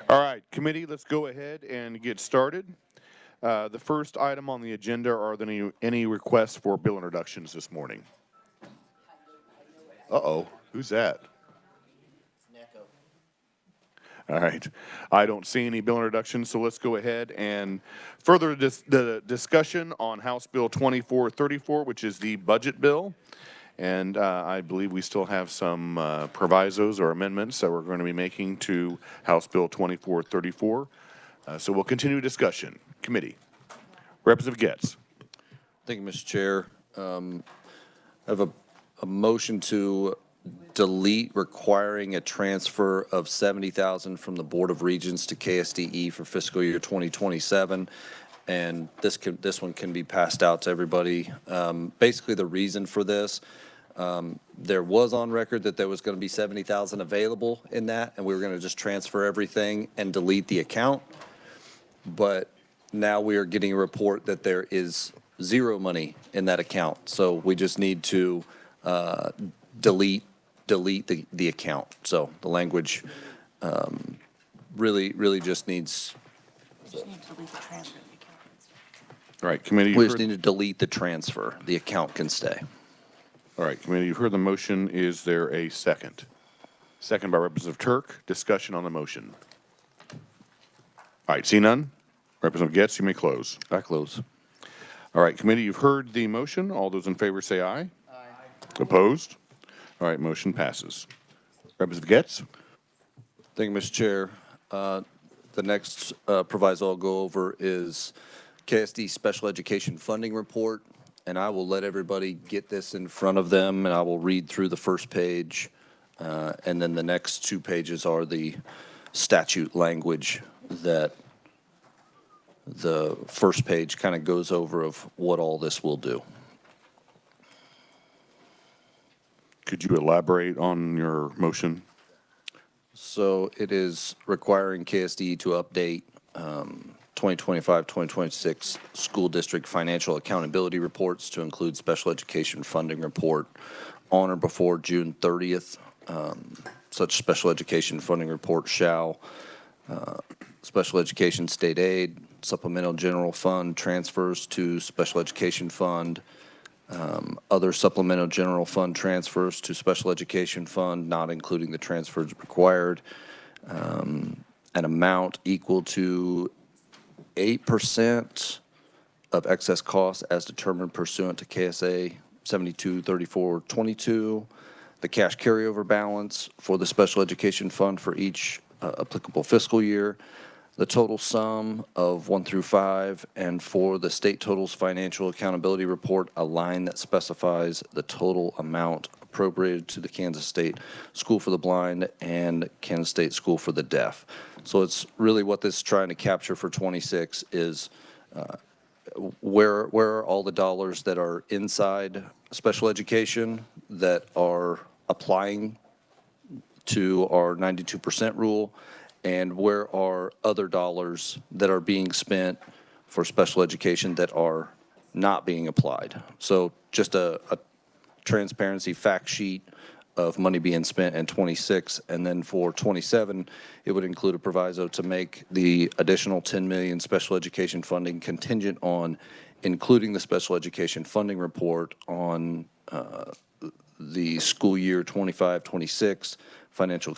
All right, committee, let's go ahead and get started. The first item on the agenda are there any requests for bill introductions this morning? Uh-oh, who's that? All right, I don't see any bill introductions, so let's go ahead and further the discussion on House Bill 2434, which is the budget bill. And I believe we still have some provisos or amendments that we're going to be making to House Bill 2434. So we'll continue discussion. Committee. Representative Getz. Thank you, Mr. Chair. I have a motion to delete requiring a transfer of $70,000 from the Board of Regents to KSDE for fiscal year 2027. And this one can be passed out to everybody. Basically, the reason for this, there was on record that there was going to be $70,000 available in that, and we were going to just transfer everything and delete the account. But now we are getting a report that there is zero money in that account. So we just need to delete the account. So the language really just needs. All right, committee. We just need to delete the transfer. The account can stay. All right, committee, you've heard the motion. Is there a second? Second by Representative Turk. Discussion on the motion. All right, see none? Representative Getz, you may close. I close. All right, committee, you've heard the motion. All those in favor say aye. Aye. Opposed? All right, motion passes. Representative Getz. Thank you, Mr. Chair. The next proviso I'll go over is KSD Special Education Funding Report, and I will let everybody get this in front of them, and I will read through the first page, and then the next two pages are the statute language that the first page kind of goes over of what all this will do. Could you elaborate on your motion? So it is requiring KSD to update 2025-2026 school district financial accountability reports to include special education funding report on or before June 30th. Such special education funding report shall special education state aid, supplemental general fund transfers to special education fund, other supplemental general fund transfers to special education fund, not including the transfers required, an amount equal to 8% of excess costs as determined pursuant to KSA 723422, the cash carryover balance for the special education fund for each applicable fiscal year, the total sum of 1 through 5, and for the state totals financial accountability report, a line that specifies the total amount appropriated to the Kansas State School for the Blind and Kansas State School for the Deaf. So it's really what this is trying to capture for 26 is where are all the dollars that are inside special education that are applying to our 92% rule, and where are other dollars that are being spent for special education that are not being applied. So just a transparency fact sheet of money being spent in 26, and then for 27, it would include a proviso to make the additional $10 million special education funding contingent on including the special education funding report on the school year 25-26 financial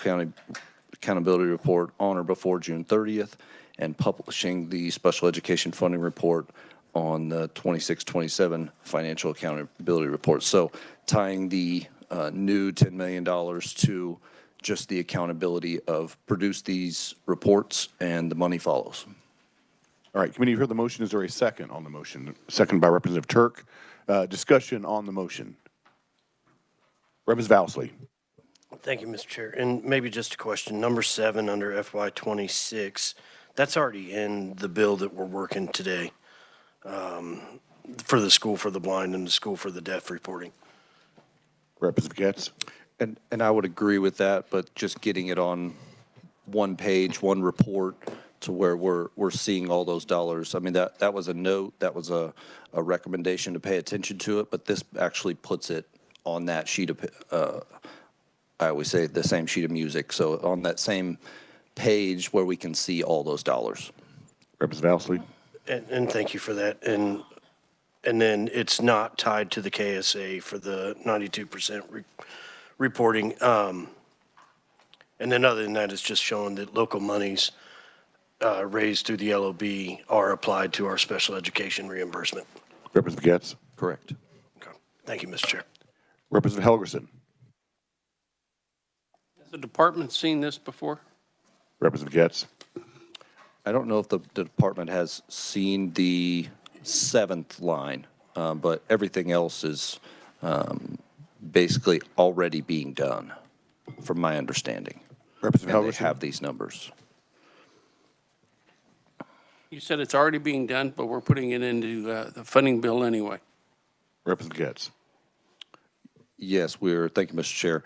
accountability report on or before June 30th, and publishing the special education funding report on the 26-27 financial accountability report. So tying the new $10 million to just the accountability of produce these reports and the money follows. All right, committee, you heard the motion. Is there a second on the motion? Second by Representative Turk. Discussion on the motion. Representative Valsley. Thank you, Mr. Chair. And maybe just a question. Number 7 under FY26, that's already in the bill that we're working today for the School for the Blind and the School for the Deaf reporting. Representative Getz. And I would agree with that, but just getting it on one page, one report to where we're seeing all those dollars. I mean, that was a note, that was a recommendation to pay attention to it, but this actually puts it on that sheet of, I always say the same sheet of music. So on that same page where we can see all those dollars. Representative Ousley. And thank you for that. And then it's not tied to the KSA for the 92% reporting. And then other than that, it's just showing that local monies raised through the LOB are applied to our special education reimbursement. Representative Getz. Correct. Okay. Thank you, Mr. Chair. Representative Helgerson. Has the department seen this before? Representative Getz. I don't know if the department has seen the 7th line, but everything else is basically already being done, from my understanding. Representative And they Helgerson. have these numbers. You said it's already being done, but we're putting it into the funding bill anyway. Representative Getz. Yes, thank you, Mr. Chair.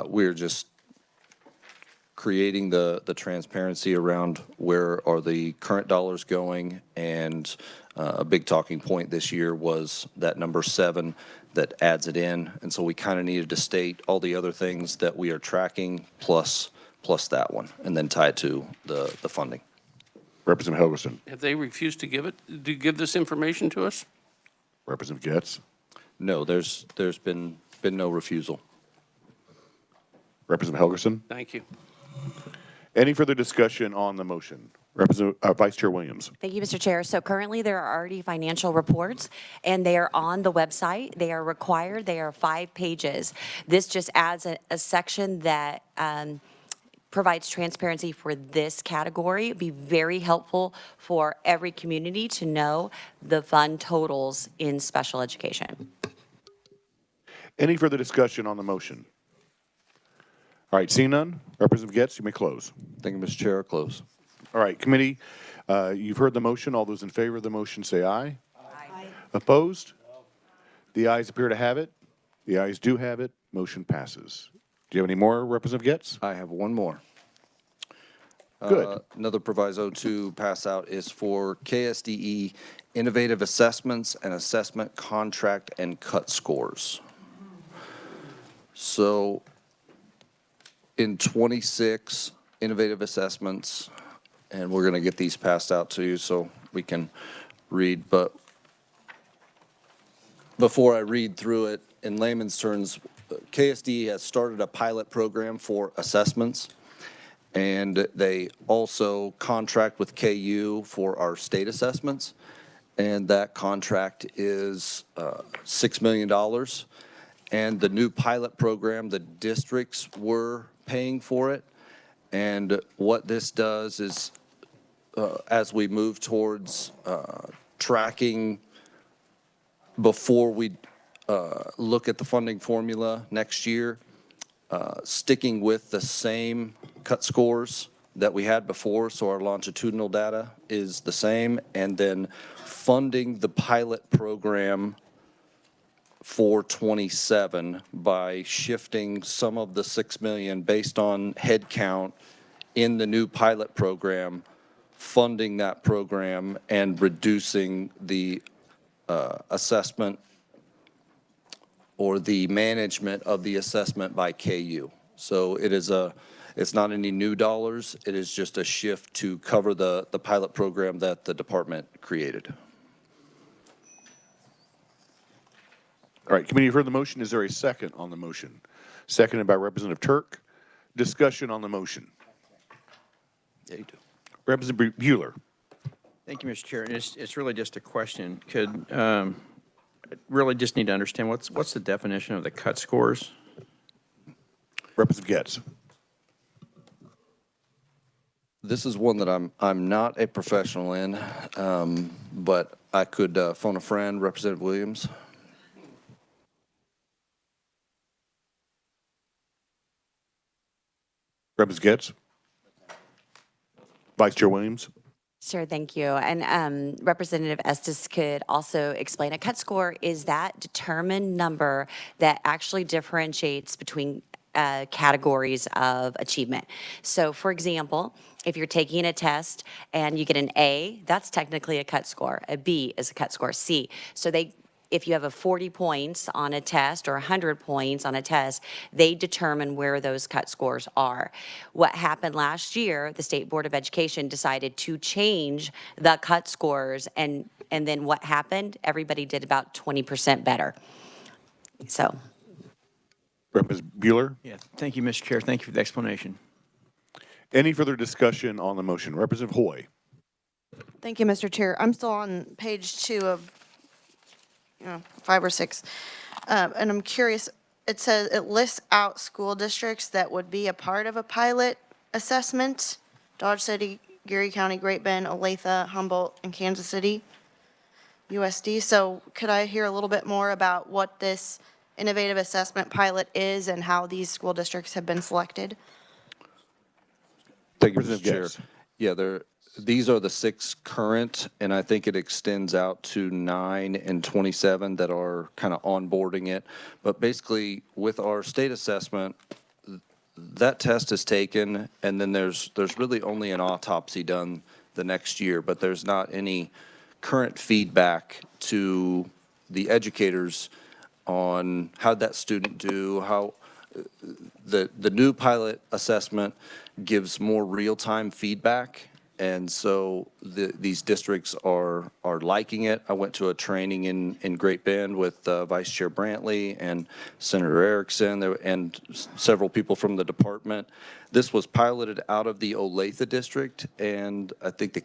We're just creating the transparency around where are the current dollars going, and a big talking point this year was that number 7 that adds it in, and so we kind of needed to state all the other things that we are tracking plus that one, and then tie it to the funding. Representative Helgerson. Have they refused to give this information to us? Representative Getz. No, there's been no refusal. Representative Helgerson. Thank you. Any further discussion on the motion? Vice Chair Williams. Thank you, Mr. Chair. So currently, there are already financial reports, and they are on the website. They are required. They are 5 pages. This just adds a section that provides transparency for this category. It'd be very helpful for every community to know the fund totals in special education. Any further discussion on the motion? All right, seeing none, Representative Getz, you may close. Thank you, Mr. Chair. Close. All right, committee, you've heard the motion. All those in favor of the motion say aye. Aye. Opposed? The ayes appear to have it. The ayes do have it. Motion passes. Do you have any more, Representative Getz? I have one more. Good. Another proviso to pass out is for KSDE Innovative Assessments and Assessment Contract and Cut Scores. So in 26 innovative assessments, and we're going to get these passed out to you so we can read, but before I read through it, in layman's terms, KSDE has started a pilot program for assessments, and they also contract with KU for our state assessments, and that contract is $6 million. And the new pilot program, the districts were paying for it, and what this does is as we move towards tracking before we look at the funding formula next year, sticking with the same cut scores that we had before, so our longitudinal data is the same, and then funding the pilot program for 27 by shifting some of the 6 million based on head count in the new pilot program, funding that program and reducing the assessment or the management of the assessment by KU. So it's not any new dollars, it is just a shift to cover the pilot program that the department created. All right, committee, you've heard the motion. Is there a second on the motion? Seconded by Representative Turk. Discussion on the motion. Yeah, you do. Representative Bueller. Thank you, Mr. Chair. And it's really just a question. Could really just need to understand what's the definition of the cut scores? Representative Getz. This is one that I'm not a professional in, but I could phone a friend, Representative Williams. Representative Getz. Vice Chair Williams. Sure, thank you. And Representative Estes could also explain. A cut score is that determined number that actually differentiates between categories of achievement. So, for example, if you're taking a test and you get an A, that's technically a cut score. A B is a cut score. C. So they if you have a 40 points on a test or 100 points on a test, they determine where those cut scores are. What happened last year, the State Board of Education decided to change the cut scores, and then what happened? Everybody did about 20% better. So. Representative Bueller. Yeah, thank you, Mr. Chair. Thank you for the explanation. Any further discussion on the motion? Representative Hoy. Thank you, Mr. Chair. I'm still on page 2 of 5 or 6. And I'm curious, it says, it lists out school districts that would be a part of a pilot assessment: Dodge City, Geary County, Great Bend, Olathe, Humboldt, and Kansas City, USD. So could I hear a little bit more about what this innovative assessment pilot is and how these school districts have been selected? Thank you, Mr. Representative Chair. Guess. Yeah, these are the 6 current, and I think it extends out to 9 and 27 that are kind of onboarding it. But basically, with our state assessment, that test is taken, and then there's really only an autopsy done the next year, but there's not any current feedback to the educators on how that student do, how the new pilot assessment gives more real-time feedback, and so these districts are liking it. I went to a training in Great Bend with Vice Chair Brantley and Senator Erickson and several people from the department. This was piloted out of the Olathe district and I think the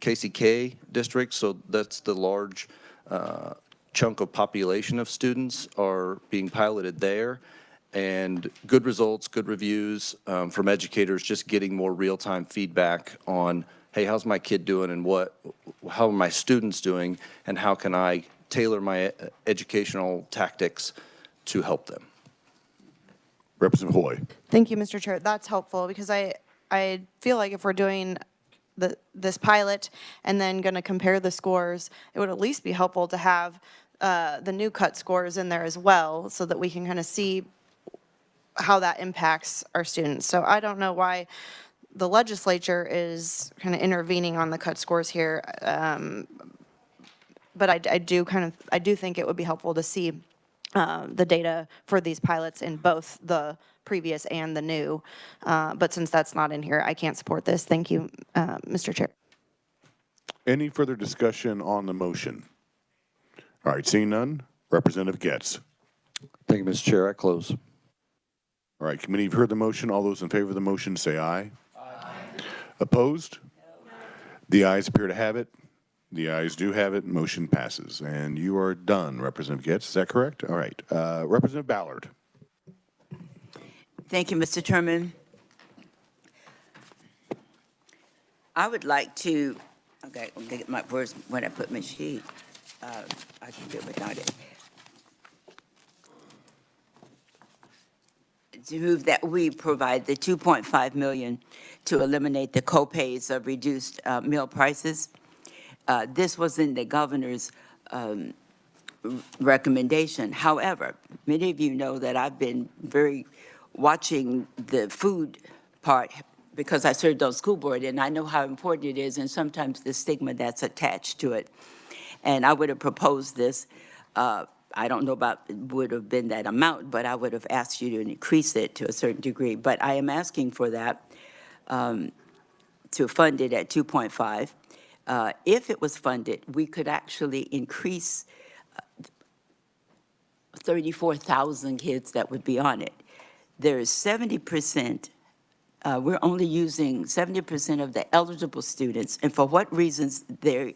KCK district, so that's the large chunk of population of students are being piloted there. And good results, good reviews from educators, just getting more real-time feedback on, hey, how's my kid doing and how are my students doing, and how can I tailor my educational tactics to help them. Representative Hoy. Thank you, Mr. Chair. That's helpful because I feel like if we're doing this pilot and then going to compare the scores, it would at least be helpful to have the new cut scores in there as well so that we can kind of see how that impacts our students. So I don't know why the legislature is kind of intervening on the cut scores here. But I do think it would be helpful to see the data for these pilots in both the previous and the new. But since that's not in here, I can't support this. Thank you, Mr. Chair. Any further discussion on the motion? All right, seeing none, Representative Getz. Thank you, Mr. Chair. I close. All right, committee, you've heard the motion. All those in favor of the motion say aye. Aye. Opposed? No. The ayes appear to have it. The ayes do have it. Motion passes. And you are done, Representative Getz. Is that correct? All right. Representative Ballard. Thank you, Mr. Chairman. I would like to, okay, I'm gonna get my words when I put my sheet. I can do it without it. To move that we provide the $2.5 million to eliminate the co-pays of reduced meal prices. This was in the governor's recommendation. However, many of you know that I've been very watching the food part because I served on school board and I know how important it is and sometimes the stigma that's attached to it. And I would have proposed this. I don't know about would have been that amount, but I would have asked you to increase it to a certain degree. But I am asking for that to fund it at 2.5. If it was funded, we could actually increase 34,000 kids that would be on it. There's 70%, we're only using 70% of the eligible students, and for what reasons they're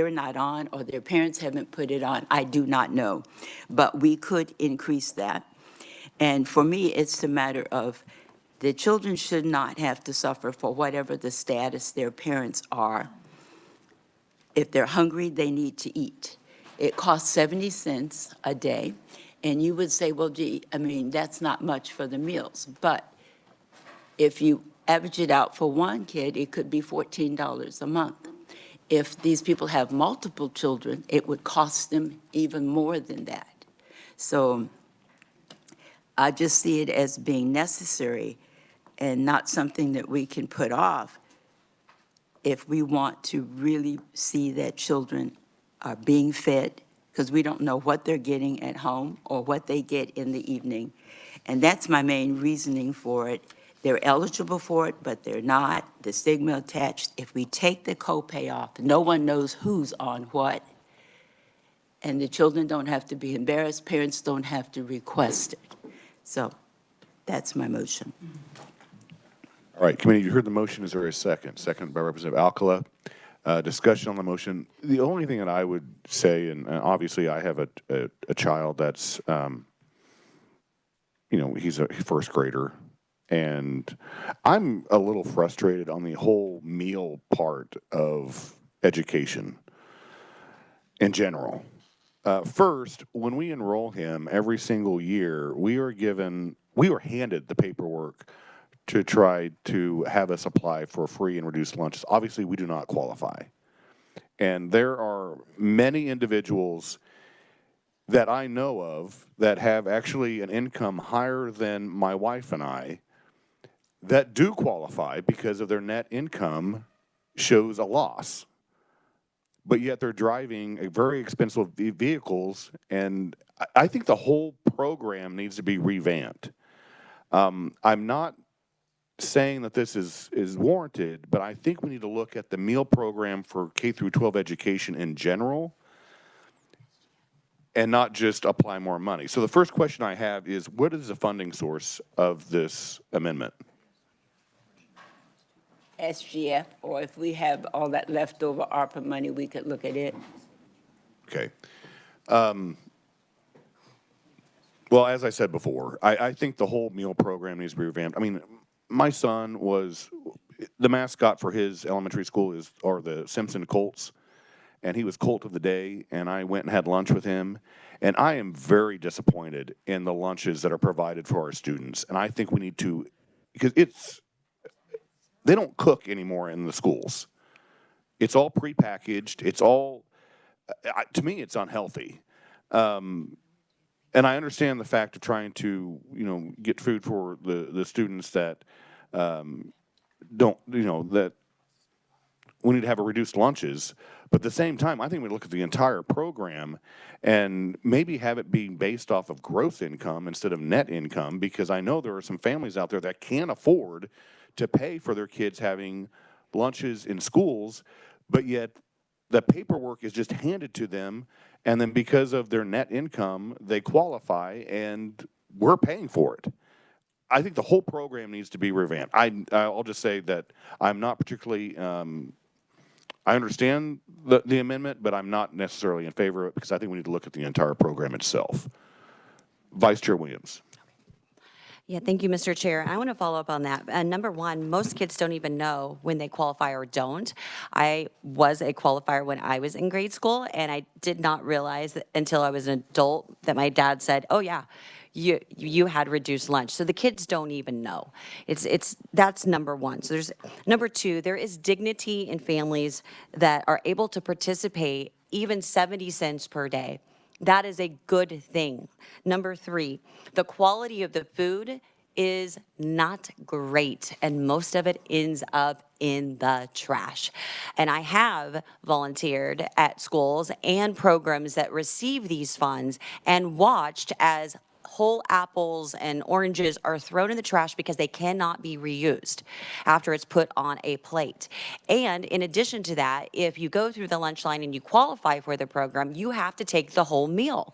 not on or their parents haven't put it on, I do not know. But we could increase that. And for me, it's a matter of the children should not have to suffer for whatever the status their parents are. If they're hungry, they need to eat. It costs 70 cents a day. And you would say, well, gee, I mean, that's not much for the meals. But if you average it out for one kid, it could be $14 a month. If these people have multiple children, it would cost them even more than that. So I just see it as being necessary and not something that we can put off if we want to really see that children are being fed because we don't know what they're getting at home or what they get in the evening. And that's my main reasoning for it. They're eligible for it, but they're not. The stigma attached, if we take the copay off, no one knows who's on what. And the children don't have to be embarrassed, parents don't have to request it. So that's my motion. All right, committee, you heard the motion. Is there a second? Second by Representative Alcala. Discussion on the motion. The only thing that I would say, and obviously I have a child that's, he's a first grader, and I'm a little frustrated on the whole meal part of education in general. First, when we enroll him every single year, we are handed the paperwork to try to have us apply for free and reduced lunches. Obviously, we do not qualify. And there are many individuals that I know of that have actually an income higher than my wife and I that do qualify because of their net income shows a loss. But yet they're driving a very expensive vehicles, and I think the whole program needs to be revamped. I'm not saying that this is warranted, but I think we need to look at the meal program for K through 12 education in general and not just apply more money. So the first question I have is, what is the funding source of this amendment? SGF, or if we have all that leftover ARPA money, we could look at it. Okay. Well, as I said before, I think the whole meal program needs to be revamped. I mean, my son was, the mascot for his elementary school are the Simpson Colts, and he was Colt of the Day, and I went and had lunch with him, and I am very disappointed in the lunches that are provided for our students, and I think we need to, because they don't cook anymore in the schools. It's all prepackaged. It's all, to me, it's unhealthy. And I understand the fact of trying to, get food for the students that don't, that we need to have a reduced lunches. But at the same time, I think we look at the entire program and maybe have it being based off of gross income instead of net income, because I know there are some families out there that can't afford to pay for their kids having lunches in schools, but yet the paperwork is just handed to them, and then because of their net income, they qualify, and we're paying for it. I think the whole program needs to be revamped. I'll just say that I'm not particularly, I understand the amendment, but I'm not necessarily in favor of it because I think we need to look at the entire program itself. Vice Chair Williams. Yeah, thank you, Mr. Chair. I want to follow up on that. Number one, most kids don't even know when they qualify or don't. I was a qualifier when I was in grade school, and I did not realize that until I was an adult that my dad said, oh yeah, you had reduced lunch. So the kids don't even know. That's number one. So there's number two, there is dignity in families that are able to participate even 70 cents per day. That is a good thing. Number three, the quality of the food is not great, and most of it ends up in the trash. And I have volunteered at schools and programs that receive these funds and watched as whole apples and oranges are thrown in the trash because they cannot be reused after it's put on a plate. And in addition to that, if you go through the lunch line and you qualify for the program, you have to take the whole meal.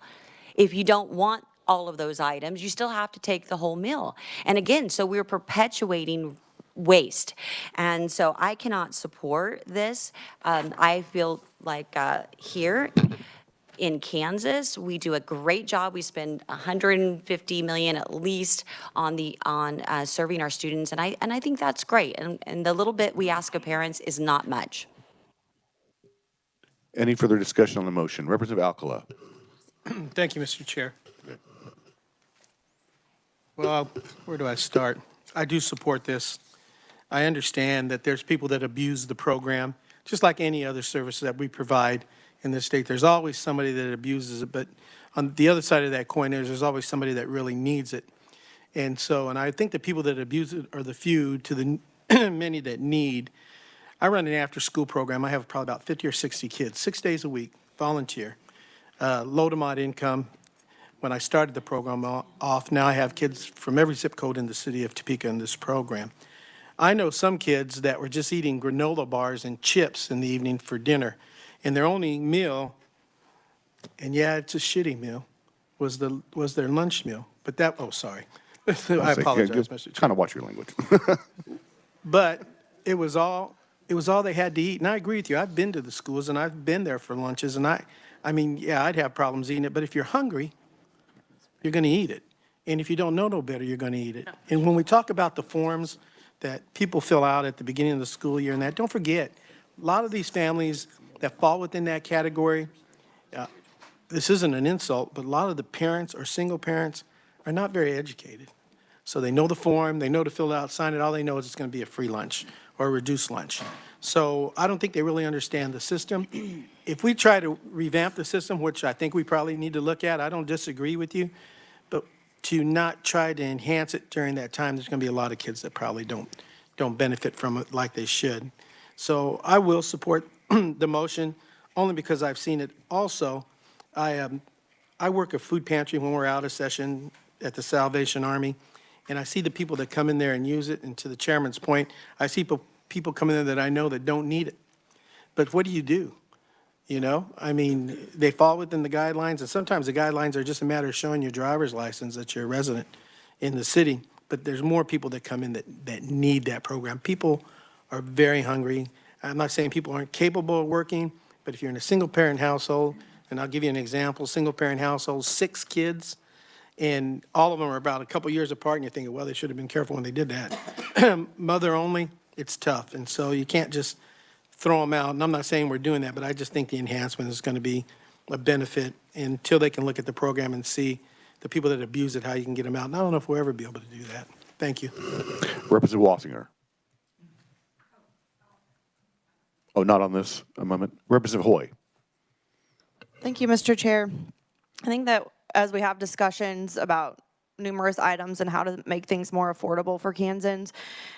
If you don't want all of those items, you still have to take the whole meal. And again, so we're perpetuating waste. And so I cannot support this. I feel like here in Kansas, we do a great job. We spend $150 million at least on serving our students, and I think that's great. And the little bit we ask of parents is not much. Any further discussion on the motion? Representative Alcala. Thank you, Mr. Chair. Well, where do I start? I do support this. I understand that there's people that abuse the program, just like any other service that we provide in this state. There's always somebody that abuses it, but on the other side of that coin, there's always somebody that really needs it. And I think the people that abuse it are the few to the many that need. I run an after-school program. I have probably about 50 or 60 kids, 6 days a week, volunteer. low to moderate income. When I started the program off, now I have kids from every zip code in the city of Topeka in this program. I know some kids that were just eating granola bars and chips in the evening for dinner, and their only meal, and yeah, it's a shitty meal, was their lunch meal. But that, oh, sorry. I apologize, Mr. Chair. Kind of watch your language. But it was all they had to eat. And I agree with you. I've been to the schools and I've been there for lunches, and I mean, yeah, I'd have problems eating it, but if you're hungry, you're going to eat it. And if you don't know no better, you're going to eat it. And when we talk about the forms that people fill out at the beginning of the school year and that, don't forget, a lot of these families that fall within that category, this isn't an insult, but a lot of the parents or single parents are not very educated. So they know the form, they know to fill it out, sign it, all they know is it's going to be a free lunch or a reduced lunch. So I don't think they really understand the system. If we try to revamp the system, which I think we probably need to look at, I don't disagree with you, but to not try to enhance it during that time, there's going to be a lot of kids that probably don't benefit from it like they should. So I will support the motion only because I've seen it also. I work a food pantry when we're out of session at the Salvation Army, and I see the people that come in there and use it, and to the chairman's point, I see people come in there that I know that don't need it. But what do? You know, I mean, they fall within the guidelines, and sometimes the guidelines are just a matter of showing your driver's license that you're a resident in the city. But there's more people that come in that need that program. People are very hungry. I'm not saying people aren't capable of working, but if you're in a single-parent household, and I'll give you an example, single-parent household, 6 kids, and all of them are about a couple years apart, and you're thinking, well, they should have been careful when they did that. Mother only, it's tough, and so you can't just throw them out. And I'm not saying we're doing that, but I just think the enhancement is going to be a benefit until they can look at the program and see the people that abuse it, how you can get them out. And I don't know if we'll ever be able to do that. Thank you. Representative Wassinger. Oh, not on this amendment. Representative Hoy. Thank you, Mr. Chair. I think that as we have discussions about numerous items and how to make things more affordable for Kansans,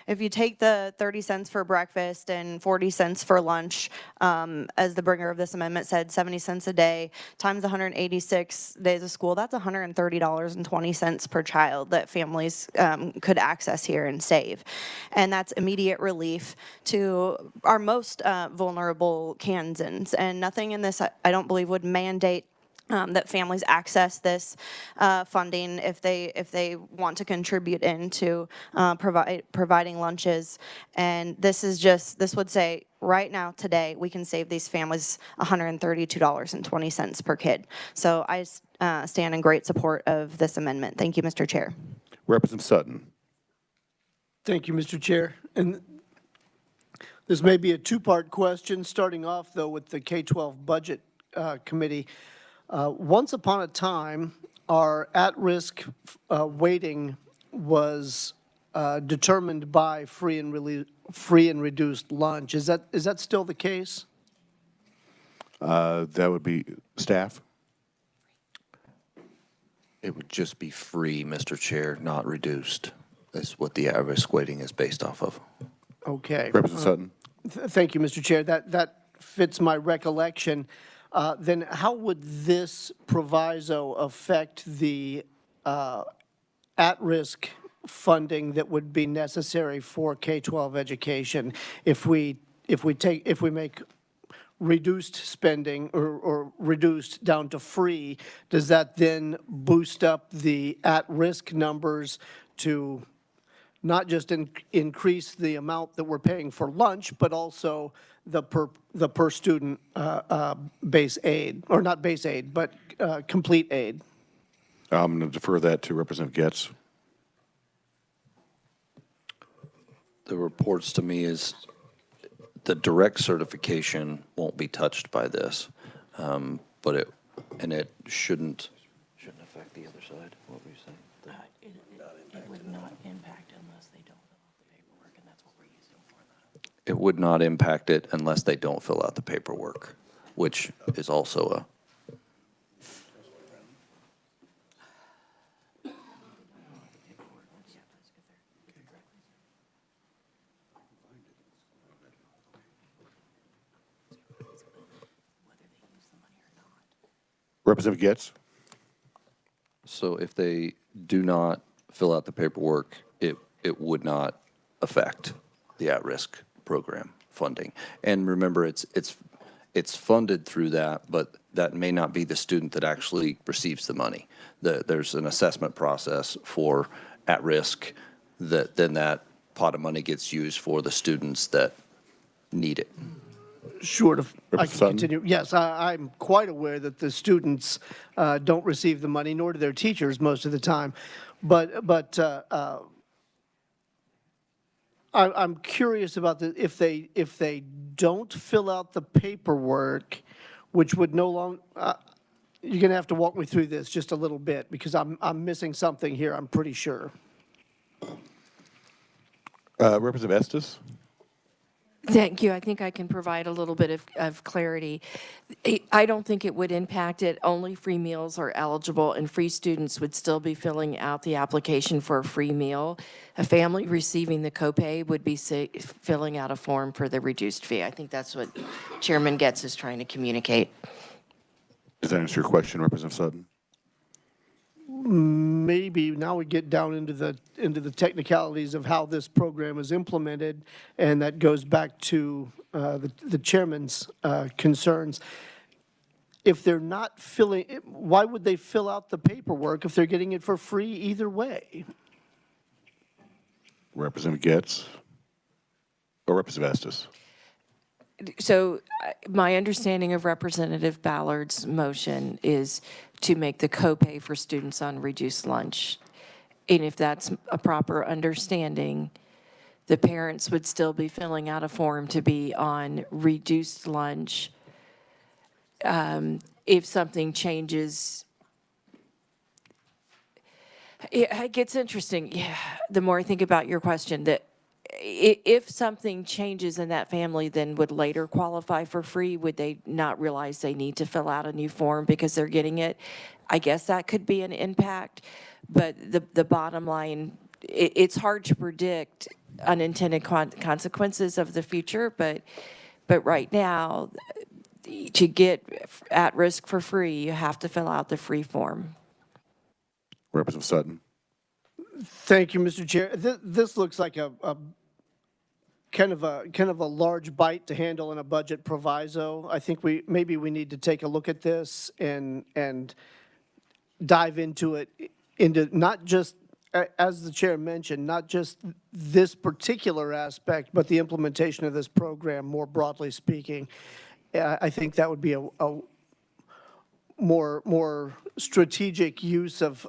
if you take the 30 cents for breakfast and 40 cents for lunch, as the bringer of this amendment said, 70 cents a day times 186 days of school, that's $130.20 per child that families could access here and save. And that's immediate relief to our most vulnerable Kansans. And nothing in this, I don't believe, would mandate that families access this funding if they want to contribute into providing lunches. And this would say right now, today, we can save these families $132.20 per kid. So I stand in great support of this amendment. Thank you, Mr. Chair. Representative Sutton. Thank you, Mr. Chair. And this may be a two-part question, starting off, though, with the K-12 Budget Committee. Once upon a time, our at-risk weighting was determined by free and reduced lunch. Is that still the case? That would be staff. It would just be free, Mr. Chair, not reduced. That's what the at-risk weighting is based off of. Okay. Representative Sutton. Thank you, Mr. Chair. That fits my recollection. Then how would this proviso affect the at-risk funding that would be necessary for K-12 education if we make reduced spending or reduced down to free? Does that then boost up the at-risk numbers to not just increase the amount that we're paying for lunch, but also the per student base aid, or not base aid, but complete aid? I'm going to defer that to Representative Getz. The reports to me is the direct certification won't be touched by this, but it shouldn't affect the other side. What were you saying? It would not impact unless they don't fill out the paperwork, and that's what we're using for that. It would not impact it unless they don't fill out the paperwork, which is also a. Representative Getz? So if they do not fill out the paperwork, it would not affect the at-risk program funding. And remember, it's funded through that, but that may not be the student that actually receives the money. There's an assessment process for at-risk that then that pot of money gets used for the students that need it. Sure, I can Representative Sutton? continue. Yes, I'm quite aware that the students don't receive the money, nor do their teachers most of the time. But I'm curious about if they don't fill out the paperwork, which would no longer, you're going to have to walk me through this just a little bit, because I'm missing something here, I'm pretty sure. Representative Estes? Thank you. I think I can provide a little bit of clarity. I don't think it would impact it. Only free meals are eligible, and free students would still be filling out the application for a free meal. A family receiving the copay would be filling out a form for the reduced fee. I think that's what Chairman Getz is trying to communicate. Does that answer your question, Representative Sutton? Maybe now we get down into the technicalities of how this program is implemented, and that goes back to the chairman's concerns. If they're not filling, why would they fill out the paperwork if they're getting it for free either way? Representative Getz? Or Representative Estes? So my understanding of Representative Ballard's motion is to make the copay for students on reduced lunch. And if that's a proper understanding, the parents would still be filling out a form to be on reduced lunch. If something changes, it gets interesting. Yeah, the more I think about your question, that if something changes in that family then would later qualify for free, would they not realize they need to fill out a new form because they're getting it? I guess that could be an impact, but the bottom line, it's hard to predict unintended consequences of the future, but right now, to get at risk for free, you have to fill out the free form. Representative Sutton? Thank you, Mr. Chair. This looks like a kind of a large bite to handle in a budget proviso. I think maybe we need to take a look at this and dive into not just, as the chair mentioned, not just this particular aspect, but the implementation of this program more broadly speaking. I think that would be a more strategic use of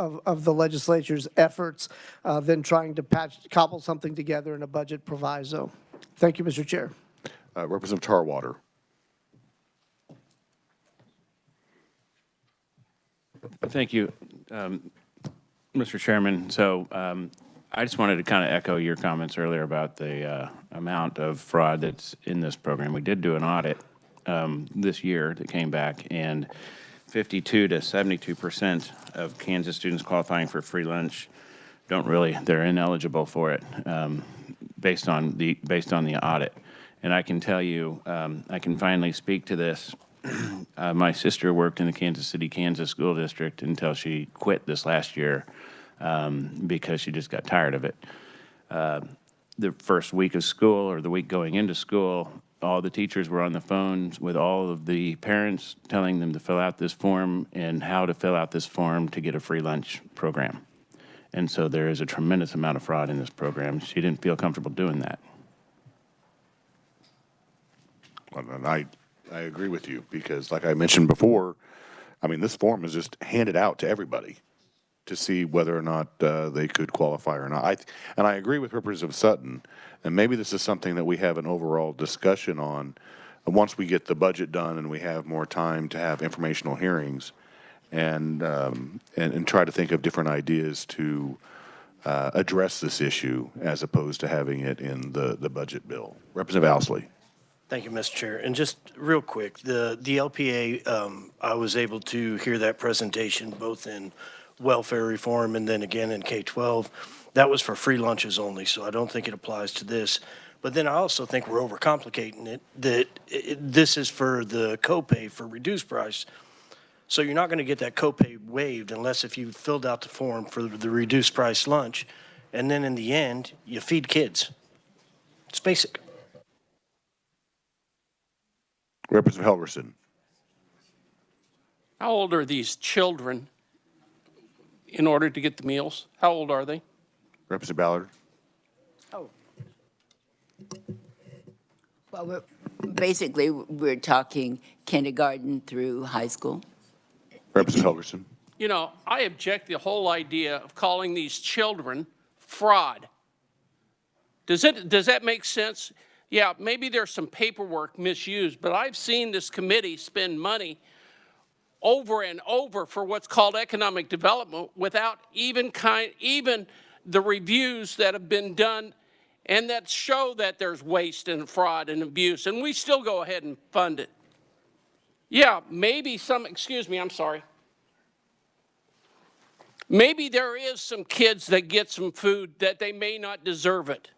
the legislature's efforts than trying to cobble something together in a budget proviso. Thank you, Mr. Chair. Representative Tarwater? Thank you, Mr. Chairman. So I just wanted to kind of echo your comments earlier about the amount of fraud that's in this program. We did do an audit this year that came back, and 52 to 72% of Kansas students qualifying for free lunch they're ineligible for it based on the audit. And I can tell you, I can finally speak to this. My sister worked in the Kansas City, Kansas school district until she quit this last year because she just got tired of it. The first week of school, or the week going into school, all the teachers were on the phones with all of the parents telling them to fill out this form and how to fill out this form to get a free lunch program. And so there is a tremendous amount of fraud in this program. She didn't feel comfortable doing that. And I agree with you, because like I mentioned before, I mean, this form is just handed out to everybody to see whether or not they could qualify or not. And I agree with Representative Sutton, and maybe this is something that we have an overall discussion on once we get the budget done and we have more time to have informational hearings and try to think of different ideas to address this issue as opposed to having it in the budget bill. Representative Ousley. Thank you, Mr. Chair. And just real quick, the LPA, I was able to hear that presentation both in welfare reform and then again in K-12. That was for free lunches only, so I don't think it applies to this. But then I also think we're overcomplicating it, that this is for the copay for reduced price. So you're not going to get that copay waived unless if you filled out the form for the reduced price lunch, and then in the end, you feed kids. It's basic. Representative Helgerson. How old are these children in order to get the meals? How old are they? Representative Ballard. Well, we're talking kindergarten through high school. Representative Helgerson. You know, I object to the whole idea of calling these children fraud. Does that make sense? Yeah, maybe there's some paperwork misused, but I've seen this committee spend money over and over for what's called economic development without even the reviews that have been done and that show that there's waste and fraud and abuse, and we still go ahead and fund it. Yeah, maybe I'm sorry. Maybe there is some kids that get some food that they may not deserve it.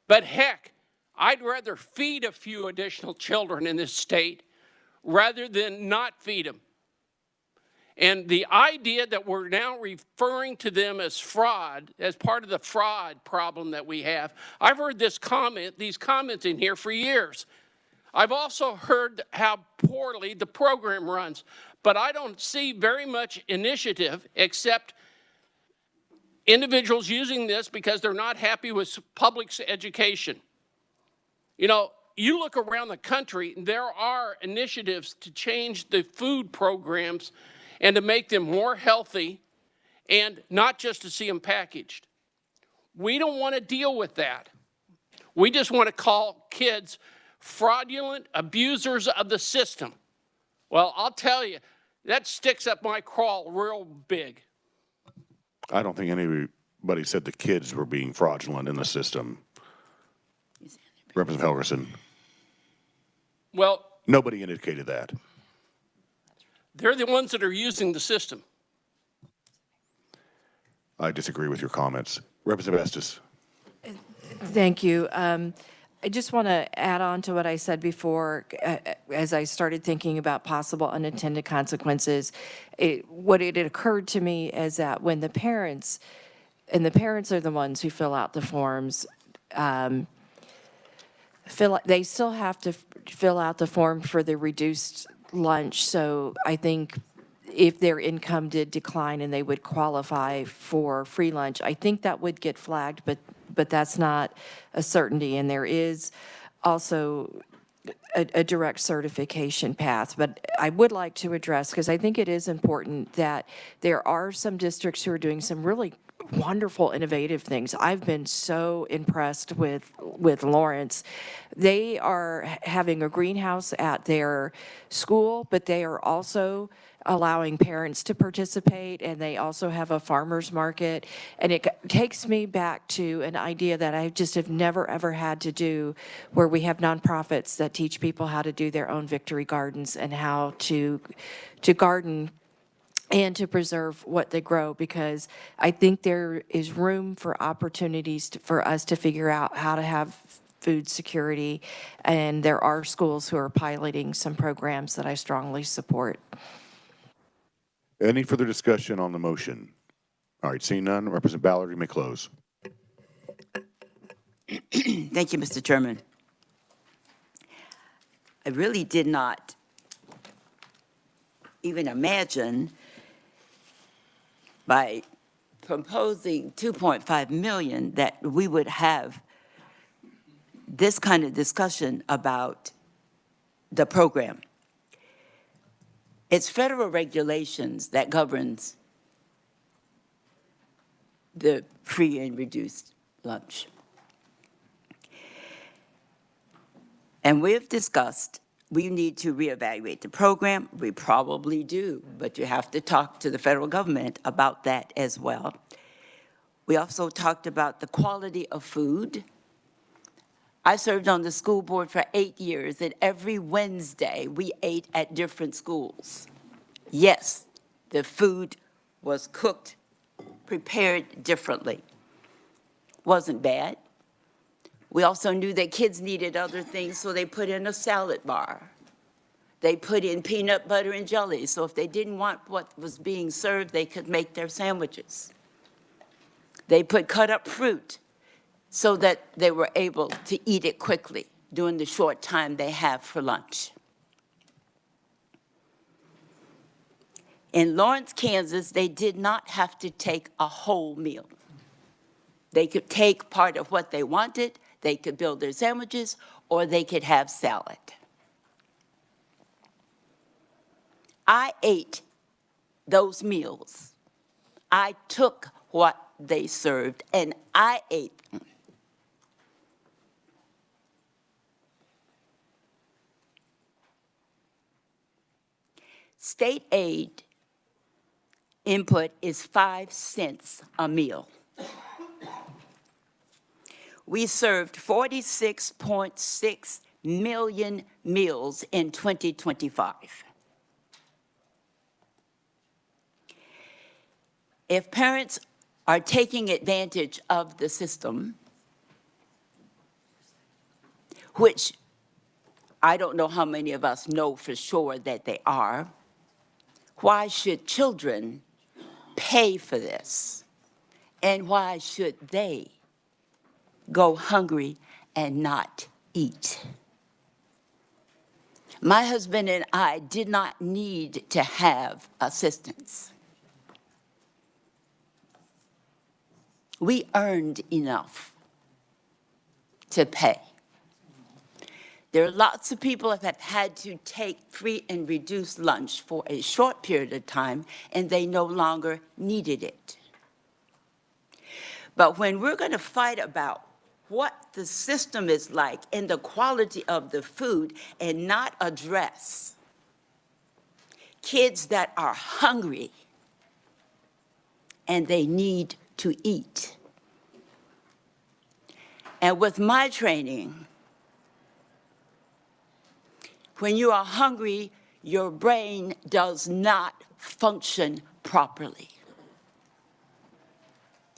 But heck, I'd rather feed a few additional children in this state rather than not feed them. And the idea that we're now referring to them as fraud, as part of the fraud problem that we have, I've heard these comments in here for years. I've also heard how poorly the program runs, but I don't see very much initiative except individuals using this because they're not happy with public education. You know, you look around the country, there are initiatives to change the food programs and to make them more healthy and not just to see them packaged. We don't want to deal with that. We just want to call kids fraudulent abusers of the system. Well, I'll tell you, that sticks up my craw real big. I don't think anybody said the kids were being fraudulent in the system. Representative Helgerson. Well, nobody indicated that. They're the ones that are using the system. I disagree with your comments. Representative Estes. Thank you. I just want to add on to what I said before, as I started thinking about possible unintended consequences. What it occurred to me is that when the parents are the ones who fill out the forms, they still have to fill out the form for the reduced lunch. So I think if their income did decline and they would qualify for free lunch, I think that would get flagged, but that's not a certainty. And there is also a direct certification path. But I would like to address, because I think it is important, that there are some districts who are doing some really wonderful, innovative things. I've been so impressed with Lawrence. They are having a greenhouse at their school, but they are also allowing parents to participate, and they also have a farmer's market. And it takes me back to an idea that I just have never, ever had to do, where we have nonprofits that teach people how to do their own victory gardens and how to garden and to preserve what they grow, because I think there is room for opportunities for us to figure out how to have food security, and there are schools who are piloting some programs that I strongly support. Any further discussion on the motion? All right, seeing none, Representative Ballard, you may close. Thank you, Mr. Chairman. I really did not even imagine, by proposing $2.5 million, that we would have this kind of discussion about the program. It's federal regulations that governs the free and reduced lunch. And we've discussed we need to reevaluate the program. We probably do, but you have to talk to the federal government about that as well. We also talked about the quality of food. I served on the school board for 8 years, and every Wednesday we ate at different schools. Yes, the food was cooked, prepared differently. Wasn't bad. We also knew that kids needed other things, so they put in a salad bar. They put in peanut butter and jelly, so if they didn't want what was being served, they could make their sandwiches. They put cut up fruit so that they were able to eat it quickly during the short time they have for lunch. In Lawrence, Kansas, they did not have to take a whole meal. They could take part of what they wanted, they could build their sandwiches, or they could have salad. I ate those meals. I took what they served and I ate them. State aid input is 5 cents a meal. We served 46.6 million meals in 2025. If parents are taking advantage of the system, which I don't know how many of us know for sure that they are, why should children pay for this? And why should they go hungry and not eat? My husband and I did not need to have assistance. We earned enough to pay. There are lots of people that have had to take free and reduced lunch for a short period of time, and they no longer needed it. But when we're going to fight about what the system is like and the quality of the food and not address kids that are hungry and they need to eat. And with my training, when you are hungry, your brain does not function properly.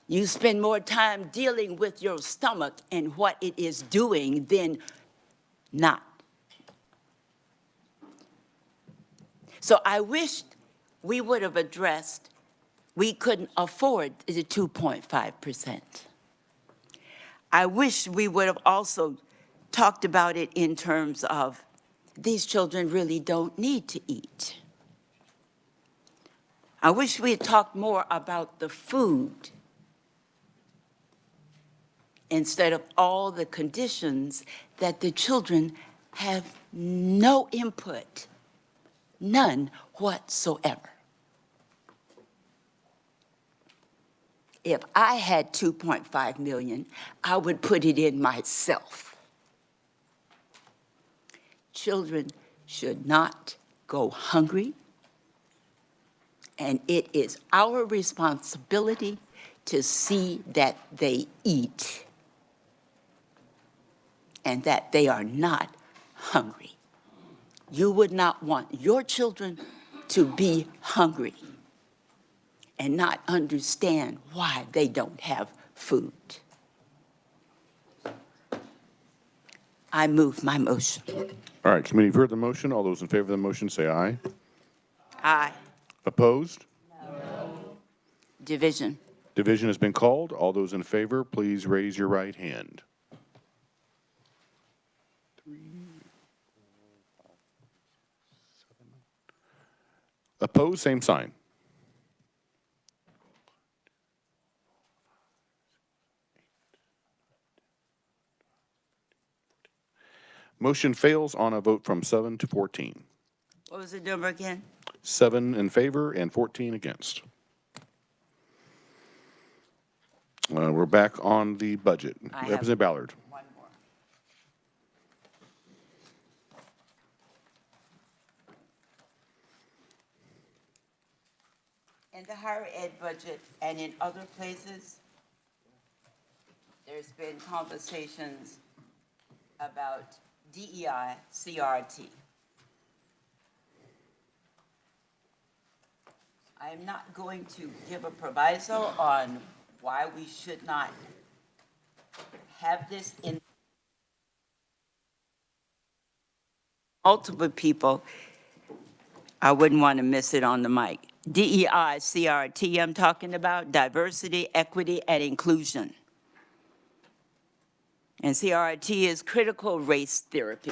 You spend more time dealing with your stomach and what it is doing than not. So I wished we would have addressed, we couldn't afford the 2.5%. I wish we would have also talked about it in terms of these children really don't need to eat. I wish we had talked more about the food instead of all the conditions that the children have no input, none whatsoever. If I had 2.5 million, I would put it in myself. Children should not go hungry, and it is our responsibility to see that they eat and that they are not hungry. You would not want your children to be hungry and not understand why they don't have food. I move my motion. All right, committee, you've heard the motion. All those in favor of the motion say aye. Aye. Opposed? Division. Division has been called. All those in favor, please raise your right hand. 3, 4, 5, 6, 7. Opposed, same sign. Motion fails on a vote from 7 to 14. What was the number again? 7 in favor and 14 against. We're back on the budget. Representative Ballard. One more. In the higher ed budget and in other places, there's been conversations about DEI, CRT. I am not going to give a proviso on why we should not have this in multiple people I wouldn't want to miss it on the mic. DEI, CRT I'm talking about, diversity, equity, and inclusion. And CRT is critical race therapy.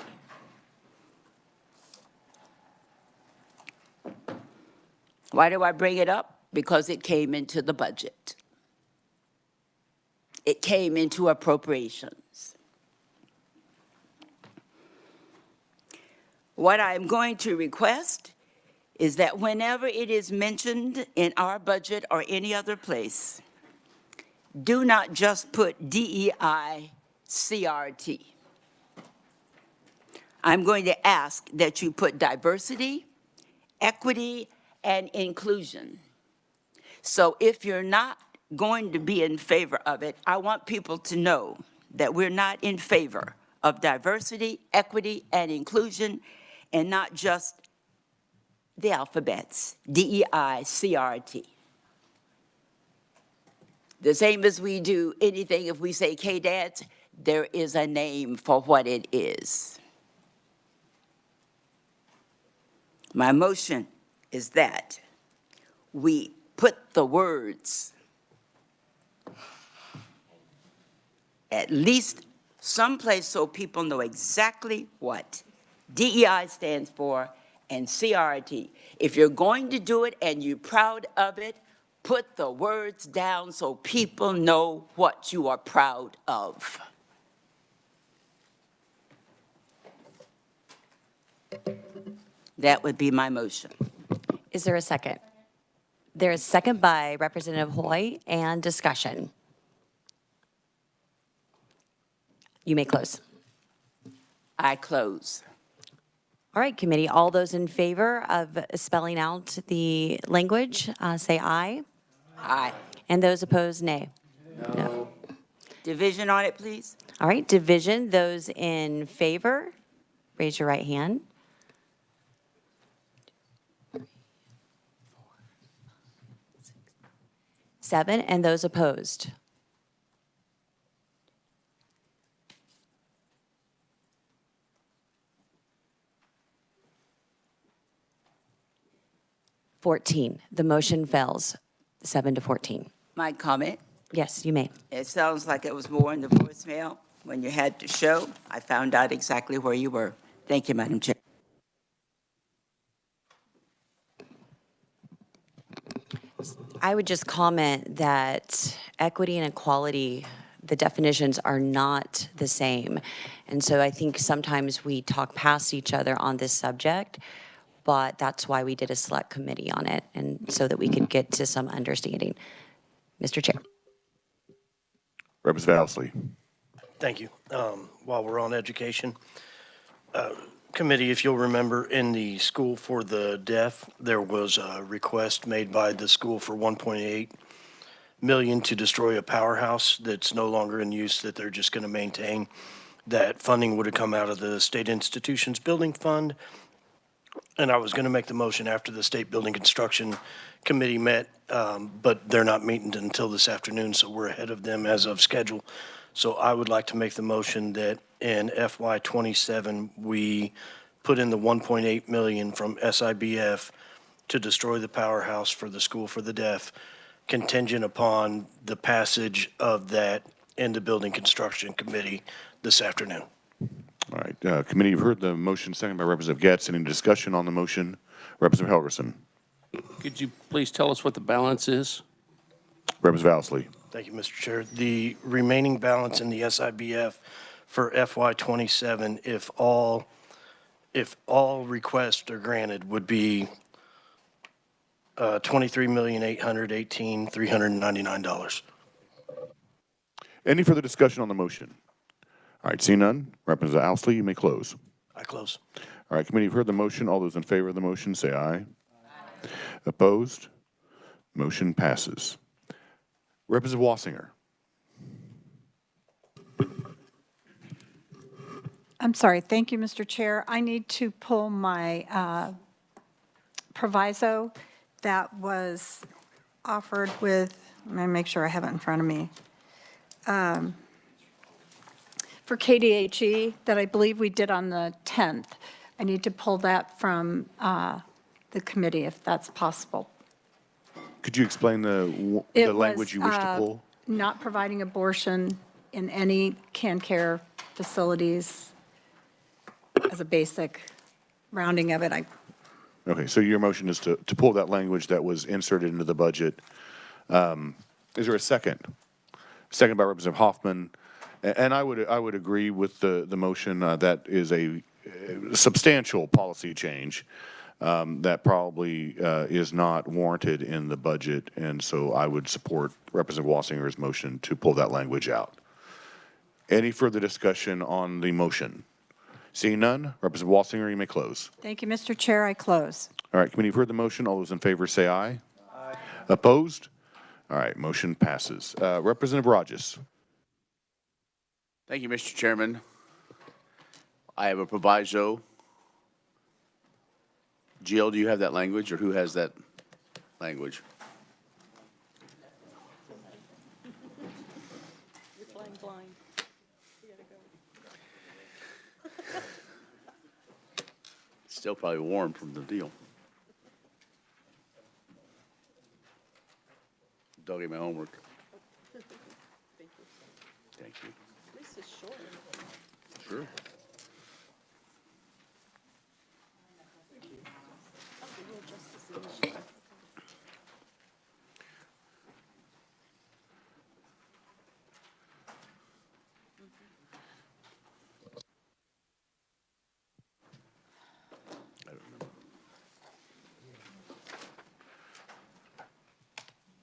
Why do I bring it up? Because it came into the budget. It came into appropriations. What I'm going to request is that whenever it is mentioned in our budget or any other place, do not just put DEI CRT. I'm going to ask that you put diversity, equity, and inclusion. So if you're not going to be in favor of it, I want people to know that we're not in favor of diversity, equity, and inclusion, and not just the alphabets, DEI, CRT. The same as we do anything, if we say KDADS, there is a name for what it is. My motion is that we put the words, at least someplace so people know exactly what DEI stands for and CRT. If you're going to do it and you're proud of it, put the words down so people know what you are proud of. That would be my motion. Is there a second? There is second by Representative Hoy, and discussion. You may close. I close. All right, committee, all those in favor of spelling out the language, say aye. Aye. And those opposed, nay. No. Division on it, please. All right, division, those in favor, raise your right hand. 7, and those opposed. The motion fails, 7 to 14. My comment. Yes, you may. It sounds like it was more in the voicemail. When you had to show, I found out exactly where you were. Thank you, Madam Chair. I would just comment that equity and equality, the definitions are not the same. And so I think sometimes we talk past each other on this subject, but that's why we did a select committee on it, and so that we could get to some understanding. Mr. Chair. Representative Ousley. Thank you. While we're on education, committee, if you'll remember, in the school for the deaf, there was a request made by the school for $1.8 million to destroy a powerhouse that's no longer in use, that they're just going to maintain. That funding would have come out of the State Institutions Building Fund. And I was going to make the motion after the State Building Construction Committee met, but they're not meeting until this afternoon, so we're ahead of them as of schedule. So I would like to make the motion that in FY27, we put in the $1.8 million from SIBF to destroy the powerhouse for the School for the Deaf, contingent upon the passage of that in the Building Construction Committee this afternoon. All right, committee, you've heard the motion, seconded by Representative Getz. Any discussion on the motion? Representative Helgerson. Could you please tell us what the balance is? Representative Ousley. Thank you, Mr. Chair. The remaining balance in the SIBF for FY27, if all requests are granted, would be $23,818,399. Any further discussion on the motion? All right, seeing none, Representative Ousley, you may close. I close. All right, committee, you've heard the motion. All those in favor of the motion, say aye. Aye. Opposed? Motion passes. Representative Wassinger. I'm sorry. Thank you, Mr. Chair. I need to pull my proviso that was offered with, let me make sure I have it in front of me, for KDHE that I believe we did on the 10th. I need to pull that from the committee, if that's possible. Could you explain the It language you wish to was, pull? not providing abortion in any care facilities as a basic rounding of it. Okay, so your motion is to pull that language that was inserted into the budget. Is there a second? Second by Representative Hoffman. And I would agree with the motion. That is a substantial policy change that probably is not warranted in the budget. And so I would support Representative Wassinger's motion to pull that language out. Any further discussion on the motion? Seeing none, Representative Wassinger, you may close. Thank you, Mr. Chair. I close. All right, committee, you've heard the motion. All those in favor say aye. Aye. Opposed? All right, motion passes. Representative Rogers. Thank you, Mr. Chairman. I have a proviso. Jill, do you have that language, or who has that language? You're flying blind. You gotta go. It's still probably warm from the deal. Dug in my homework. Thank you. This is short. Sure.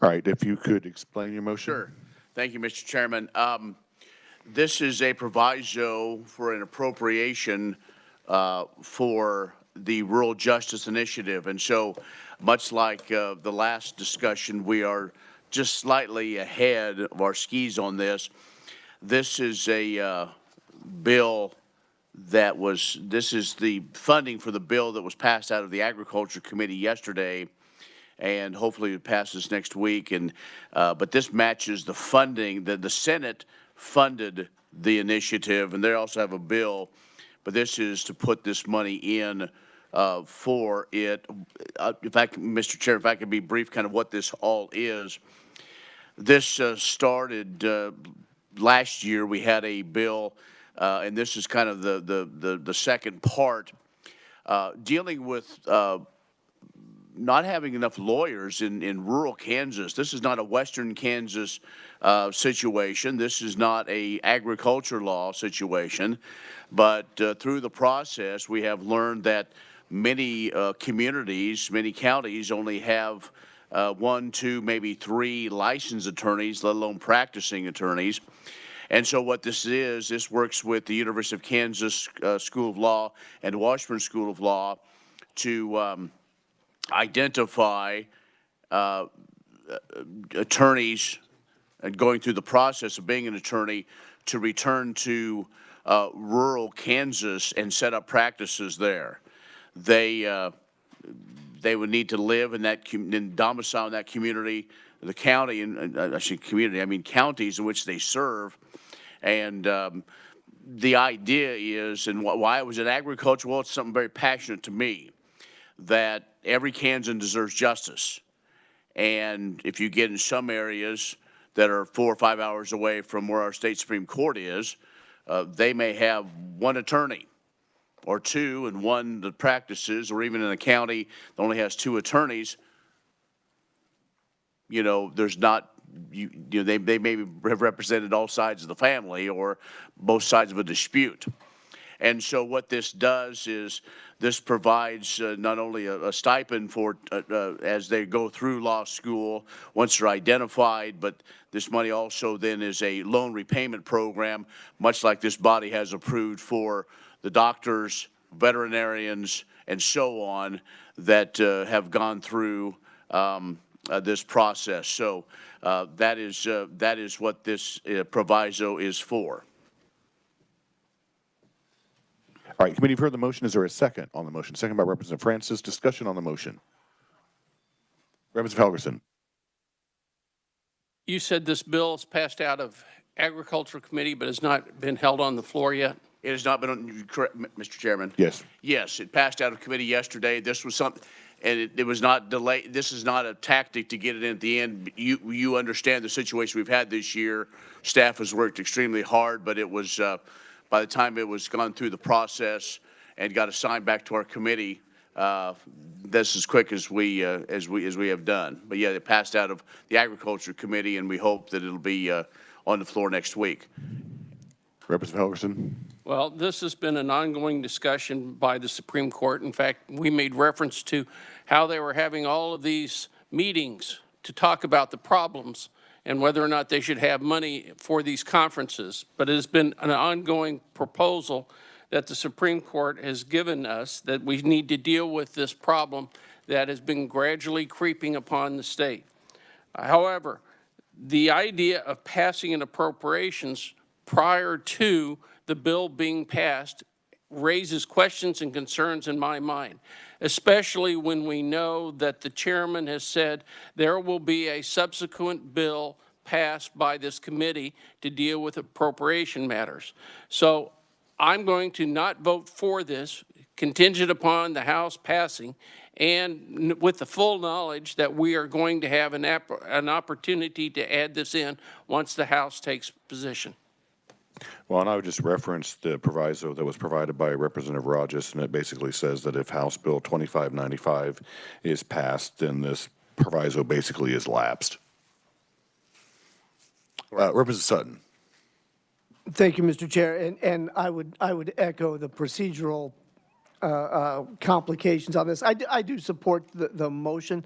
All right, if you could explain your motion. Sure. Thank you, Mr. Chairman. This is a proviso for an appropriation for the Rural Justice Initiative. And so, much like the last discussion, we are just slightly ahead of our skis on this. This is a bill that was, this is the funding for the bill that was passed out of the Agriculture Committee yesterday, and hopefully it passes next week. And but this matches the funding that the Senate funded the initiative, and they also have a bill, but this is to put this money in for it. If I can, Mr. Chair, if I could be brief, kind of what this all is. This started last year. We had a bill, and this is kind of the second part, dealing with not having enough lawyers in rural Kansas. This is not a Western Kansas situation. This is not a agriculture law situation. But through the process, we have learned that many communities, many counties only have 1, 2, maybe 3 licensed attorneys, let alone practicing attorneys. And so what this is, this works with the University of Kansas School of Law and Washburn School of Law to identify attorneys and going through the process of being an attorney to return to rural Kansas and set up practices there. They would need to live in that domicile in that community, the county, and I say community, I mean counties in which they serve. And the idea is, and why it was in agriculture, well, it's something very passionate to me, that every Kansan deserves justice. And if you get in some areas that are 4 or 5 hours away from where our state Supreme Court is, they may have 1 attorney or 2 and 1 that practices, or even in a county that only has 2 attorneys. You know, there's not, you know, they maybe have represented all sides of the family or both sides of a dispute. And so what this does is this provides not only a stipend for as they go through law school once they're identified, but this money also then is a loan repayment program, much like this body has approved for the doctors, veterinarians, and so on that have gone through this process. So that is what this proviso is for. All right, committee, you've heard the motion. Is there a second on the motion? Second by Representative Francis. Discussion on the motion. Representative Helgerson. You said this bill is passed out of Agriculture Committee, but has not been held on the floor yet? It has not been, correct, Mr. Chairman. Yes. Yes, it passed out of committee yesterday. This was something, and it was not delayed. This is not a tactic to get it in at the end. You understand the situation we've had this year. Staff has worked extremely hard, but it was, by the time it was gone through the process and got assigned back to our committee, that's as quick as we have done. But yeah, it passed out of the Agriculture Committee, and we hope that it'll be on the floor next week. Representative Helgerson. Well, this has been an ongoing discussion by the Supreme Court. In fact, we made reference to how they were having all of these meetings to talk about the problems and whether or not they should have money for these conferences. But it has been an ongoing proposal that the Supreme Court has given us that we need to deal with this problem that has been gradually creeping upon the state. However, the idea of passing an appropriations prior to the bill being passed raises questions and concerns in my mind, especially when we know that the chairman has said there will be a subsequent bill passed by this committee to deal with appropriation matters. So I'm going to not vote for this, contingent upon the House passing, and with the full knowledge that we are going to have an opportunity to add this in once the House takes position. Well, and I would just reference the proviso that was provided by Representative Rogers, and it basically says that if House Bill 2595 is passed, then this proviso basically is lapsed. Representative Sutton. Thank you, Mr. Chair, and I would echo the procedural complications on this. I do support the motion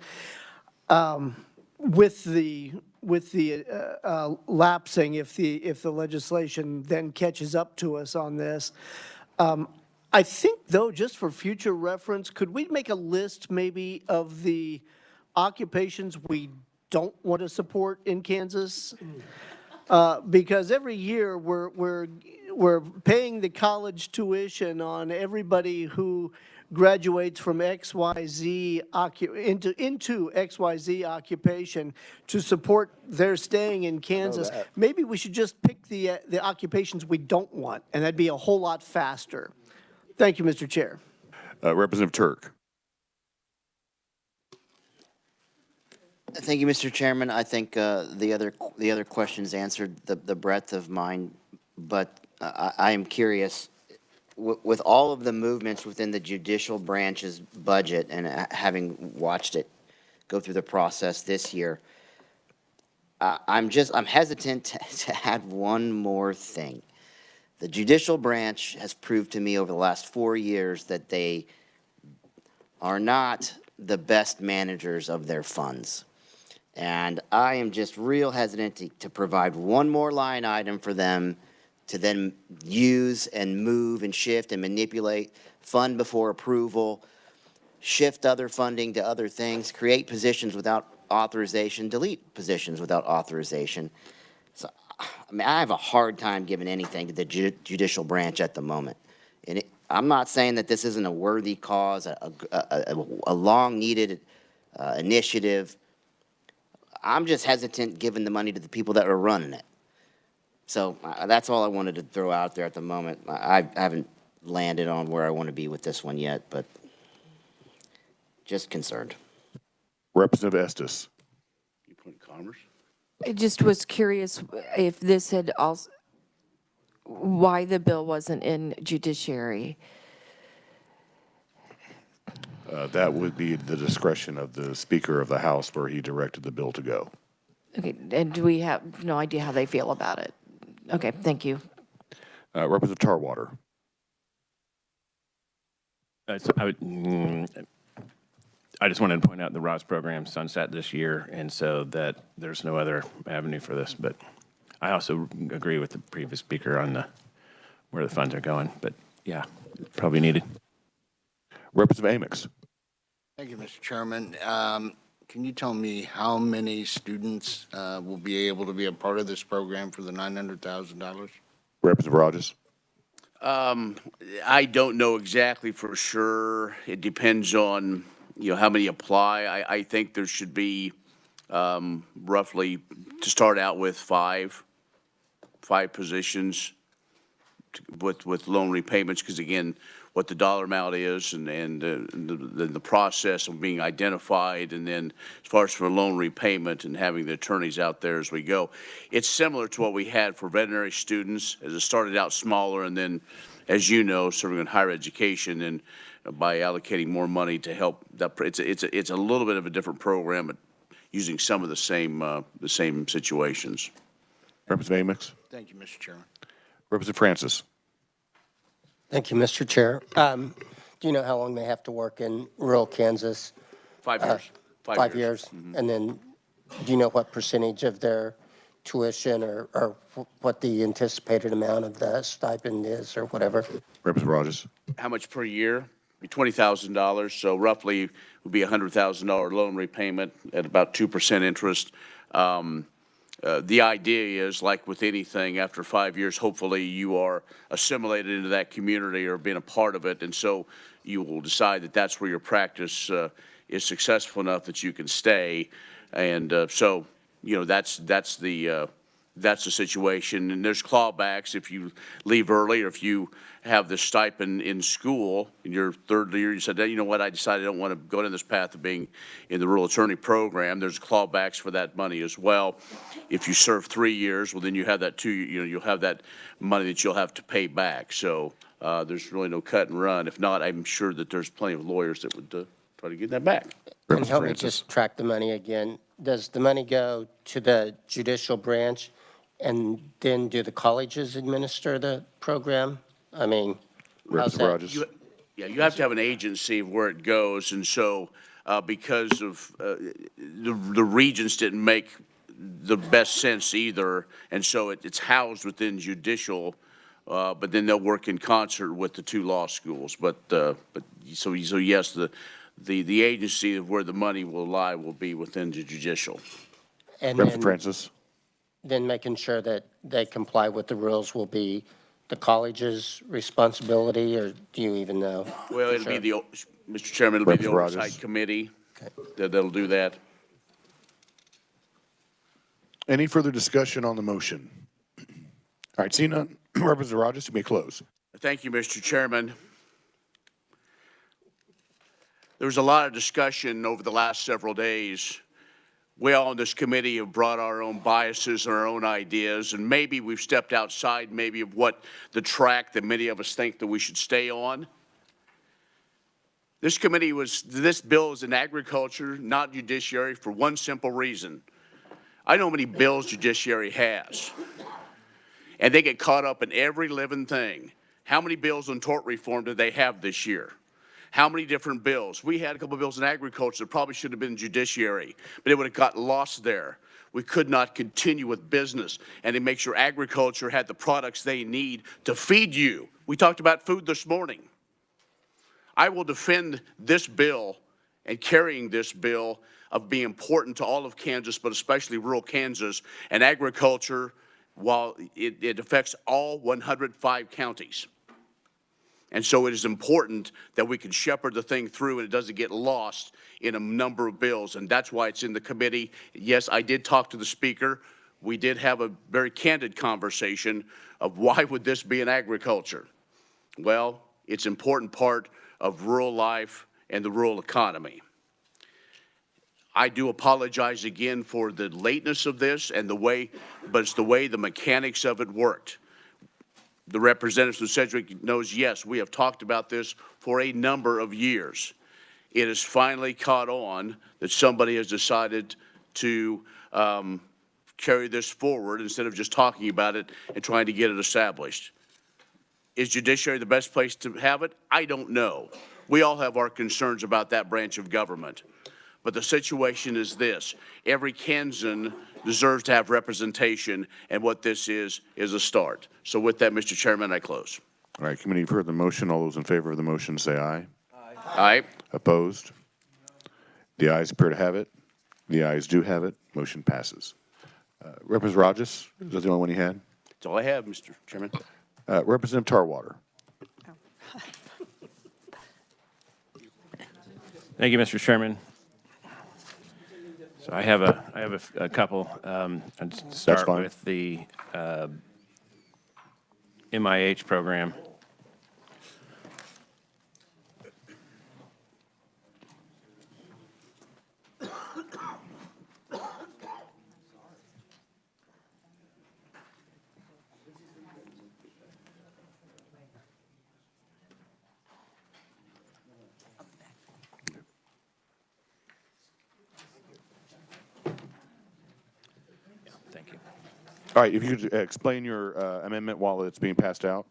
with the lapsing if the legislation then catches up to us on this. I think, though, just for future reference, could we make a list maybe of the occupations we don't want to support in Kansas? Because every year we're paying the college tuition on everybody who graduates from XYZ into XYZ occupation to support their staying in Kansas. Maybe we should just pick the occupations we don't want, and that'd be a whole lot faster. Thank you, Mr. Chair. Representative Turk. Thank you, Mr. Chairman. I think the other questions answered the breadth of mine, but I am curious, with all of the movements within the judicial branch's budget and having watched it go through the process this year, I'm hesitant to add one more thing. The judicial branch has proved to me over the last 4 years that they are not the best managers of their funds. And I am just real hesitant to provide one more line item for them to then use and move and shift and manipulate, fund before approval, shift other funding to other things, create positions without authorization, delete positions without authorization. So, I mean, I have a hard time giving anything to the judicial branch at the moment. And I'm not saying that this isn't a worthy cause, a long-needed initiative. I'm just hesitant giving the money to the people that are running it. So that's all I wanted to throw out there at the moment. I haven't landed on where I want to be with this one yet, but just concerned. Representative Estes. You put Commerce? I just was curious if this had also, why the bill wasn't in judiciary. That would be the discretion of the Speaker of the House where he directed the bill to go. Okay, and do we have no idea how they feel about it? Okay, thank you. Representative Tarwater. I just wanted to point out the ROS program sunset this year, and so that there's no other avenue for this. But I also agree with the previous speaker on where the funds are going. But yeah, probably needed. Representative Amix. Thank you, Mr. Chairman. Can you tell me how many students will be able to be a part of this program for the $900,000? Representative Rogers. I don't know exactly for sure. It depends on, how many apply. I think there should be roughly, to start out with, five positions with loan repayments, because again, what the dollar amount is and the process of being identified, and then as far as for loan repayment and having the attorneys out there as we go. It's similar to what we had for veterinary students, as it started out smaller and then, as you know, serving in higher education, and by allocating more money to help that, it's a little bit of a different program, but using some of the same situations. Representative Amix. Thank you, Mr. Chairman. Representative Francis. Thank you, Mr. Chair. Do you know how long they have to work in rural Kansas? 5 years. 5 years. And then, do you know what percentage of their tuition or what the anticipated amount of the stipend is or whatever? Representative Rogers. How much per year? Be $20,000, so roughly would be a $100,000 loan repayment at about 2% interest. The idea is, like with anything, after 5 years, hopefully you are assimilated into that community or being a part of it, and so you will decide that that's where your practice is successful enough that you can stay. And so, you know, that's the situation. And there's clawbacks if you leave early, or if you have the stipend in school in your third year, you said, you know what, I decided I don't want to go down this path of being in the rural attorney program. There's clawbacks for that money as well. If you serve 3 years, well, then you have that you'll have that money that you'll have to pay back. So there's really no cut and run. If not, I'm sure that there's plenty of lawyers that would try to get that back. And help me just track the money again. Does the money go to the judicial branch, and then do the colleges administer the program? I mean, how's that? You have to have an agency of where it goes, and so because of the regions didn't make the best sense either, and so it's housed within judicial, but then they'll work in concert with the 2 law schools. But so yes, the agency of where the money will lie will be within the judicial. And Representative Francis. Then making sure that they comply with the rules will be the college's responsibility, or do you even know? Well, it'll be Mr. Chairman, it'll be the oversight committee that'll do that. Any further discussion on the motion? All right, seeing none, Representative Rogers, you may close. Thank you, Mr. Chairman. There was a lot of discussion over the last several days. We all in this committee have brought our own biases and our own ideas, and maybe we've stepped outside maybe of what the track that many of us think that we should stay on. This bill is in agriculture, not judiciary, for one simple reason. I know how many bills judiciary has, and they get caught up in every living thing. How many bills on tort reform did they have this year? How many different bills? We had a couple of bills in agriculture that probably should have been judiciary, but it would have got lost there. We could not continue with business and to make sure agriculture had the products they need to feed you. We talked about food this morning. I will defend this bill and carrying this bill of being important to all of Kansas, but especially rural Kansas, and agriculture, while it affects all 105 counties. And so it is important that we can shepherd the thing through and it doesn't get lost in a number of bills. And that's why it's in the committee. Yes, I did talk to the speaker. We did have a very candid conversation of why would this be in agriculture? Well, it's an important part of rural life and the rural economy. I do apologize again for the lateness of this and the way, but it's the way the mechanics of it worked. The representative from Sedgwick knows, yes, we have talked about this for a number of years. It has finally caught on that somebody has decided to carry this forward instead of just talking about it and trying to get it established. Is judiciary the best place to have it? I don't know. We all have our concerns about that branch of government. But the situation is this. Every Kansan deserves to have representation, and what this is a start. So with that, Mr. Chairman, I close. All right, committee, you've heard the motion. All those in favor of the motion say aye. Aye. Aye. Opposed? The ayes appear to have it. The ayes do have it. Motion passes. Representative Rogers, is that the only one you had? That's all I have, Mr. Chairman. Representative Tarwater. Thank you, Mr. Chairman. So I have a couple. I'd start with the MIH program. Thank you. All right, if you could explain your amendment while it's being passed out.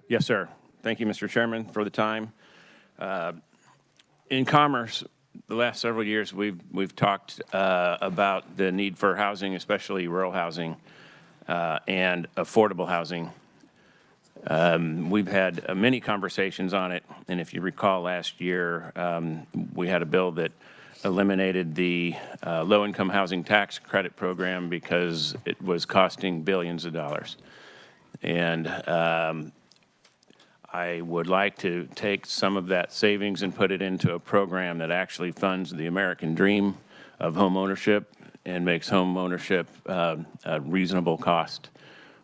Yes, sir. Thank you, Mr. Chairman, for the time. In commerce, the last several years, we've talked about the need for housing, especially rural housing and affordable housing. We've had many conversations on it, and if you recall last year, we had a bill that eliminated the low-income housing tax credit program because it was costing billions of dollars. And I would like to take some of that savings and put it into a program that actually funds the American dream of home ownership and makes home ownership a reasonable cost.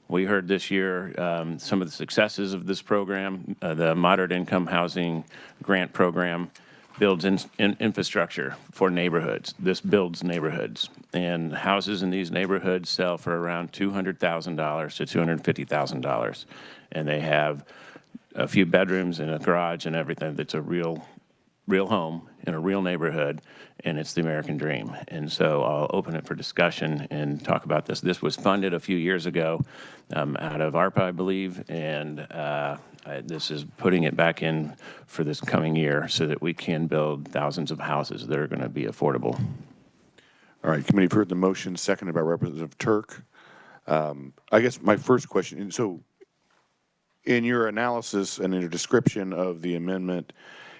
We heard this year some of the successes of this program. The Moderate Income Housing Grant Program builds infrastructure for neighborhoods. This builds neighborhoods. And houses in these neighborhoods sell for around $200,000 to $250,000. And they have a few bedrooms and a garage and everything. That's a real home in a real neighborhood, and it's the American dream. And so I'll open it for discussion and talk about this. This was funded a few years ago out of ARPA, I believe, and this is putting it back in for this coming year so that we can build thousands of houses that are going to be affordable. All right, committee, you've heard the motion, seconded by Representative Turk. I guess my first question, so in your analysis and in your description of the amendment,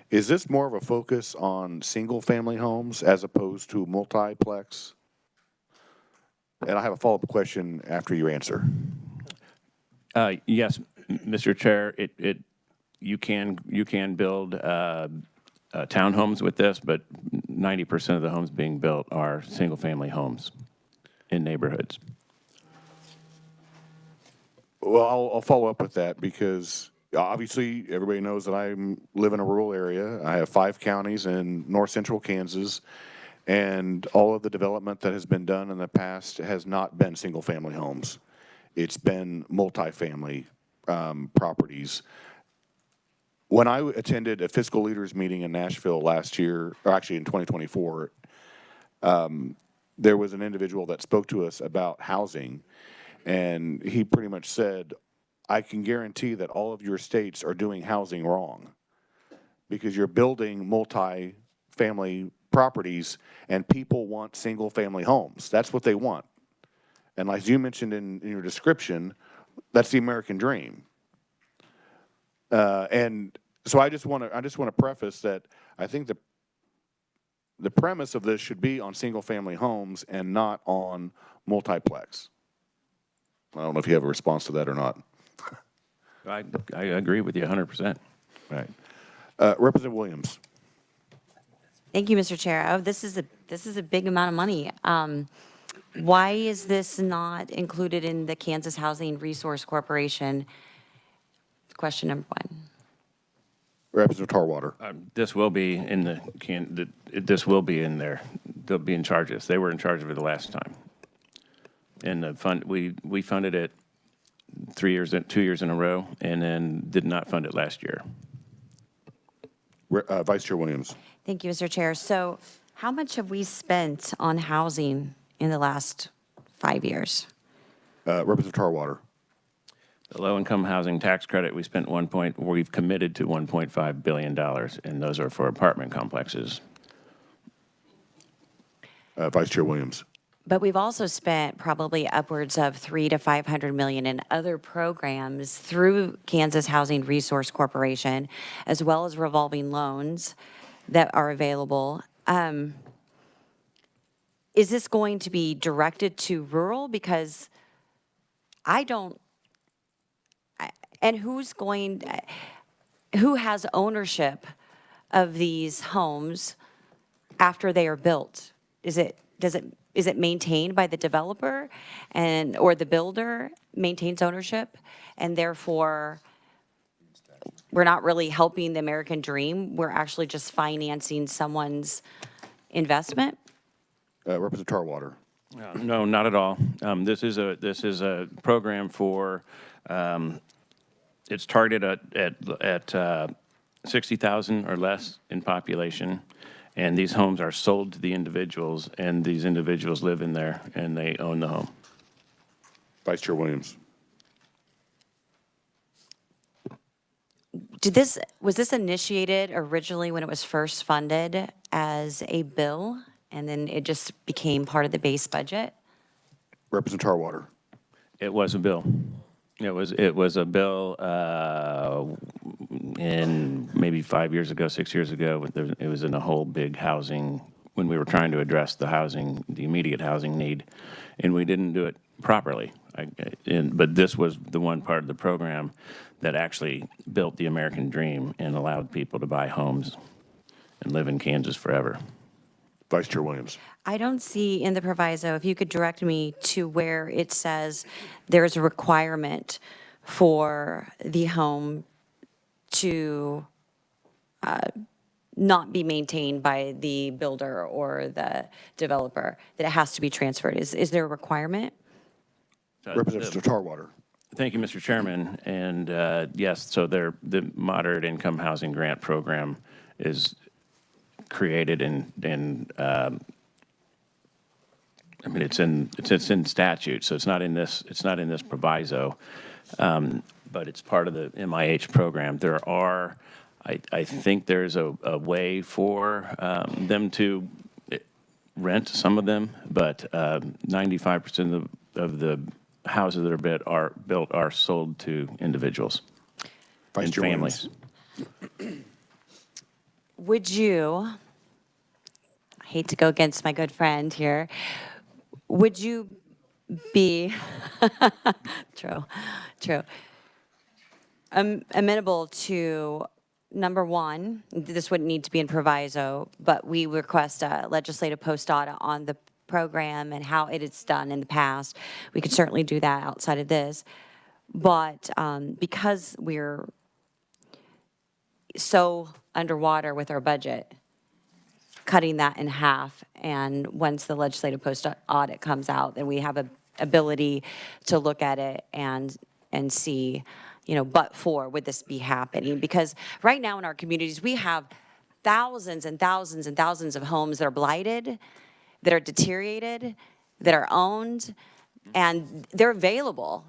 is this more of a focus on single-family homes as opposed to multiplex? And I have a follow-up question after your answer. Yes, Mr. Chair, you can build townhomes with this, but 90% of the homes being built are single-family homes in neighborhoods. Well, I'll follow up with that because obviously everybody knows that I live in a rural area. I have 5 counties in north central Kansas, and all of the development that has been done in the past has not been single-family homes. It's been multifamily properties. When I attended a fiscal leaders meeting in Nashville last year, or actually in 2024, there was an individual that spoke to us about housing, and he pretty much said, I can guarantee that all of your states are doing housing wrong because you're building multi-family properties and people want single-family homes. That's what they want. And like you mentioned in your description, that's the American dream. And so I just want to preface that I think the premise of this should be on single-family homes and not on multiplex. I don't know if you have a response to that or not. I agree with you 100%. Right. Representative Williams. Thank you, Mr. Chair. Oh, this is a big amount of money. Why is this not included in the Kansas Housing Resource Corporation? Question number 1. Representative Tarwater. This will be in this will be in there. They'll be in charge of this. They were in charge of it the last time. And the fund, we funded it 2 years in a row, and then did not fund it last year. Vice Chair Williams. Thank you, Mr. Chair. So how much have we spent on housing in the last 5 years? Representative Tarwater. The low-income housing tax credit, we've committed to $1.5 billion, and those are for apartment complexes. Vice Chair Williams. But we've also spent probably upwards of $300 to $500 million in other programs through Kansas Housing Resource Corporation, as well as revolving loans that are available. Is this going to be directed to rural? Because and who has ownership of these homes after they are built? Does it is it maintained by the developer or the builder maintains ownership? And therefore, we're not really helping the American dream. We're actually just financing someone's investment? Representative Tarwater. No, not at all. This is a program for, it's targeted at 60,000 or less in population, and these homes are sold to the individuals, and these individuals live in there, and they own the home. Vice Chair Williams. Was this initiated originally when it was first funded as a bill, and then it just became part of the base budget? Representative Tarwater. It was a bill. It was a bill in maybe 5 years ago, 6 years ago. It was in a whole big housing, when we were trying to address the immediate housing need, and we didn't do it properly. But this was the one part of the program that actually built the American dream and allowed people to buy homes and live in Kansas forever. Vice Chair Williams. I don't see in the proviso, if you could direct me to where it says there's a requirement for the home to not be maintained by the builder or the developer, that it has to be transferred. Is there a requirement? Representative Tarwater. Thank you, Mr. Chairman. And yes, so the Moderate Income Housing Grant Program is created and I mean, it's in statute, so it's not in this proviso, but it's part of the MIH program. There are, I think there's a way for them to rent some of them, but 95% of the houses that are built are sold to individuals and families. Would you, I hate to go against my good friend here, would you be, true, amenable to, number one, this wouldn't need to be in proviso, but we request a legislative post-audit on the program and how it is done in the past. We could certainly do that outside of this. But because we're so underwater with our budget, cutting that in half, and once the legislative post-audit comes out, then we have a ability to look at it and see, but for, would this be happening? Because right now in our communities, we have thousands and thousands and thousands of homes that are blighted, that are deteriorated, that are owned, and they're available.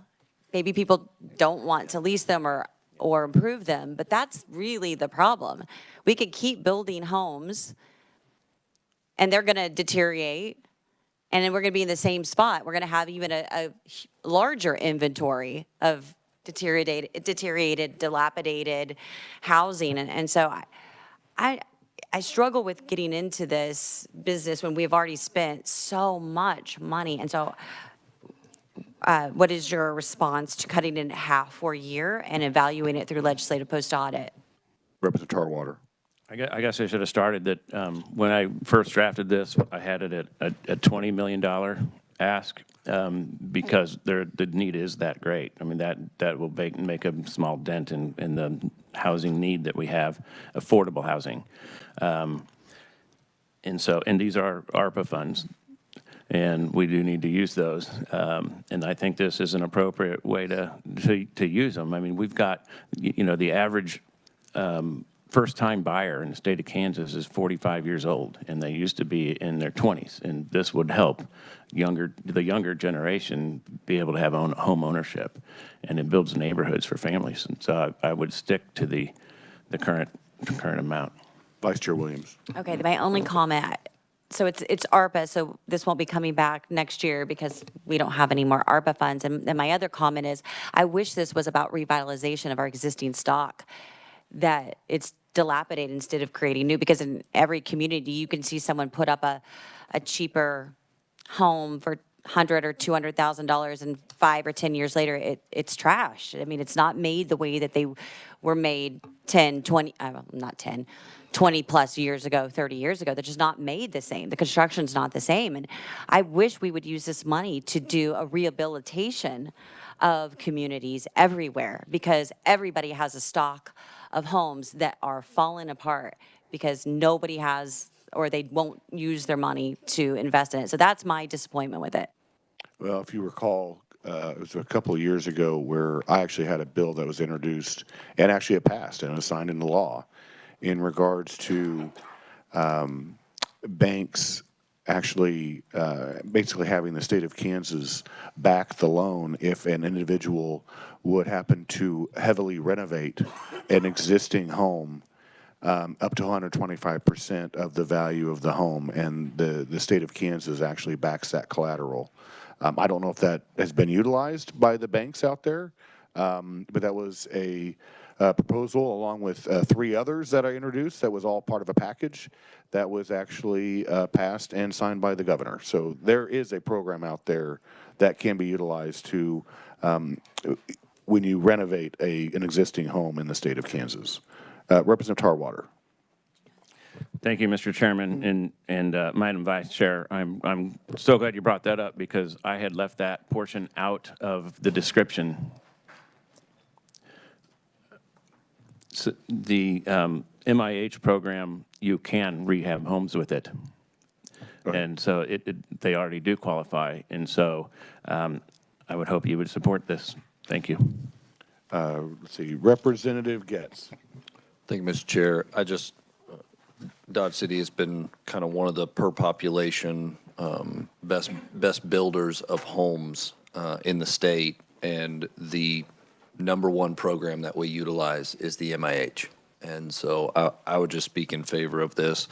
Maybe people don't want to lease them or improve them, but that's really the problem. We could keep building homes, and they're going to deteriorate, and then we're going to be in the same spot. We're going to have even a larger inventory of deteriorated, dilapidated housing. And so I struggle with getting into this business when we've already spent so much money. And so what is your response to cutting it in half for a year and evaluating it through legislative post-audit? Representative Tarwater. I guess I should have started that when I first drafted this, I had it at a $20 million ask because the need is that great. I mean, that will make a small dent in the housing need that we have, affordable housing. And these are ARPA funds, and we do need to use those. And I think this is an appropriate way to use them. I mean, we've got, the average first-time buyer in the state of Kansas is 45 years old, and they used to be in their 20s. And this would help the younger generation be able to have home ownership, and it builds neighborhoods for families. And so I would stick to the current amount. Vice Chair Williams. Okay, my only comment, so it's ARPA, so this won't be coming back next year because we don't have any more ARPA funds. And then my other comment is, I wish this was about revitalization of our existing stock, that it's dilapidated instead of creating new, because in every community you can see someone put up a cheaper home for $100,000 or $200,000, and 5 or 10 years later it's trash. I mean, it's not made the way that they were made 10, 20, not 10, 20-plus years ago, 30 years ago. They're just not made the same. The construction's not the same. And I wish we would use this money to do a rehabilitation of communities everywhere, because everybody has a stock of homes that are falling apart because nobody has, or they won't use their money to invest in it. So that's my disappointment with it. Well, if you recall, it was a couple of years ago where I actually had a bill that was introduced, and actually it passed and it was signed into law, in regards to banks actually basically having the state of Kansas back the loan if an individual would happen to heavily renovate an existing home up to 125% of the value of the home, and the state of Kansas actually backs that collateral. I don't know if that has been utilized by the banks out there, but that was a proposal along with 3 others that I introduced that was all part of a package that was actually passed and signed by the governor. So there is a program out there that can be utilized to when you renovate an existing home in the state of Kansas. Representative Tarwater. Thank you, Mr. Chairman, and Madam Vice Chair. I'm so glad you brought that up because I had left that portion out of the description. So the MIH program, you can rehab homes with it. And so they already do qualify. And so I would hope you would support this. Thank you. Let's see, Representative Getz. Thank you, Mr. Chair. Dodge City has been kind of one of the per population best builders of homes in the state, and the #1 program that we utilize is the MIH. And so I would just speak in favor of this.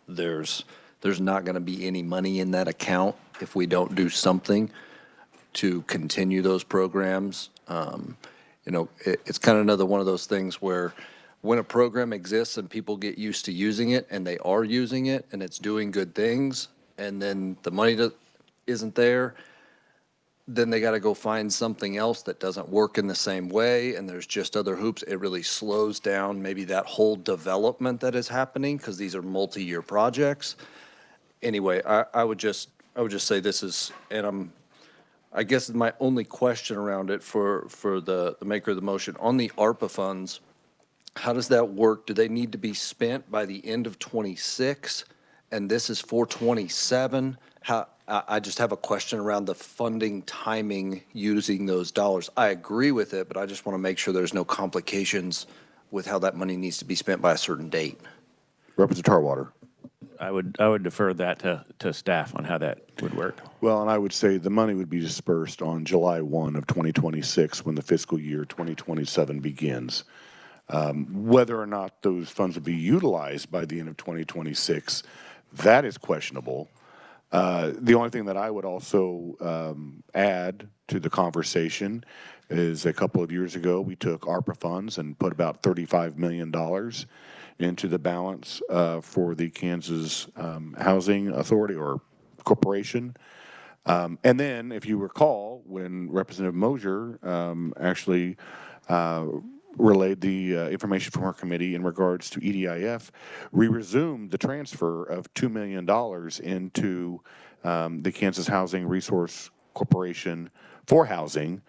There's not going to be any money in that account if we don't do something to continue those programs. It's kind of another one of those things where when a program exists and people get used to using it and they are using it and it's doing good things, and then the money isn't there, then they got to go find something else that doesn't work in the same way, and there's just other hoops. It really slows down maybe that whole development that is happening because these are multi-year projects. Anyway, I would just say this is, and I guess my only question around it for the maker of the motion on the ARPA funds. How does that work? Do they need to be spent by the end of 26? And this is for 27? I just have a question around the funding timing using those dollars. I agree with it, but I just want to make sure there's no complications with how that money needs to be spent by a certain date. Representative Tarwater. I would defer that to staff on how that would work. Well, and I would say the money would be dispersed on July 1 of 2026 when the fiscal year 2027 begins. Whether or not those funds will be utilized by the end of 2026, that is questionable. The only thing that I would also add to the conversation is a couple of years ago, we took ARPA funds and put about $35 million into the balance for the Kansas Housing Authority or Corporation. And then, if you recall, when Representative Mosier actually relayed the information from our committee in regards to EDIF, we resumed the transfer of $2 million into the Kansas Housing Resource Corporation for housing,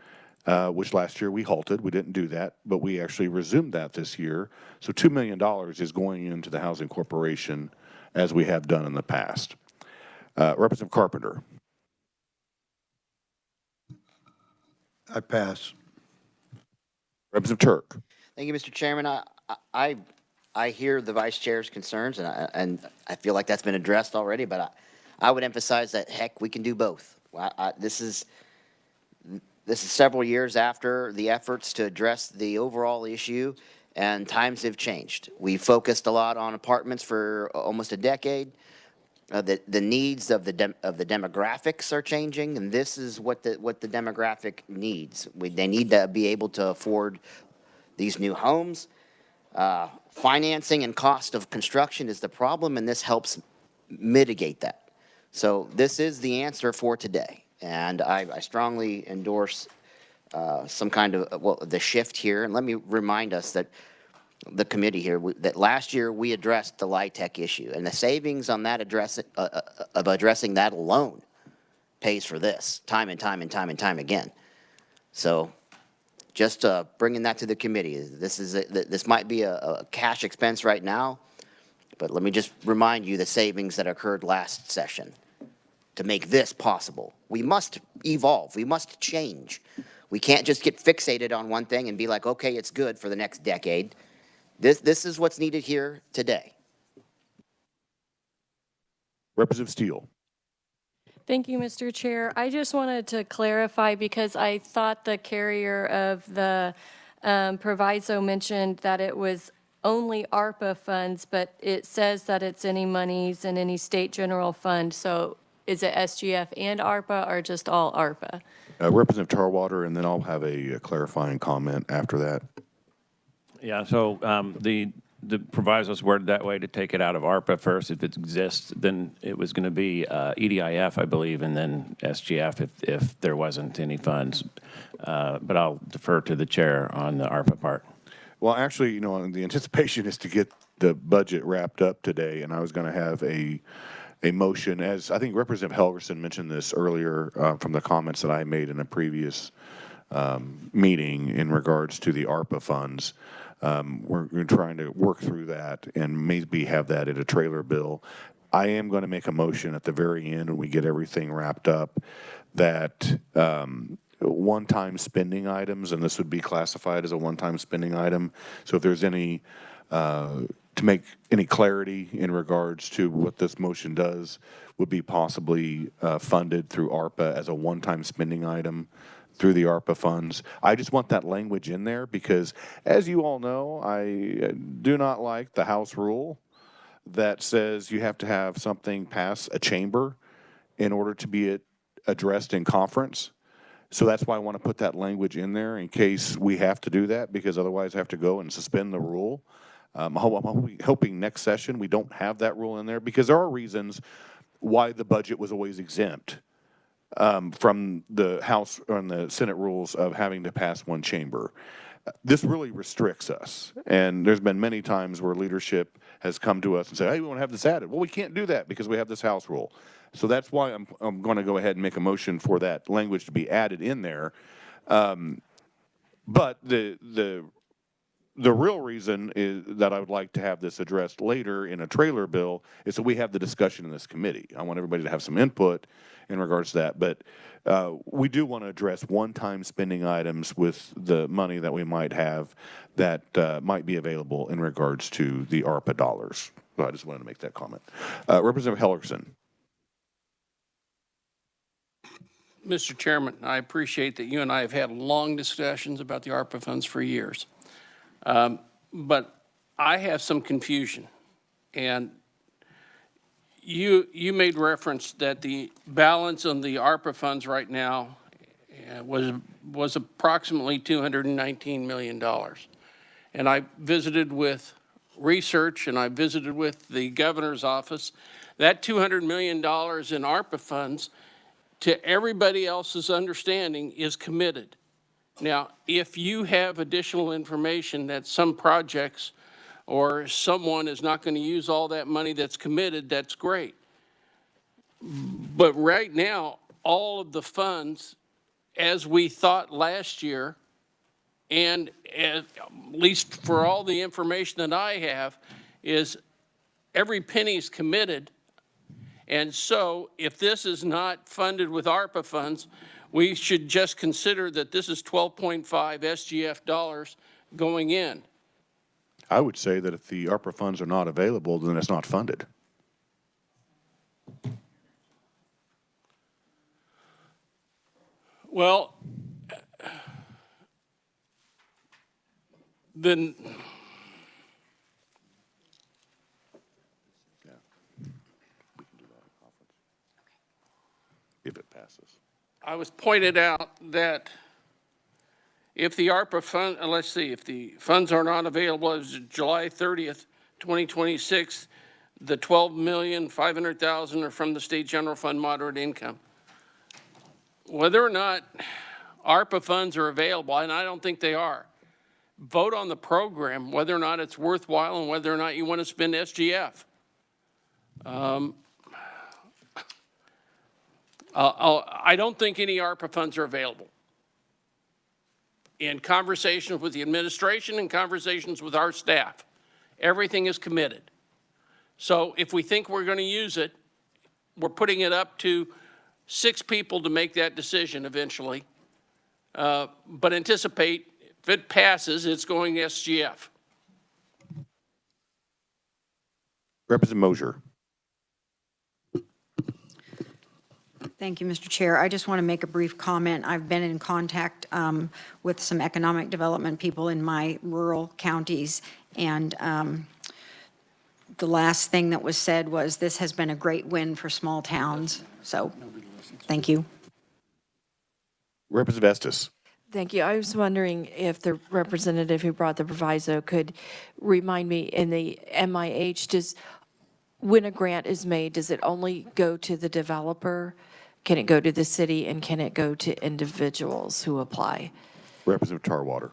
which last year we halted. We didn't do that, but we actually resumed that this year. So $2 million is going into the Housing Corporation as we have done in the past. Representative Carpenter. I pass. Representative Turk. Thank you, Mr. Chairman. I hear the vice chair's concerns, and I feel like that's been addressed already, but I would emphasize that, heck, we can do both. This is several years after the efforts to address the overall issue, and times have changed. We focused a lot on apartments for almost a decade. The needs of the demographics are changing, and this is what the demographic needs. They need to be able to afford these new homes. Financing and cost of construction is the problem, and this helps mitigate that. So this is the answer for today, and I strongly endorse some kind of the shift here. And let me remind us that the committee here, that last year we addressed the LIHTC issue, and the savings on that of addressing that alone pays for this time and time and time and time again. So just bringing that to the committee. This might be a cash expense right now, but let me just remind you the savings that occurred last session to make this possible. We must evolve. We must change. We can't just get fixated on one thing and be like, okay, it's good for the next decade. This is what's needed here today. Representative Steele. Thank you, Mr. Chair. I just wanted to clarify because I thought the carrier of the proviso mentioned that it was only ARPA funds, but it says that it's any monies in any state general fund. So is it SGF and ARPA or just all ARPA? Representative Tarwater, and then I'll have a clarifying comment after that. Yeah, so the proviso's worded that way to take it out of ARPA first. If it exists, then it was going to be EDIF, I believe, and then SGF if there wasn't any funds. But I'll defer to the chair on the ARPA part. Well, actually, you know, the anticipation is to get the budget wrapped up today, and I was going to have a motion, as I think Representative Helgerson mentioned this earlier from the comments that I made in a previous meeting in regards to the ARPA funds. We're trying to work through that and maybe have that in a trailer bill. I am going to make a motion at the very end when we get everything wrapped up that one-time spending items, and this would be classified as a one-time spending item. So if there's any, to make any clarity in regards to what this motion does, would be possibly funded through ARPA as a one-time spending item through the ARPA funds. I just want that language in there because, as you all know, I do not like the House rule that says you have to have something pass a chamber in order to be addressed in conference. So that's why I want to put that language in there in case we have to do that, because otherwise I have to go and suspend the rule. I'm hoping next session we don't have that rule in there, because there are reasons why the budget was always exempt from the House and the Senate rules of having to pass one chamber. This really restricts us, and there's been many times where leadership has come to us and said, hey, we want to have this added. Well, we can't do that because we have this House rule. So that's why I'm going to go ahead and make a motion for that language to be added in there. But the real reason is that I would like to have this addressed later in a trailer bill is so we have the discussion in this committee. I want everybody to have some input in regards to that. But we do want to address one-time spending items with the money that we might have that might be available in regards to the ARPA dollars. So I just wanted to make that comment. Representative Helgerson. Mr. Chairman, I appreciate that you and I have had long discussions about the ARPA funds for years. But I have some confusion. And you made reference that the balance on the ARPA funds right now was approximately $219 million. And I visited with research and I visited with the governor's office. That $200 million in ARPA funds, to everybody else's understanding, is committed. Now, if you have additional information that some projects or someone is not going to use all that money that's committed, that's great. But right now, all of the funds, as we thought last year, and at least for all the information that I have, is every penny is committed. And so if this is not funded with ARPA funds, we should just consider that this is 12.5 SGF dollars going in. I would say that if the ARPA funds are not available, then it's not funded. Well, then if it passes. I was pointed out that if the ARPA fund, let's see, if the funds are not available as of July 30th, 2026, the $12,500,000 are from the state general fund moderate income. Whether or not ARPA funds are available, and I don't think they are, vote on the program, whether or not it's worthwhile and whether or not you want to spend SGF. I don't think any ARPA funds are available. In conversations with the administration and conversations with our staff, everything is committed. So if we think we're going to use it, we're putting it up to 6 people to make that decision eventually. But anticipate, if it passes, it's going SGF. Representative Mosier. Thank you, Mr. Chair. I just want to make a brief comment. I've been in contact with some economic development people in my rural counties, and the last thing that was said was this has been a great win for small towns. So, thank you. Representative Estes. Thank you. I was wondering if the representative who brought the proviso could remind me, in the MIH, when a grant is made, does it only go to the developer? Can it go to the city, and can it go to individuals who apply? Representative Tarwater.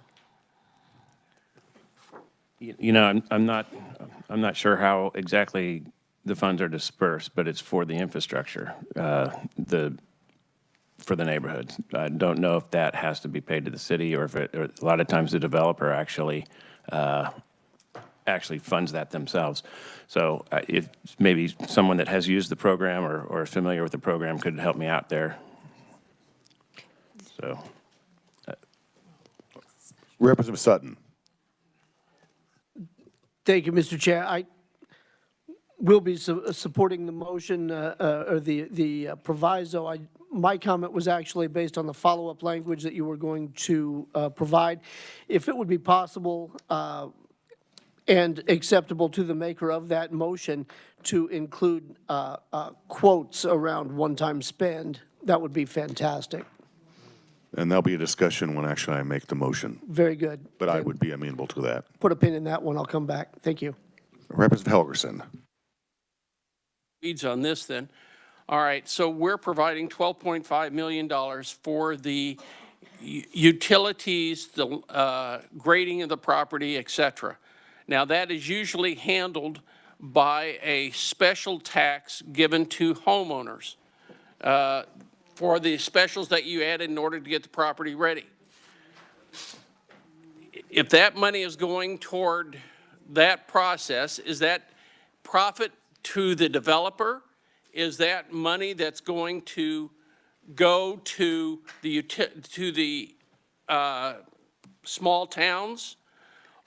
You know, I'm not sure how exactly the funds are dispersed, but it's for the infrastructure, for the neighborhoods. I don't know if that has to be paid to the city, or if or a lot of times the developer actually funds that themselves. So if maybe someone that has used the program or is familiar with the program could help me out there. So. Representative Sutton. Thank you, Mr. Chair. I will be supporting the motion or the proviso. My comment was actually based on the follow-up language that you were going to provide. If it would be possible and acceptable to the maker of that motion to include quotes around one-time spend, that would be fantastic. And there'll be a discussion when actually I make the motion. Very good. But I would be amenable to that. Put a pin in that one. I'll come back. Thank you. Representative Helgerson. Weeds on this then. All right, so we're providing $12.5 million for the utilities, the grading of the property, et cetera. Now that is usually handled by a special tax given to homeowners for the specials that you add in order to get the property ready. If that money is going toward that process, is that profit to the developer? Is that money that's going to go to the small towns?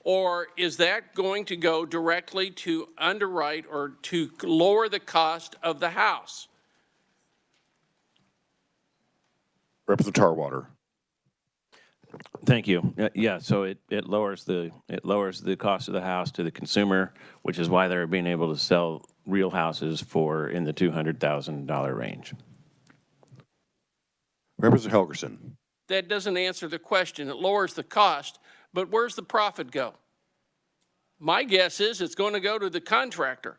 Or is that going to go directly to underwrite or to lower the cost of the house? Representative Tarwater. Thank you. Yeah, so it lowers the cost of the house to the consumer, which is why they're being able to sell real houses for in the $200,000 range. Representative Helgerson. That doesn't answer the question. It lowers the cost, but where's the profit go? My guess is it's going to go to the contractor.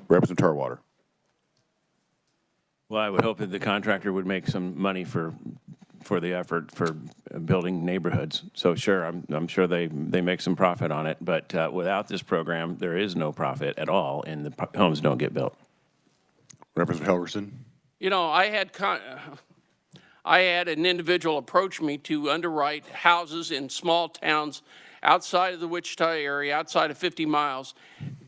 Representative Tarwater. Well, I would hope that the contractor would make some money for the effort for building neighborhoods. So sure, I'm sure they make some profit on it, but without this program, there is no profit at all, and the homes don't get built. Representative Helgerson. You know, I had an individual approach me to underwrite houses in small towns outside of the Wichita area, outside of 50 miles.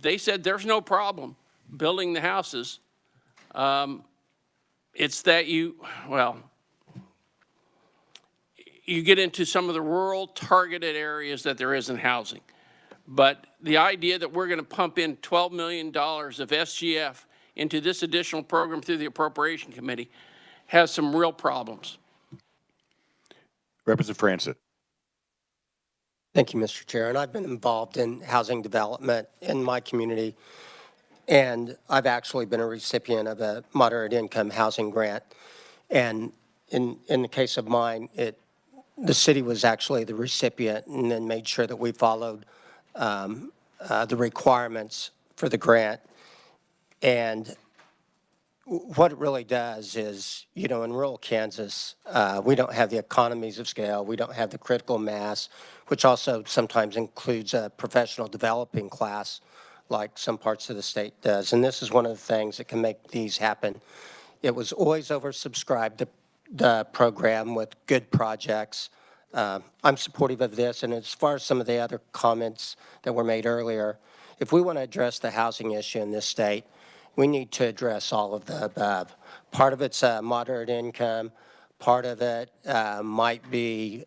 They said there's no problem building the houses. It's that you get into some of the rural targeted areas that there isn't housing. But the idea that we're going to pump in $12 million of SGF into this additional program through the Appropriation Committee has some real problems. Representative Francis. Thank you, Mr. Chair. And I've been involved in housing development in my community, and I've actually been a recipient of a moderate income housing grant. And in the case of mine, the city was actually the recipient and then made sure that we followed the requirements for the grant. And what it really does is, you know, in rural Kansas, we don't have the economies of scale. We don't have the critical mass, which also sometimes includes a professional developing class like some parts of the state does. And this is one of the things that can make these happen. It was always oversubscribed, the program, with good projects. I'm supportive of this. And as far as some of the other comments that were made earlier, if we want to address the housing issue in this state, we need to address all of the above. Part of it's moderate income. Part of it might be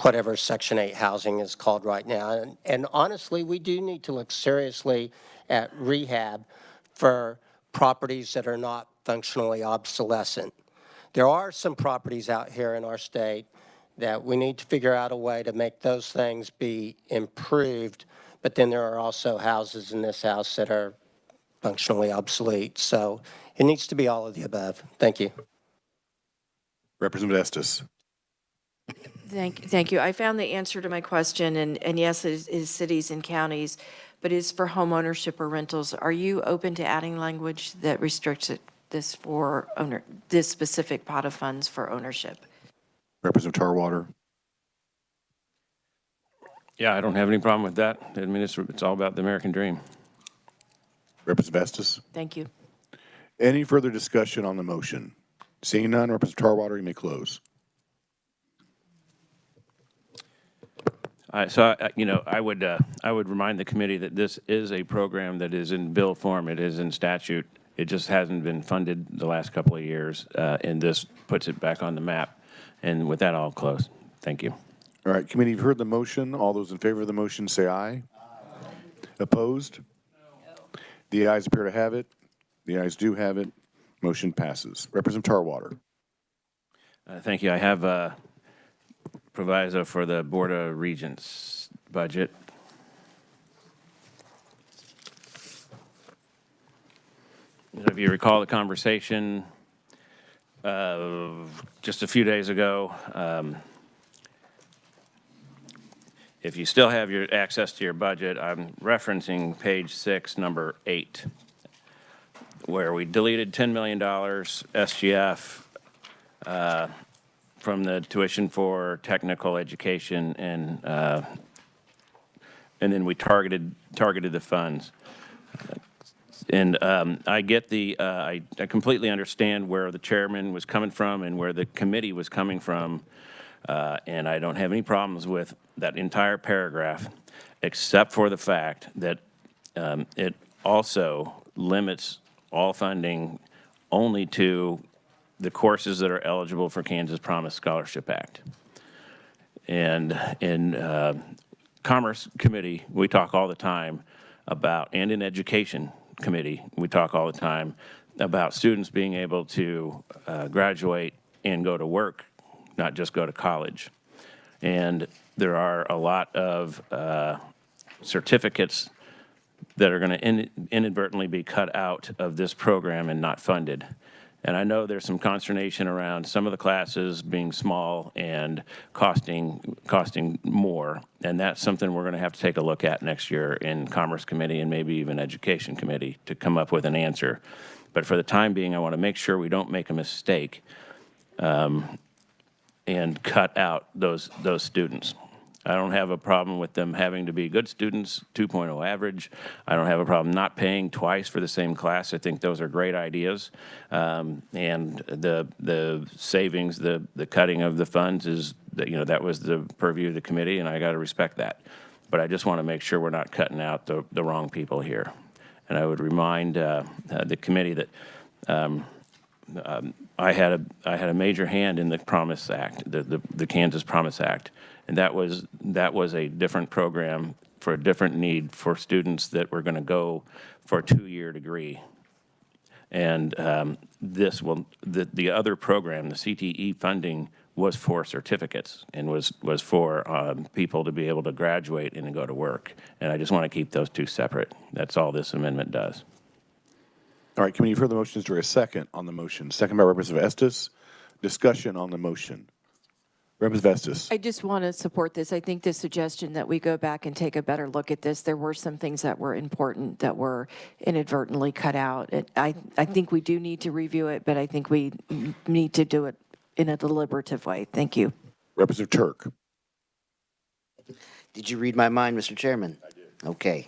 whatever Section 8 housing is called right now. And honestly, we do need to look seriously at rehab for properties that are not functionally obsolescent. There are some properties out here in our state that we need to figure out a way to make those things be improved, but then there are also houses in this house that are functionally obsolete. So it needs to be all of the above. Thank you. Representative Estes. Thank you. I found the answer to my question, and yes, it is cities and counties, but it's for home ownership or rentals. Are you open to adding language that restricts this for this specific pot of funds for ownership? Representative Tarwater. Yeah, I don't have any problem with that. I mean, it's all about the American dream. Representative Estes. Thank you. Any further discussion on the motion? Seeing none, Representative Tarwater, you may close. I would remind the committee that this is a program that is in bill form. It is in statute. It just hasn't been funded the last couple of years, and this puts it back on the map. And with that, I'll close. Thank you. All right, committee, you've heard the motion. All those in favor of the motion say aye. Opposed? No. The ayes appear to have it. The ayes do have it. Motion passes. Representative Tarwater. Thank you. I have a proviso for the Board of Regents budget. If you recall the conversation just a few days ago, if you still have your access to your budget, I'm referencing page 6, number 8, where we deleted $10 million SGF from the tuition for technical education, and then we targeted the funds. And I get I completely understand where the chairman was coming from and where the committee was coming from, and I don't have any problems with that entire paragraph, except for the fact that it also limits all funding only to the courses that are eligible for Kansas Promise Scholarship Act. And in Commerce Committee, we talk all the time about, and in Education Committee, we talk all the time about students being able to graduate and go to work, not just go to college. And there are a lot of certificates that are going to inadvertently be cut out of this program and not funded. And I know there's some consternation around some of the classes being small and costing more, and that's something we're going to have to take a look at next year in Commerce Committee and maybe even Education Committee to come up with an answer. But for the time being, I want to make sure we don't make a mistake and cut out those students. I don't have a problem with them having to be good students, 2.0 average. I don't have a problem not paying twice for the same class. I think those are great ideas. And the savings, the cutting of the funds is, that was the purview of the committee, and I got to respect that. But I just want to make sure we're not cutting out the wrong people here. And I would remind the committee that I had a major hand in the Promise Act, the Kansas Promise Act. And that was a different program for a different need for students that were going to go for a 2-year degree. And the other program, the CTE funding, was for certificates and was for people to be able to graduate and go to work. And I just want to keep those two separate. That's all this amendment does. All right, committee, you've heard the motion. Is there a second on the motion? Second by Representative Estes. Discussion on the motion. Representative Vestas. I just want to support this. I think the suggestion that we go back and take a better look at this, there were some things that were important that were inadvertently cut out. I think we do need to review it, but I think we need to do it in a deliberative way. Thank you. Representative Turk. Did you read my mind, Mr. Chairman? I did. Okay.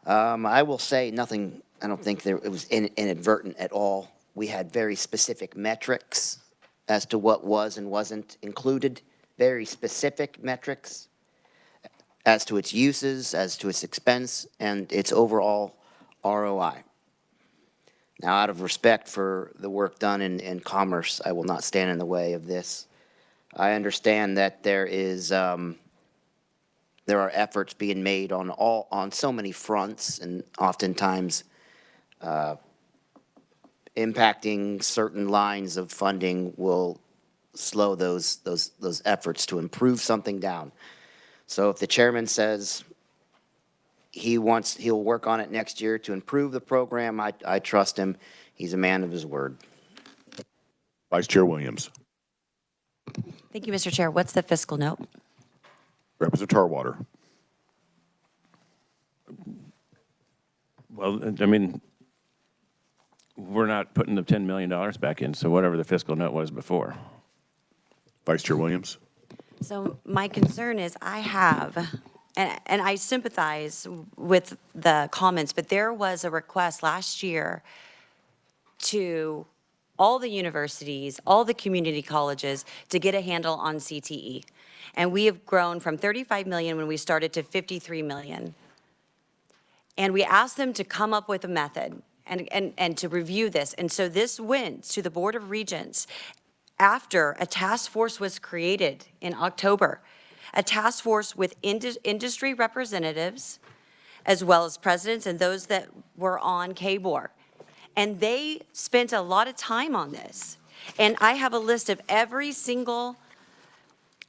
I will say nothing, I don't think it was inadvertent at all. We had very specific metrics as to what was and wasn't included, very specific metrics as to its uses, as to its expense, and its overall ROI. Now, out of respect for the work done in commerce, I will not stand in the way of this. I understand that there are efforts being made on so many fronts, and oftentimes impacting certain lines of funding will slow those efforts to improve something down. So if the chairman says he'll work on it next year to improve the program, I trust him. He's a man of his word. Vice Chair Williams. Thank you, Mr. Chair. What's the fiscal note? Representative Tarwater. Well, I mean, we're not putting the $10 million back in, so whatever the fiscal note was before. Vice Chair Williams. So my concern is I have, and I sympathize with the comments, but there was a request last year to all the universities, all the community colleges to get a handle on CTE. And we have grown from 35 million when we started to 53 million. And we asked them to come up with a method and to review this. And so this went to the Board of Regents after a task force was created in October, a task force with industry representatives, as well as presidents and those that were on KBOR. And they spent a lot of time on this. And I have a list of every single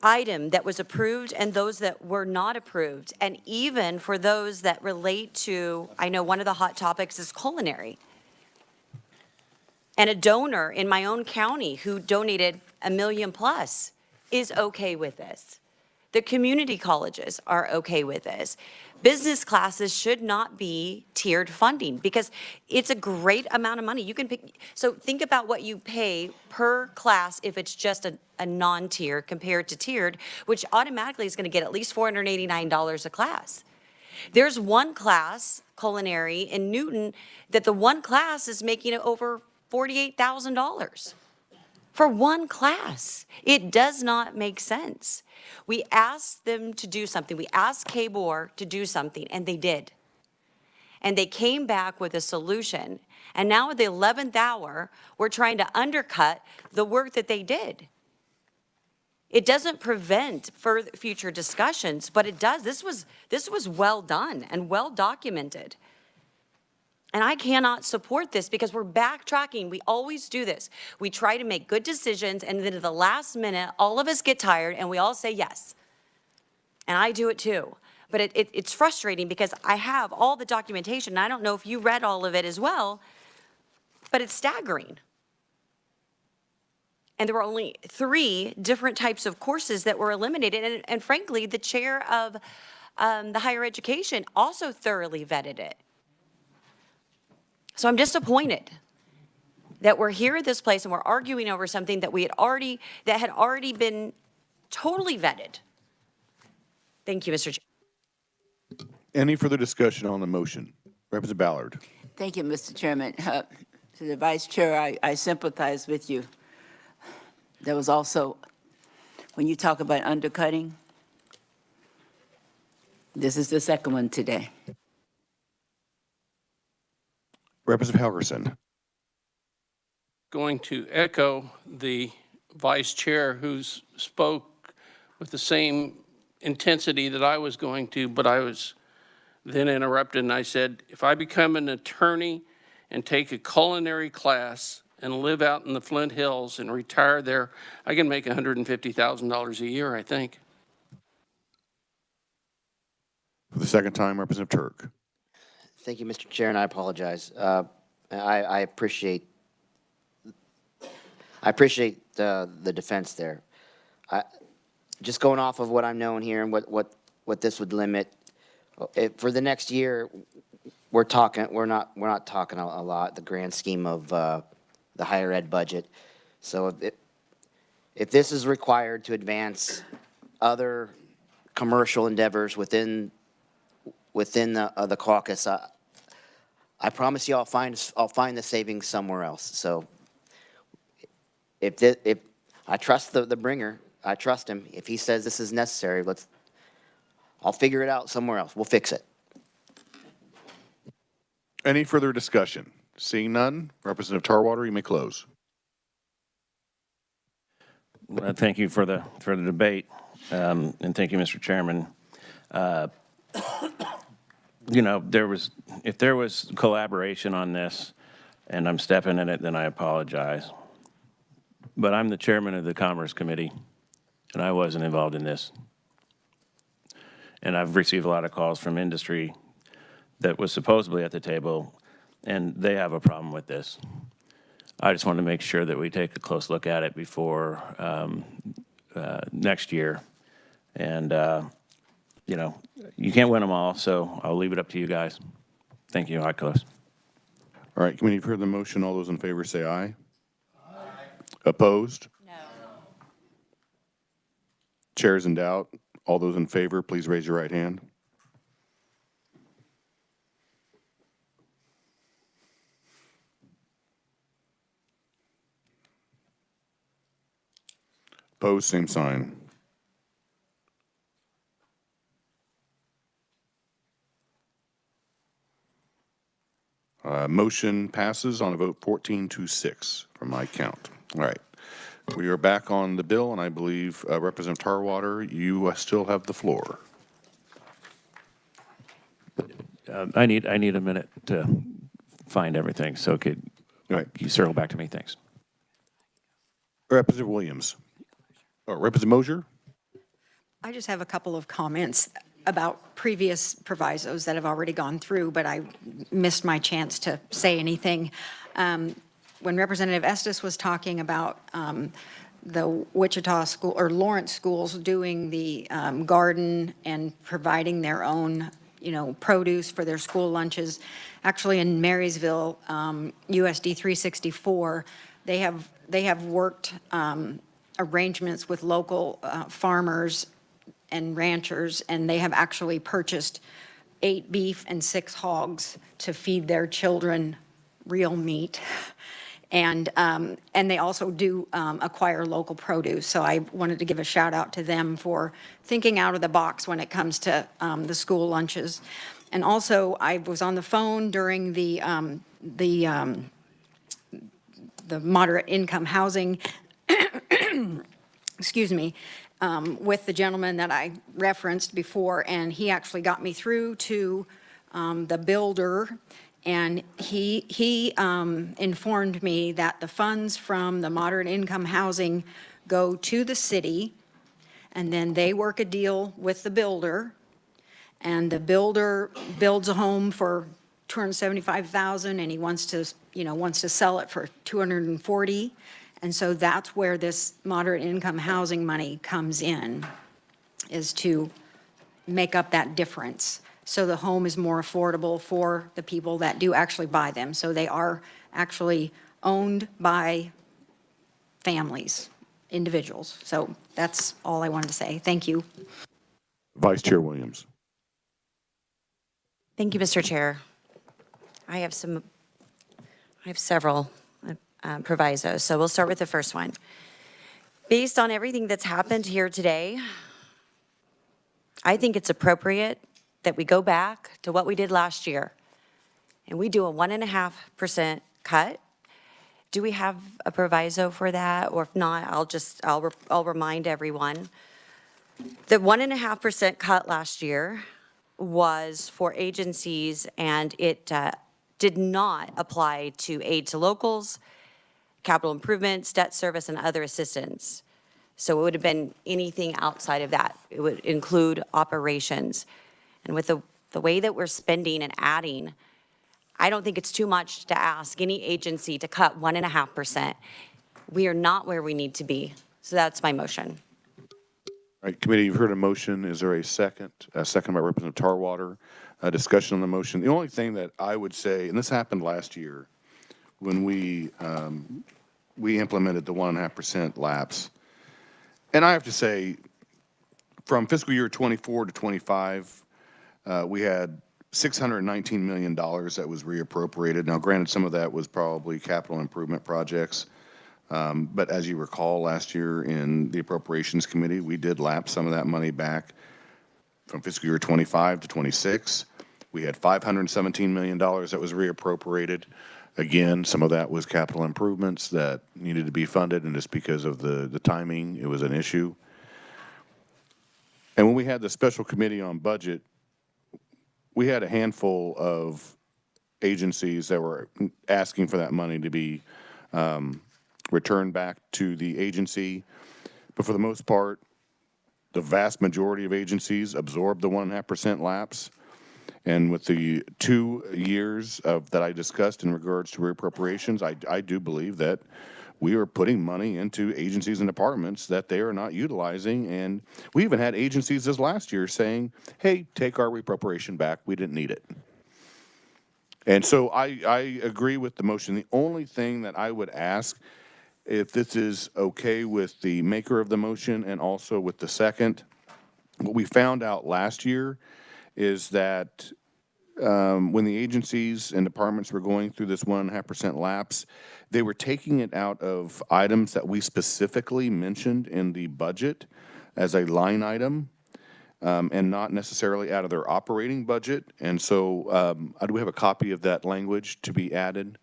item that was approved and those that were not approved. And even for those that relate to, I know one of the hot topics is culinary. And a donor in my own county who donated $1 million plus is okay with this. The community colleges are okay with this. Business classes should not be tiered funding because it's a great amount of money. You can pick, so think about what you pay per class if it's just a non-tier compared to tiered, which automatically is going to get at least $489 a class. There's one class, culinary, in Newton, that the one class is making over $48,000 for one class. It does not make sense. We asked them to do something. We asked KBOR to do something, and they did. And they came back with a solution. And now at the 11th hour, we're trying to undercut the work that they did. It doesn't prevent further future discussions, but it does. This was well done and well documented. And I cannot support this because we're backtracking. We always do this. We try to make good decisions, and then at the last minute, all of us get tired, and we all say yes. And I do it too. But it's frustrating because I have all the documentation. And I don't know if you read all of it as well, but it's staggering. And there were only 3 different types of courses that were eliminated. And frankly, the chair of the higher education also thoroughly vetted it. So I'm disappointed that we're here at this place and we're arguing over something that had already been totally vetted. Thank you, Mr. Chair. Any further discussion on the motion? Representative Ballard. Thank you, Mr. Chairman. To the Vice Chair, I sympathize with you. There was also, when you talk about undercutting, this is the second one today. Representative Helgerson. Going to echo the vice chair who spoke with the same intensity that I was going to, but I was then interrupted and I said, if I become an attorney and take a culinary class and live out in the Flint Hills and retire there, I can make $150,000 a year, I think. For the second time, Representative Turk. Thank you, Mr. Chair, and I apologize. I appreciate the defense there. just going off of what I'm knowing here and what this would limit, for the next year, we're not talking a lot, the grand scheme of the higher ed budget. So if this is required to advance other commercial endeavors within the caucus, I promise you I'll find the savings somewhere else. So if I trust the bringer, I trust him. If he says this is necessary, I'll figure it out somewhere else. We'll fix it. Any further discussion? Seeing none, Representative Tarwater, you may close. Thank you for the debate, and thank you, Mr. Chairman. You know, if there was collaboration on this, and I'm stepping in it, then I apologize. But I'm the chairman of the Commerce Committee, and I wasn't involved in this. And I've received a lot of calls from industry that was supposedly at the table, and they have a problem with this. I just want to make sure that we take a close look at it before next year. And, you know, you can't win them all, so I'll leave it up to you guys. Thank you. I close. All right, committee, you've heard the motion. All those in favor say aye. Aye. Opposed? No. Chair's in doubt. All those in favor, please raise your right hand. Opposed, same sign. Motion passes on a vote 14-6 from my count. All right. We are back on the bill, and I believe Representative Tarwater, you still have the floor. I need a minute to find everything, so could you circle back to me? Thanks. Representative Williams. Oh, Representative Mosier? I just have a couple of comments about previous provisos that have already gone through, but I missed my chance to say anything. When Representative Estes was talking about the Wichita school or Lawrence schools doing the garden and providing their own, produce for their school lunches, actually in Marysville, USD 364, they have worked arrangements with local farmers and ranchers, and they have actually purchased 8 beef and 6 hogs to feed their children real meat. And they also do acquire local produce. So I wanted to give a shout out to them for thinking out of the box when it comes to the school lunches. And also, I was on the phone during the moderate income housing, excuse me, with the gentleman that I referenced before, and he actually got me through to the builder. And he informed me that the funds from the moderate income housing go to the city, and then they work a deal with the builder, and the builder builds a home for $275,000, and he wants to sell it for $240,000, and so that's where this moderate income housing money comes in, is to make up that difference. So the home is more affordable for the people that do actually buy them. So they are actually owned by families, individuals. So that's all I wanted to say. Thank you. Vice Chair Williams. Thank you, Mr. Chair. I have several provisos. So we'll start with the first one. Based on everything that's happened here today, I think it's appropriate that we go back to what we did last year, and we do a 1.5% cut. Do we have a proviso for that? Or if not, I'll remind everyone. The 1.5% cut last year was for agencies, and it did not apply to aid to locals, capital improvements, debt service, and other assistance. So it would have been anything outside of that. It would include operations. And with the way that we're spending and adding, I don't think it's too much to ask any agency to cut 1.5%. We are not where we need to be. So that's my motion. All right, committee, you've heard a motion. Is there a second? A second by Representative Tarwater. Discussion on the motion. The only thing that I would say, and this happened last year when we implemented the 1.5% lapse. And I have to say, from fiscal year 24 to 25, we had $619 million that was reappropriated. Now, granted, some of that was probably capital improvement projects. But as you recall, last year in the Appropriations Committee, we did lapse some of that money back from fiscal year 25 to 26. We had $517 million that was reappropriated. Again, some of that was capital improvements that needed to be funded, and just because of the timing, it was an issue. And when we had the special committee on budget, we had a handful of agencies that were asking for that money to be returned back to the agency. But for the most part, the vast majority of agencies absorbed the 1.5% lapse. And with the 2 years that I discussed in regards to reappropriations, I do believe that we are putting money into agencies and departments that they are not utilizing. And we even had agencies this last year saying, hey, take our reappropriation back. We didn't need it. And so I agree with the motion. The only thing that I would ask, if this is okay with the maker of the motion and also with the second, what we found out last year is that when the agencies and departments were going through this 1.5% lapse, they were taking it out of items that we specifically mentioned in the budget as a line item, and not necessarily out of their operating budget. And so I do have a copy of that language to be added.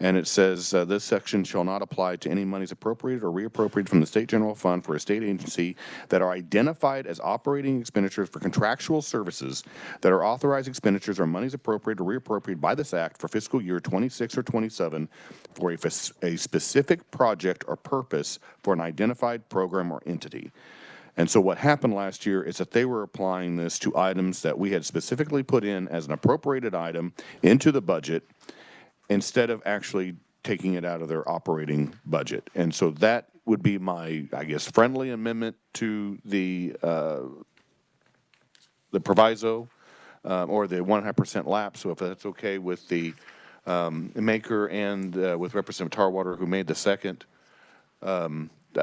And it says, this section shall not apply to any monies appropriated or reappropriated from the state general fund for a state agency that are identified as operating expenditures for contractual services that are authorized expenditures or monies appropriated or reappropriated by this act for fiscal year 26 or 27 for a specific project or purpose for an identified program or entity. And so what happened last year is that they were applying this to items that we had specifically put in as an appropriated item into the budget, instead of actually taking it out of their operating budget. And so that would be my, I guess, friendly amendment to the proviso or the 1.5% lapse. So if that's okay with the maker and with Representative Tarwater, who made the second,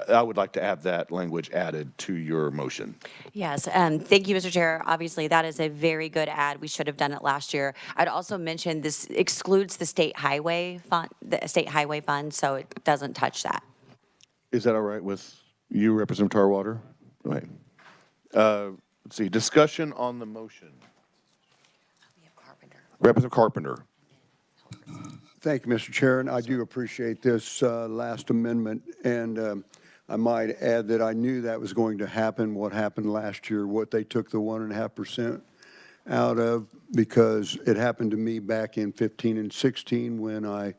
I would like to have that language added to your motion. Yes, thank you, Mr. Chair. Obviously, that is a very good add. We should have done it last year. I'd also mention this excludes the state highway fund, so it doesn't touch that. Is that all right with you, Representative Tarwater? Right. Let's see, discussion on the motion. Representative Carpenter. Thank you, Mr. Chair, and I do appreciate this last amendment. And I might add that I knew that was going to happen, what happened last year, what they took the 1.5% out of, because it happened to me back in 15 and 16 when I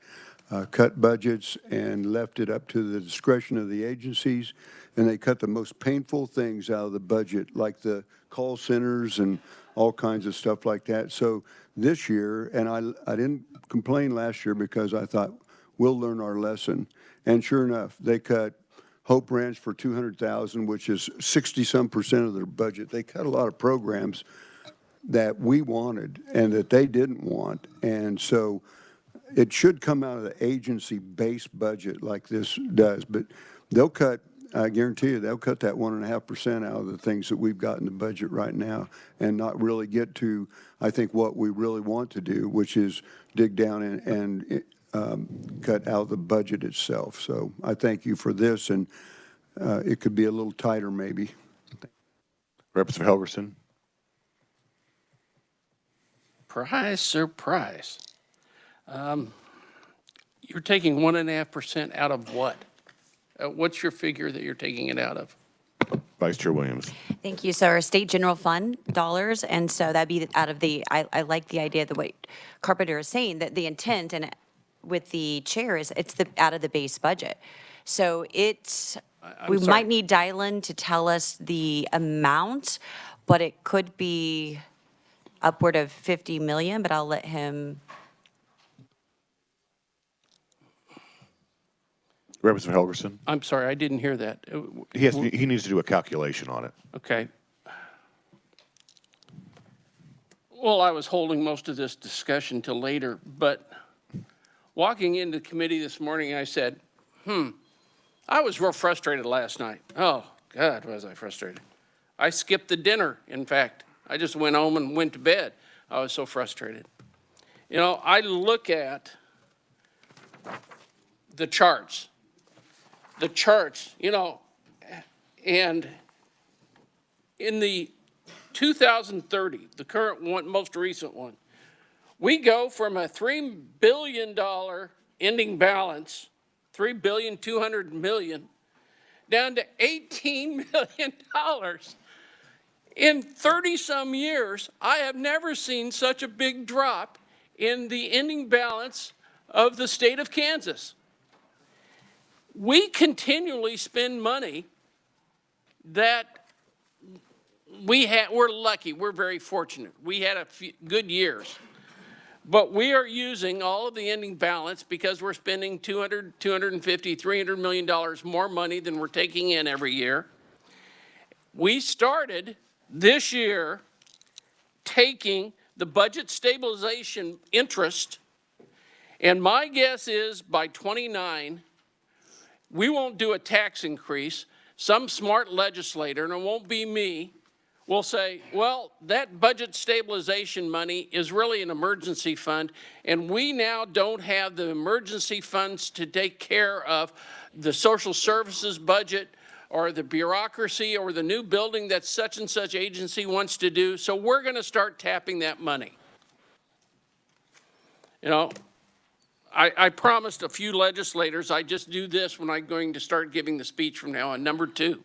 cut budgets and left it up to the discretion of the agencies, and they cut the most painful things out of the budget, like the call centers and all kinds of stuff like that. So this year, and I didn't complain last year because I thought we'll learn our lesson. And sure enough, they cut Hope Ranch for $200,000, which is 60-some% of their budget. They cut a lot of programs that we wanted and that they didn't want. And so it should come out of the agency-based budget like this does. But they'll cut, I guarantee you, they'll cut that 1.5% out of the things that we've got in the budget right now and not really get to, I think, what we really want to do, which is dig down and cut out the budget itself. So I thank you for this, and it could be a little tighter maybe. Representative Helgerson. Surprise. You're taking 1.5% out of what? What's your figure that you're taking it out of? Vice Chair Williams. Thank you. So our state general fund dollars, and so that'd be out of the, I like the idea that what Carpenter is saying, that the intent and with the chair is it's out of the base budget. So it's, we might need Dylan to tell us the amount, but it could be upward of 50 million, but I'll let him. Representative Helgerson? I'm sorry, I didn't hear that. He needs to do a calculation on it. Okay. Well, I was holding most of this discussion till later, but walking into committee this morning, I said, I was real frustrated last night. Oh, God, was I frustrated. I skipped the dinner, in fact. I just went home and went to bed. I was so frustrated. You know, I look at the charts, you know, and in the 2030, the current one, most recent one, we go from a $3 billion ending balance, $3.2 billion, down to $18 million. In 30-some years, I have never seen such a big drop in the ending balance of the state of Kansas. We continually spend money that we're lucky, we're very fortunate. We had a few good years. But we are using all of the ending balance because we're spending $200, $250, $300 million more money than we're taking in every year. We started this year taking the budget stabilization interest, and my guess is by 29, we won't do a tax increase. Some smart legislator, and it won't be me, will say, well, that budget stabilization money is really an emergency fund, and we now don't have the emergency funds to take care of the social services budget or the bureaucracy or the new building that such and such agency wants to do, so we're going to start tapping that money. You know, I promised a few legislators I just do this when I'm going to start giving the speech from now on. Number two,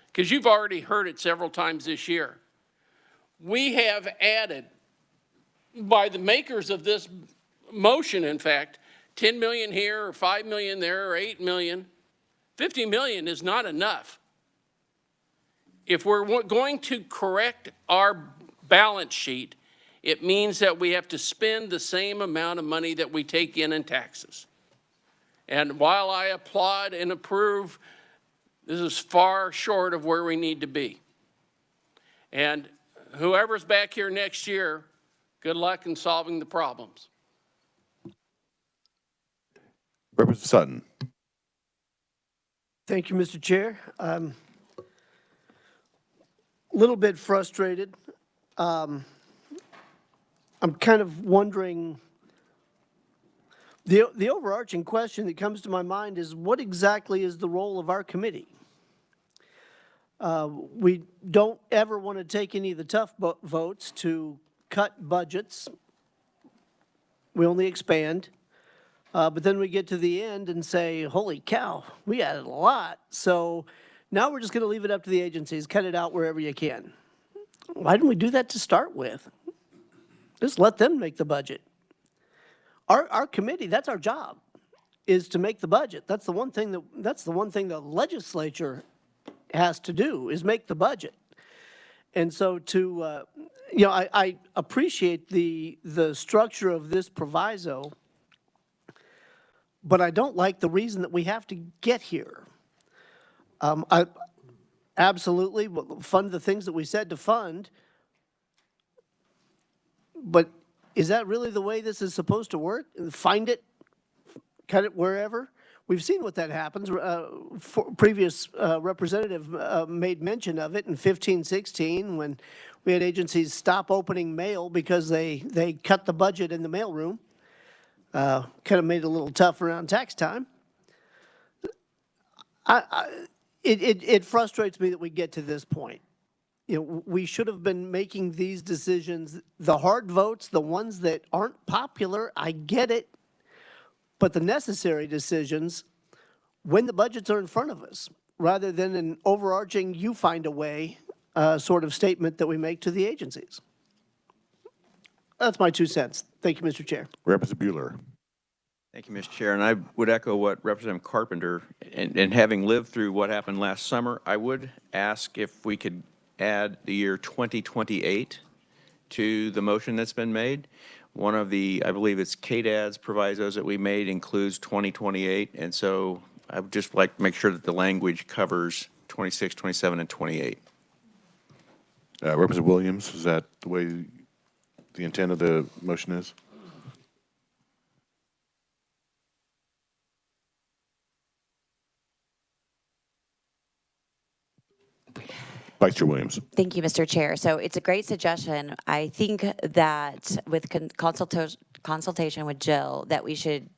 because you've already heard it several times this year. We have added, by the makers of this motion, in fact, 10 million here or 5 million there or 8 million. 50 million is not enough. If we're going to correct our balance sheet, it means that we have to spend the same amount of money that we take in taxes. And while I applaud and approve, this is far short of where we need to be. And whoever's back here next year, good luck in solving the problems. Representative Sutton. Thank you, Mr. Chair. A little bit frustrated. I'm kind of wondering, the overarching question that comes to my mind is what exactly is the role of our committee? We don't ever want to take any of the tough votes to cut budgets. We only expand. But then we get to the end and say, holy cow, we added a lot. So now we're just going to leave it up to the agencies, cut it out wherever you can. Why didn't we do that to start with? Just let them make the budget. Our committee, that's our job, is to make the budget. That's the one thing the legislature has to do, is make the budget. And so to, you know, I appreciate the structure of this proviso, but I don't like the reason that we have to get here. I absolutely fund the things that we said to fund, but is that really the way this is supposed to work? Find it, cut it wherever? We've seen what that happens. Previous representative made mention of it in 15-16 when we had agencies stop opening mail because they cut the budget in the mailroom. Kind of made it a little tough around tax time. It frustrates me that we get to this point. You know, we should have been making these decisions, the hard votes, the ones that aren't popular, I get it, but the necessary decisions when the budgets are in front of us, rather than an overarching you find a way sort of statement that we make to the agencies. That's my 2 cents. Thank you, Mr. Chair. Representative Bueller. Thank you, Mr. Chair. And I would echo what Representative Carpenter, and having lived through what happened last summer, I would ask if we could add the year 2028 to the motion that's been made. One of the, I believe it's KDAD's provisos that we made includes 2028, and so I would just like to make sure that the language covers 26, 27, and 28. Representative Williams, is that the way the intent of the motion is? Vice Chair Williams. Thank you, Mr. Chair. So it's a great suggestion. I think that with consultation with Jill, that we should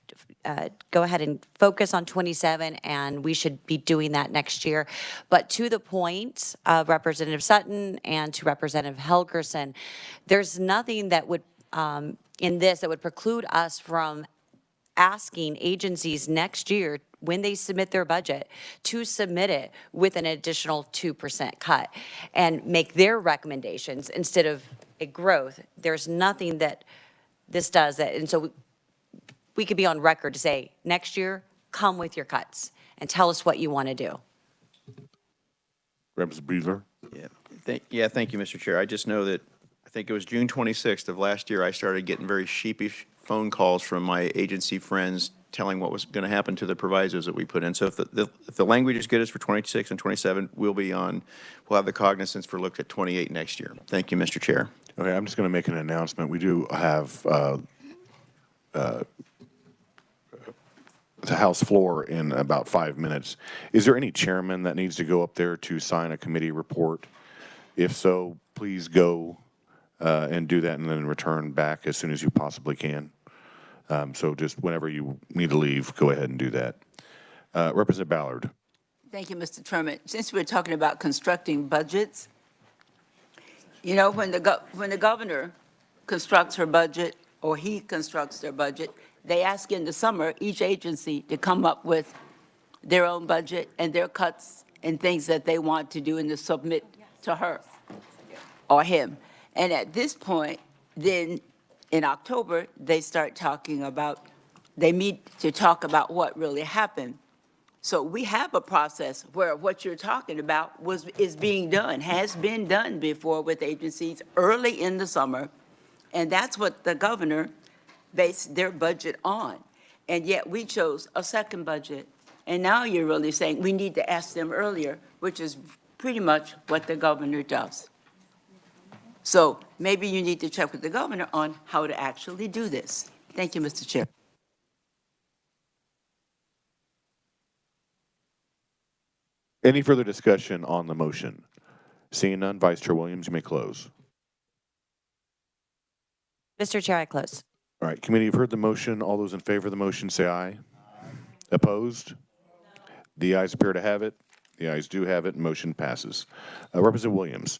go ahead and focus on 27, and we should be doing that next year. But to the point of Representative Sutton and to Representative Helgerson, there's nothing that would, in this, that would preclude us from asking agencies next year when they submit their budget to submit it with an additional 2% cut and make their recommendations instead of a growth. There's nothing that this does that, and so we could be on record to say, next year, come with your cuts and tell us what you want to do. Representative Breedler. Thank you, Mr. Chair. I just know that I think it was June 26th of last year, I started getting very sheepish phone calls from my agency friends telling what was going to happen to the provisos that we put in. So if the language is good as for 26 and 27, we'll have the cognizance for look at 28 next year. Thank you, Mr. Chair. Okay, I'm just going to make an announcement. We do have the House floor in about 5 minutes. Is there any chairman that needs to go up there to sign a committee report? If so, please go and do that and then return back as soon as you possibly can. So just whenever you need to leave, go ahead and do that. Representative Ballard. Thank you, Mr. Chairman. Since we're talking about constructing budgets, you know, when the governor constructs her budget or he constructs their budget, they ask in the summer each agency to come up with their own budget and their cuts and things that they want to do and to submit to her or him. And at this point, then in October, they start talking about, they meet to talk about what really happened. So we have a process where what you're talking about is being done, has been done before with agencies early in the summer. And that's what the governor based their budget on. And yet we chose a second budget. And now you're really saying we need to ask them earlier, which is pretty much what the governor does. So maybe you need to check with the governor on how to actually do this. Thank you, Mr. Chair. Any further discussion on the motion? Seeing none, Vice Chair Williams, you may close. Mr. Chair, I close. All right, committee, you've heard the motion. All those in favor of the motion say aye. Opposed? The ayes appear to have it. The ayes do have it, and motion passes. Representative Williams.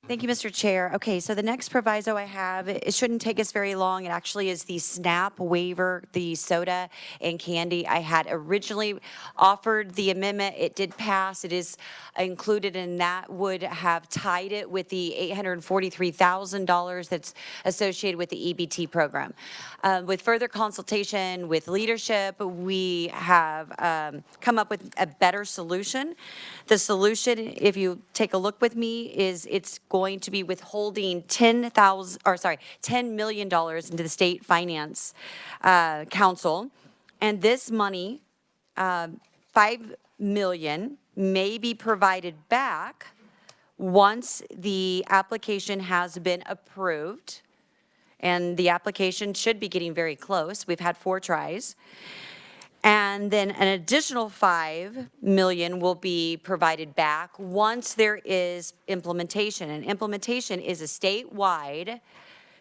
Thank you, Mr. Chair. Okay, so the next proviso I have, it shouldn't take us very long. It actually is the SNAP waiver, the soda and candy. I had originally offered the amendment. It did pass. It is included, and that would have tied it with the $843,000 that's associated with the EBT program. With further consultation with leadership, we have come up with a better solution. The solution, if you take a look with me, is it's going to be withholding $10 million into the State Finance Council. And this money, $5 million, may be provided back once the application has been approved. And the application should be getting very close. We've had 4 tries. And then an additional $5 million will be provided back once there is implementation. And implementation is a statewide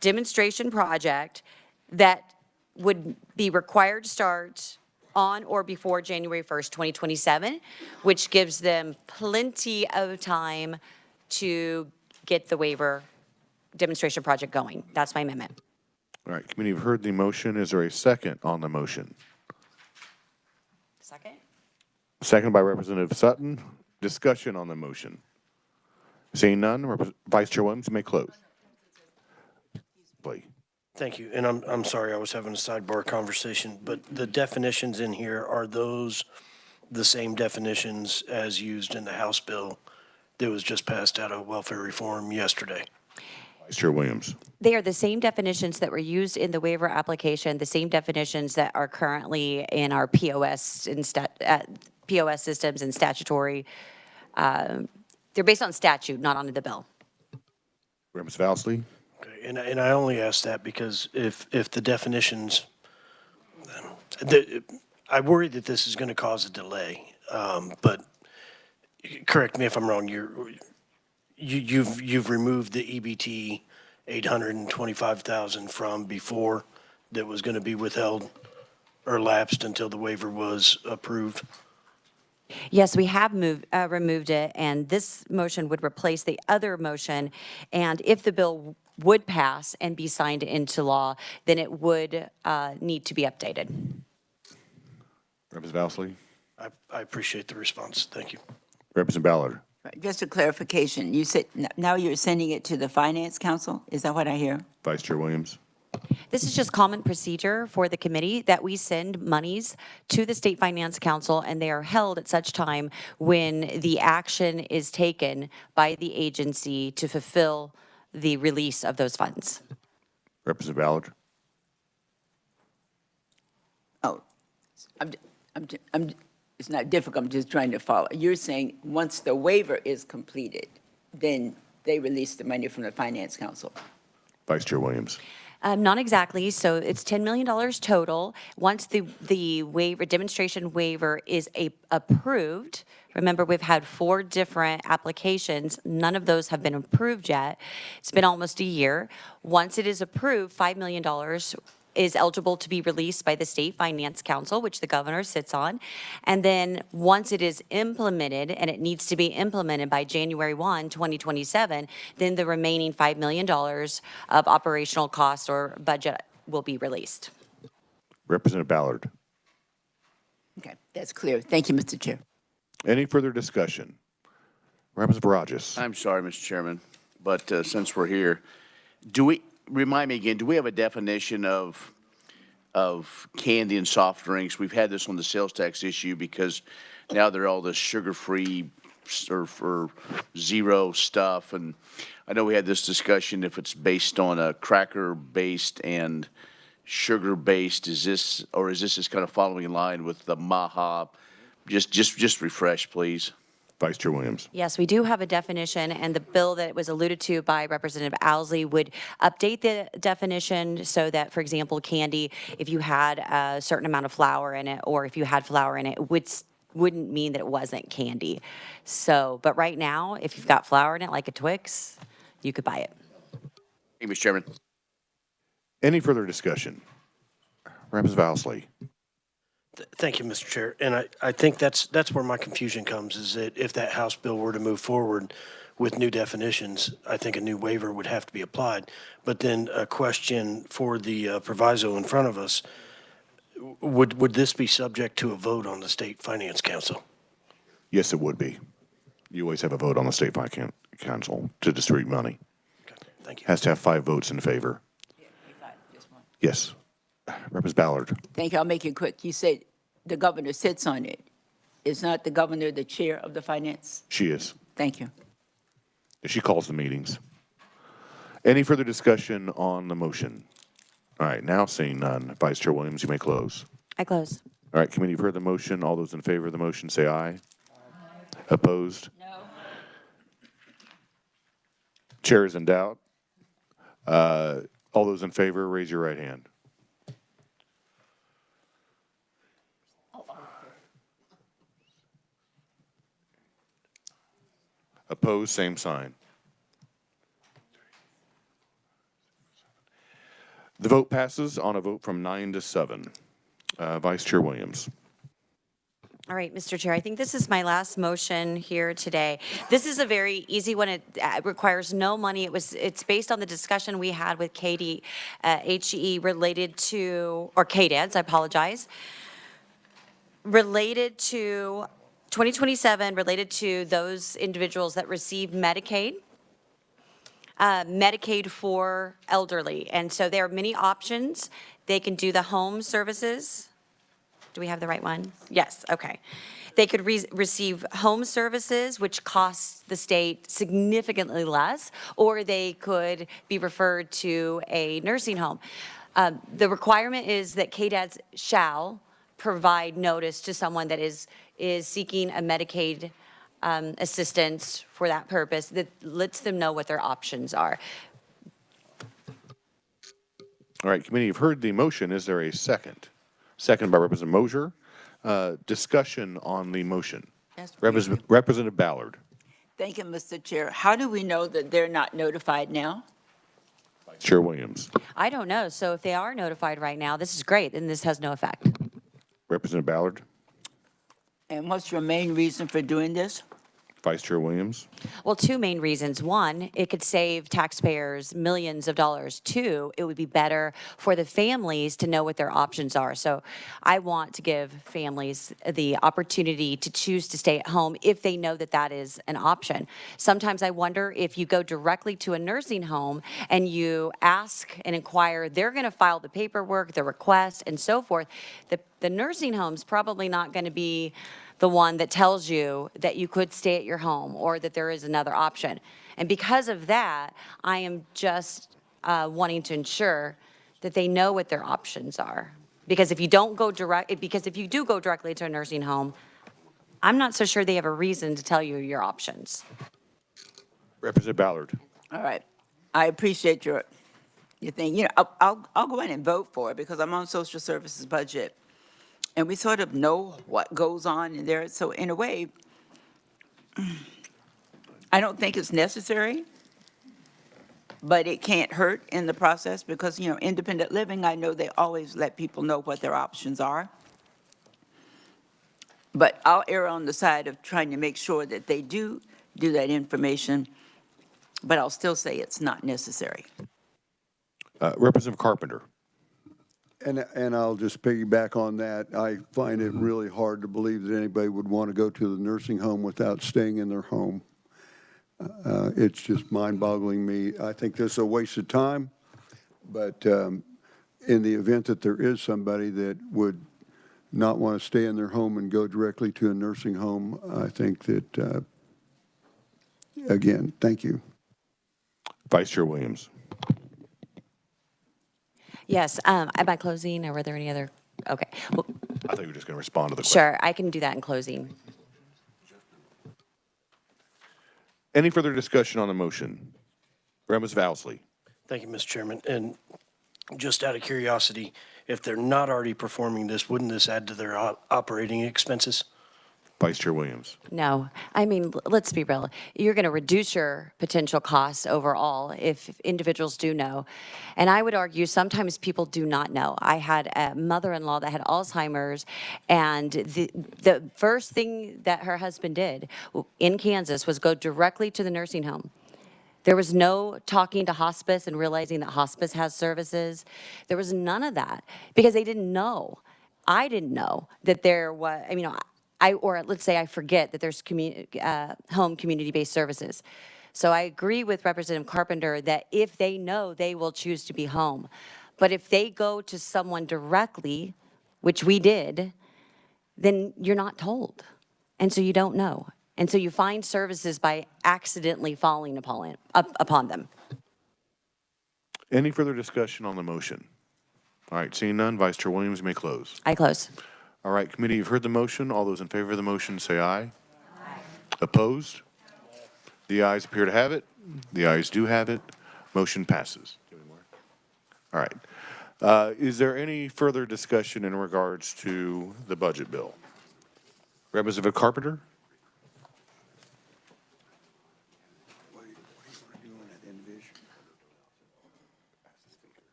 demonstration project that would be required to start on or before January 1st, 2027, which gives them plenty of time to get the waiver demonstration project going. That's my amendment. All right, committee, you've heard the motion. Is there a second on the motion? Second. Second by Representative Sutton. Discussion on the motion. Seeing none, Vice Chair Williams, you may close. Please. Thank you. And I'm sorry, I was having a sidebar conversation, but the definitions in here, are those the same definitions as used in the House bill that was just passed out of welfare reform yesterday? Vice Chair Williams. They are the same definitions that were used in the waiver application, the same definitions that are currently in our POS POS systems and statutory. They're based on statute, not on the bill. Ms. Valsley. Okay, and I only ask that because if the definitions, I worry that this is going to cause a delay, but correct me if I'm wrong, you've removed the EBT 825,000 from before that was going to be withheld or lapsed until the waiver was approved? Yes, we have removed it, and this motion would replace the other motion. And if the bill would pass and be signed into law, then it would need to be updated. Ms. Valsley. I appreciate the response. Thank you. Representative Ballard. Just a clarification, you said now you're sending it to the Finance Council? Is that what I hear? Vice Chair Williams. This is just common procedure for the committee that we send monies to the State Finance Council, and they are held at such time when the action is taken by the agency to fulfill the release of those funds. Representative Ballard. Oh, it's not difficult, I'm just trying to follow. You're saying once the waiver is completed, then they release the money from the Finance Council? Vice Chair Williams. Not exactly. So it's $10 million total. Once the waiver, demonstration waiver is approved, remember we've had 4 different applications. None of those have been approved yet. It's been almost a year. Once it is approved, $5 million is eligible to be released by the State Finance Council, which the governor sits on. And then once it is implemented, and it needs to be implemented by January 1, 2027, then the remaining $5 million of operational cost or budget will be released. Representative Ballard. Okay, that's clear. Thank you, Mr. Chair. Any further discussion? Representative Barajas. I'm sorry, Mr. Chairman, but since we're here, remind me again, do we have a definition of candy and soft drinks? We've had this on the sales tax issue because now they're all this sugar-free or zero stuff. And I know we had this discussion if it's based on a cracker-based and sugar-based. Is this just kind of following in line with the MAHA? Just refresh, please. Vice Chair Williams. Yes, we do have a definition, and the bill that was alluded to by Representative Owsley would update the definition so that, for example, candy, if you had a certain amount of flour in it, or if you had flour in it, wouldn't mean that it wasn't candy. So, but right now, if you've got flour in it, like a Twix, you could buy it. Thank you, Mr. Chairman. Any further discussion? Representative Owsley. Thank you, Mr. Chair. And I think that's where my confusion comes, is that if that House bill were to move forward with new definitions, I think a new waiver would have to be applied. But then a question for the proviso in front of us, would this be subject to a vote on the State Finance Council? Yes, it would be. You always have a vote on the State Finance Council to distribute money. Okay, thank you. Has to have 5 votes in favor. Yes. Representative Ballard. Thank you. I'll make it quick. You said the governor sits on it. Is not the governor the chair of the finance? She is. Thank you. She calls the meetings. Any further discussion on the motion? All right, now seeing none, Vice Chair Williams, you may close. I close. All right, committee, you've heard the motion. All those in favor of the motion say aye. Opposed? No. Chair is in doubt. All those in favor, raise your right hand. Opposed, same sign. The vote passes on a vote from 9 to 7. Vice Chair Williams. All right, Mr. Chair, I think this is my last motion here today. This is a very easy one. It requires no money. It's based on the discussion we had with HE related to, or KDADS, I apologize, related to 2027, related to those individuals that receive Medicaid. Medicaid for elderly. And so there are many options. They can do the home services. Do we have the right one? Yes, okay. They could receive home services, which costs the state significantly less, or they could be referred to a nursing home. The requirement is that KDADs shall provide notice to someone that is seeking a Medicaid assistance for that purpose, that lets them know what their options are. All right, committee, you've heard the motion. Is there a second? Second by Representative Mosier. Discussion on the motion. Yes, Representative Ballard. Thank you, Mr. Chair. How do we know that they're not notified now? Chair Williams. I don't know, so if they are notified right now, this is great, and this has no effect. Representative Ballard. And what's your main reason for doing this? Vice Chair Williams. Well, two main reasons. One, it could save taxpayers millions of dollars. Two, it would be better for the families to know what their options are. So I want to give families the opportunity to choose to stay at home if they know that that is an option. Sometimes I wonder if you go directly to a nursing home and you ask and inquire, they're going to file the paperwork, the request, and so forth. The nursing home's probably not going to be the one that tells you that you could stay at your home or that there is another option. And because of that, I am just wanting to ensure that they know what their options are. Because if you don't go if you do go directly to a nursing home, I'm not so sure they have a reason to tell you your options. Representative Ballard. All right. I appreciate your thing. You know, I'll go ahead and vote for it because I'm on social services budget. And we sort of know what goes on in there. So in a way, I don't think it's necessary, but it can't hurt in the process because, you know, independent living, I know they always let people know what their options are. But I'll err on the side of trying to make sure that they do that information, but I'll still say it's not necessary. Representative Carpenter. And I'll just piggyback on that. I find it really hard to believe that anybody would want to go to the nursing home without staying in their home. It's just mind-boggling me. I think this is a waste of time, but in the event that there is somebody that would not want to stay in their home and go directly to a nursing home, I think that, again, thank you. Vice Chair Williams. Yes, am I closing or were there any other? Okay. Well, I thought you were just going to respond to the question. sure, I can do that in closing. Any further discussion on the motion? Representative Owsley. Thank you, Mr. Chairman. And just out of curiosity, if they're not already performing this, wouldn't this add to their operating expenses? Vice Chair Williams. No, I mean, let's be real. You're going to reduce your potential costs overall if individuals do know. And I would argue sometimes people do not know. I had a mother-in-law that had Alzheimer's, and the first thing that her husband did in Kansas was go directly to the nursing home. There was no talking to hospice and realizing that hospice has services. There was none of that because they didn't know. I didn't know that there was, I mean, or let's say I forget that there's home community-based services. So I agree with Representative Carpenter that if they know, they will choose to be home. But if they go to someone directly, which we did, then you're not told. And so you don't know. And so you find services by accidentally falling upon them. Any further discussion on the motion? All right, seeing none, Vice Chair Williams, you may close. I close. All right, committee, you've heard the motion. All those in favor of the motion say aye. Aye. Opposed? The ayes appear to have it. The ayes do have it. Motion passes. All right. Is there any further discussion in regards to the budget bill? Representative Carpenter?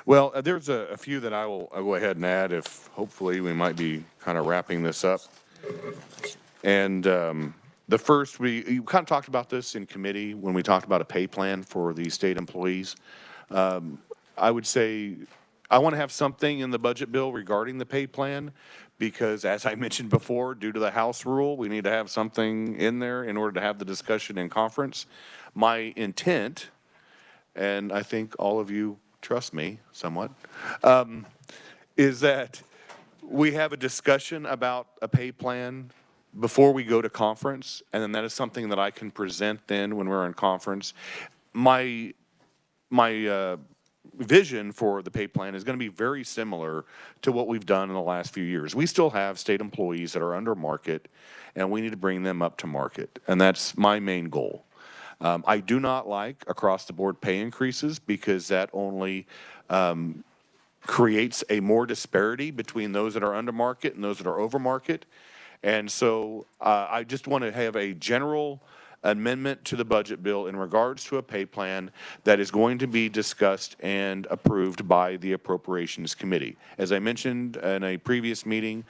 Well, there's a few that I'll go ahead and add if hopefully we might be kind of wrapping this up. And the first, you kind of talked about this in committee when we talked about a pay plan for the state employees. I would say I want to have something in the budget bill regarding the pay plan because as I mentioned before, due to the House rule, we need to have something in there in order to have the discussion in conference. My intent, and I think all of you trust me somewhat, is that we have a discussion about a pay plan before we go to conference, and then that is something that I can present then when we're in conference. My vision for the pay plan is going to be very similar to what we've done in the last few years. We still have state employees that are under market, and we need to bring them up to market, and that's my main goal. I do not like across-the-board pay increases because that only creates a more disparity between those that are under market and those that are over market. And so I just want to have a general amendment to the budget bill in regards to a pay plan that is going to be discussed and approved by the Appropriations Committee. As I mentioned in a previous meeting,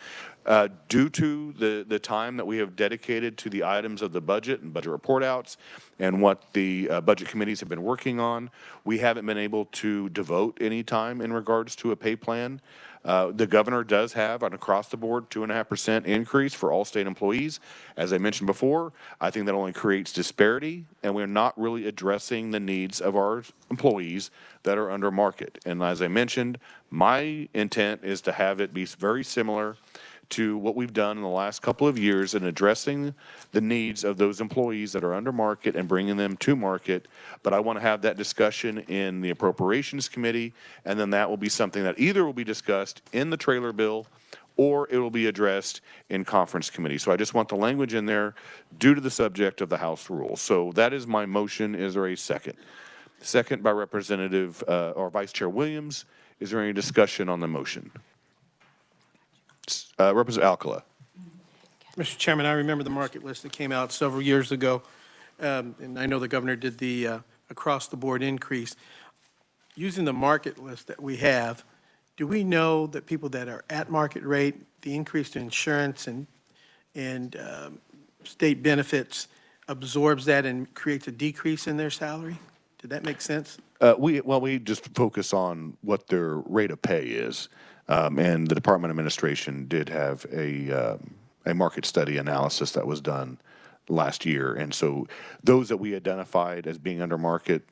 due to the time that we have dedicated to the items of the budget and budget report outs and what the budget committees have been working on, we haven't been able to devote any time in regards to a pay plan. The governor does have an across-the-board 2.5% increase for all state employees. As I mentioned before, I think that only creates disparity, and we're not really addressing the needs of our employees that are under market. And as I mentioned, my intent is to have it be very similar to what we've done in the last couple of years in addressing the needs of those employees that are under market and bringing them to market. But I want to have that discussion in the Appropriations Committee, and then that will be something that either will be discussed in the trailer bill or it will be addressed in conference committee. So I just want the language in there due to the subject of the House rules. So that is my motion. Is there a second? Second by Representative or Vice Chair Williams. Is there any discussion on the motion? Representative Alcala. Mr. Chairman, I remember the market list that came out several years ago, and I know the governor did the across-the-board increase. Using the market list that we have, do we know that people that are at market rate, the increased insurance and state benefits absorbs that and creates a decrease in their salary? Did that make sense? We just focus on what their rate of pay is. And the Department of Administration did have a market study analysis that was done last year. And so those that we identified as being under market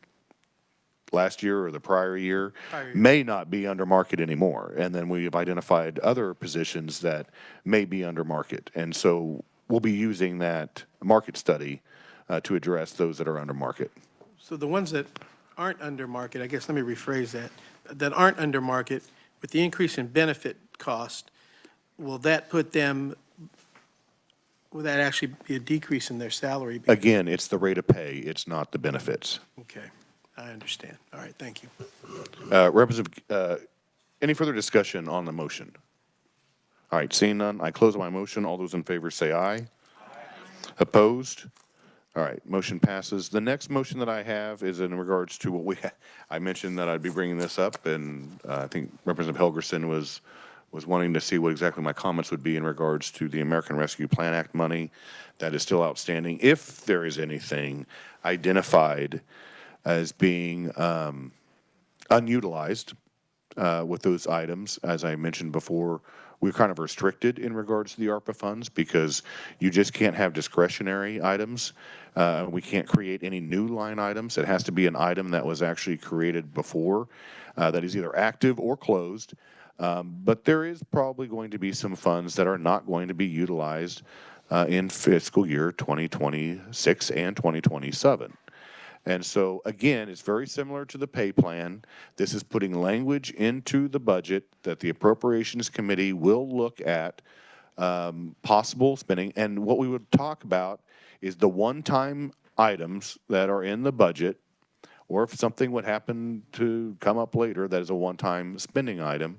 last year or the prior year may not be under market anymore. And then we have identified other positions that may be under market. And so we'll be using that market study to address those that are under market. So the ones that aren't under market, I guess let me rephrase that aren't under market, with the increase in benefit cost, will that actually be a decrease in their salary? Again, it's the rate of pay. It's not the benefits. Okay, I understand. All right, thank you. Representative, any further discussion on the motion? All right, seeing none, I close my motion. All those in favor say aye. Aye. Opposed? All right, motion passes. The next motion that I have is in regards to what I mentioned that I'd be bringing this up, and I think Representative Helgerson was wanting to see what exactly my comments would be in regards to the American Rescue Plan Act money that is still outstanding. If there is anything identified as being unutilized with those items, as I mentioned before, we're kind of restricted in regards to the ARPA funds because you just can't have discretionary items. We can't create any new line items. It has to be an item that was actually created before that is either active or closed. But there is probably going to be some funds that are not going to be utilized in fiscal year 2026 and 2027. And so, again, it's very similar to the pay plan. This is putting language into the budget that the Appropriations Committee will look at possible spending. And what we would talk about is the one-time items that are in the budget, or if something would happen to come up later that is a one-time spending item,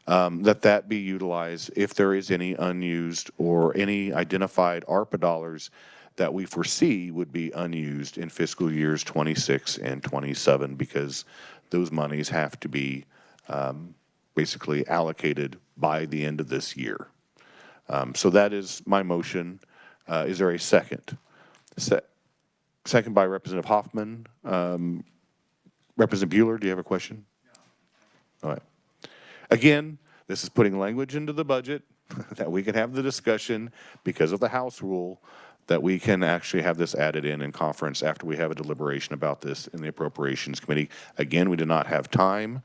that be utilized if there is any unused or any identified ARPA dollars that we foresee would be unused in fiscal years 26 and 27 because those monies have to be basically allocated by the end of this year. So that is my motion. Is there a second? Second by Representative Hoffman. Representative Bueller, do you have a question? No. All right. Again, this is putting language into the budget that we can have the discussion because of the House rule that we can actually have this added in conference after we have a deliberation about this in the Appropriations Committee. Again, we do not have time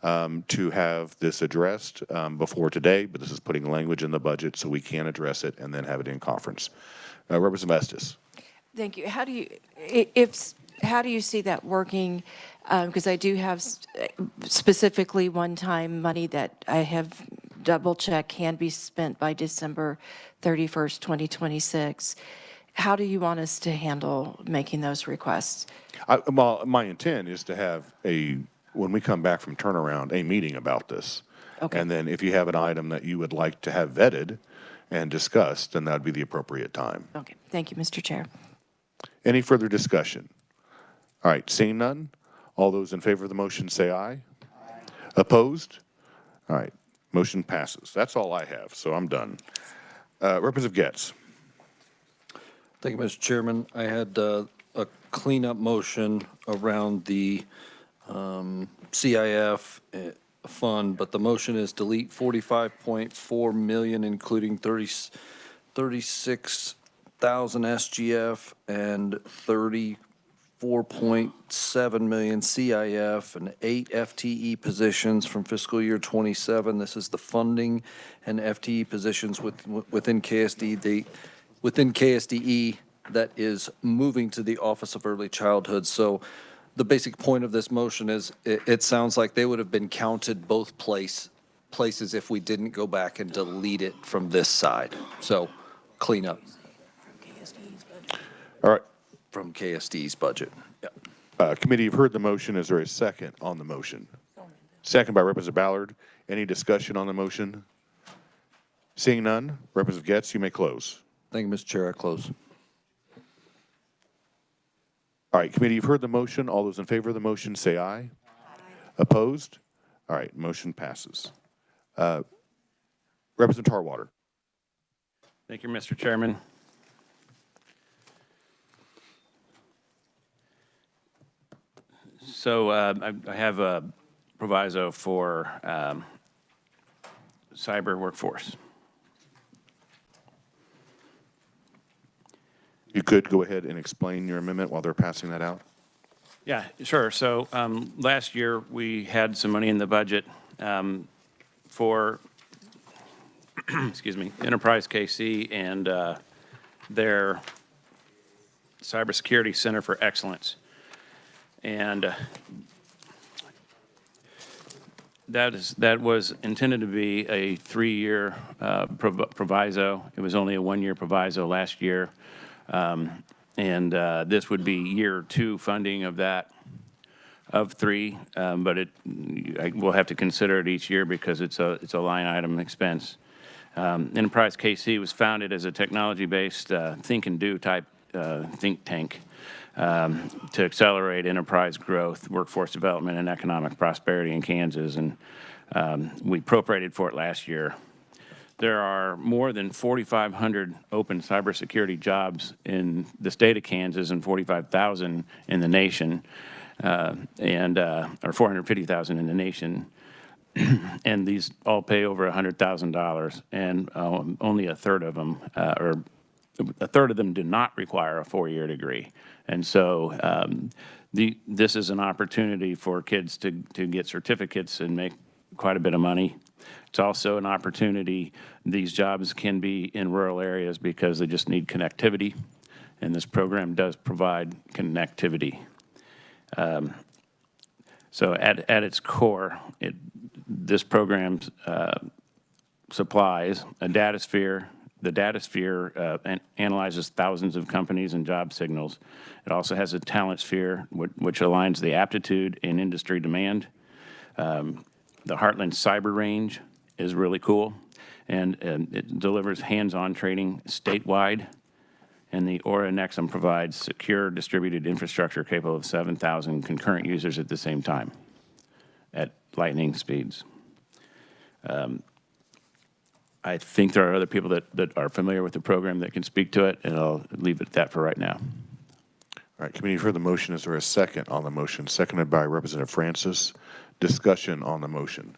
to have this addressed before today, but this is putting language in the budget so we can address it and then have it in conference. Representative Estes. Thank you. How do you, how do you see that working? Because I do have specifically one-time money that I have double-checked can be spent by December 31st, 2026. How do you want us to handle making those requests? Well, my intent is to have when we come back from turnaround, a meeting about this. Okay. And then if you have an item that you would like to have vetted and discussed, then that would be the appropriate time. Okay. Thank you, Mr. Chair. Any further discussion? All right, seeing none, all those in favor of the motion say aye. Opposed? All right, motion passes. That's all I have, so I'm done. Representative Getz. Thank you, Mr. Chairman. I had a cleanup motion around the CIF fund, but the motion is delete 45.4 million, including 36,000 SGF and 34.7 million CIF and 8 FTE positions from fiscal year 27. This is the funding and FTE positions within KSD. Within KSDE that is moving to the Office of Early Childhood. So the basic point of this motion is it sounds like they would have been counted both places if we didn't go back and delete it from this side. So clean up. All right. From KSD's budget. Yep. Committee, you've heard the motion. Is there a second on the motion? Second by Representative Ballard. Any discussion on the motion? Seeing none, Representative Getz, you may close. Thank you, Mr. Chair. I close. All right, committee, you've heard the motion. All those in favor of the motion say aye. Opposed? All right, motion passes. Representative Tarwater. Thank you, Mr. Chairman. So I have a proviso for cyber workforce. You could go ahead and explain your amendment while they're passing that out. Yeah, sure. So last year we had some money in the budget for, excuse me, Enterprise KC and their Cybersecurity Center for Excellence. And that was intended to be a 3-year proviso. It was only a 1-year proviso last year. And this would be year 2 funding of that, of 3, but we'll have to consider it each year because it's a line item expense. Enterprise KC was founded as a technology-based think and do type think tank to accelerate enterprise growth, workforce development, and economic prosperity in Kansas, and we appropriated for it last year. There are more than 4,500 open cybersecurity jobs in the state of Kansas and 45,000 in the nation, or 450,000 in the nation. And these all pay over $100,000, and only a third of them, do not require a 4-year degree. And so this is an opportunity for kids to get certificates and make quite a bit of money. It's also an opportunity. These jobs can be in rural areas because they just need connectivity, and this program does provide connectivity. So at its core, this program supplies a data sphere. The data sphere analyzes thousands of companies and job signals. It also has a talent sphere, which aligns the aptitude and industry demand. The Heartland Cyber Range is really cool, and it delivers hands-on training statewide. And the Aura Nexum provides secure distributed infrastructure capable of 7,000 concurrent users at the same time at lightning speeds. I think there are other people that are familiar with the program that can speak to it, and I'll leave it at that for right now. All right, committee, for the motion, is there a second on the motion? Seconded by Representative Francis. Discussion on the motion.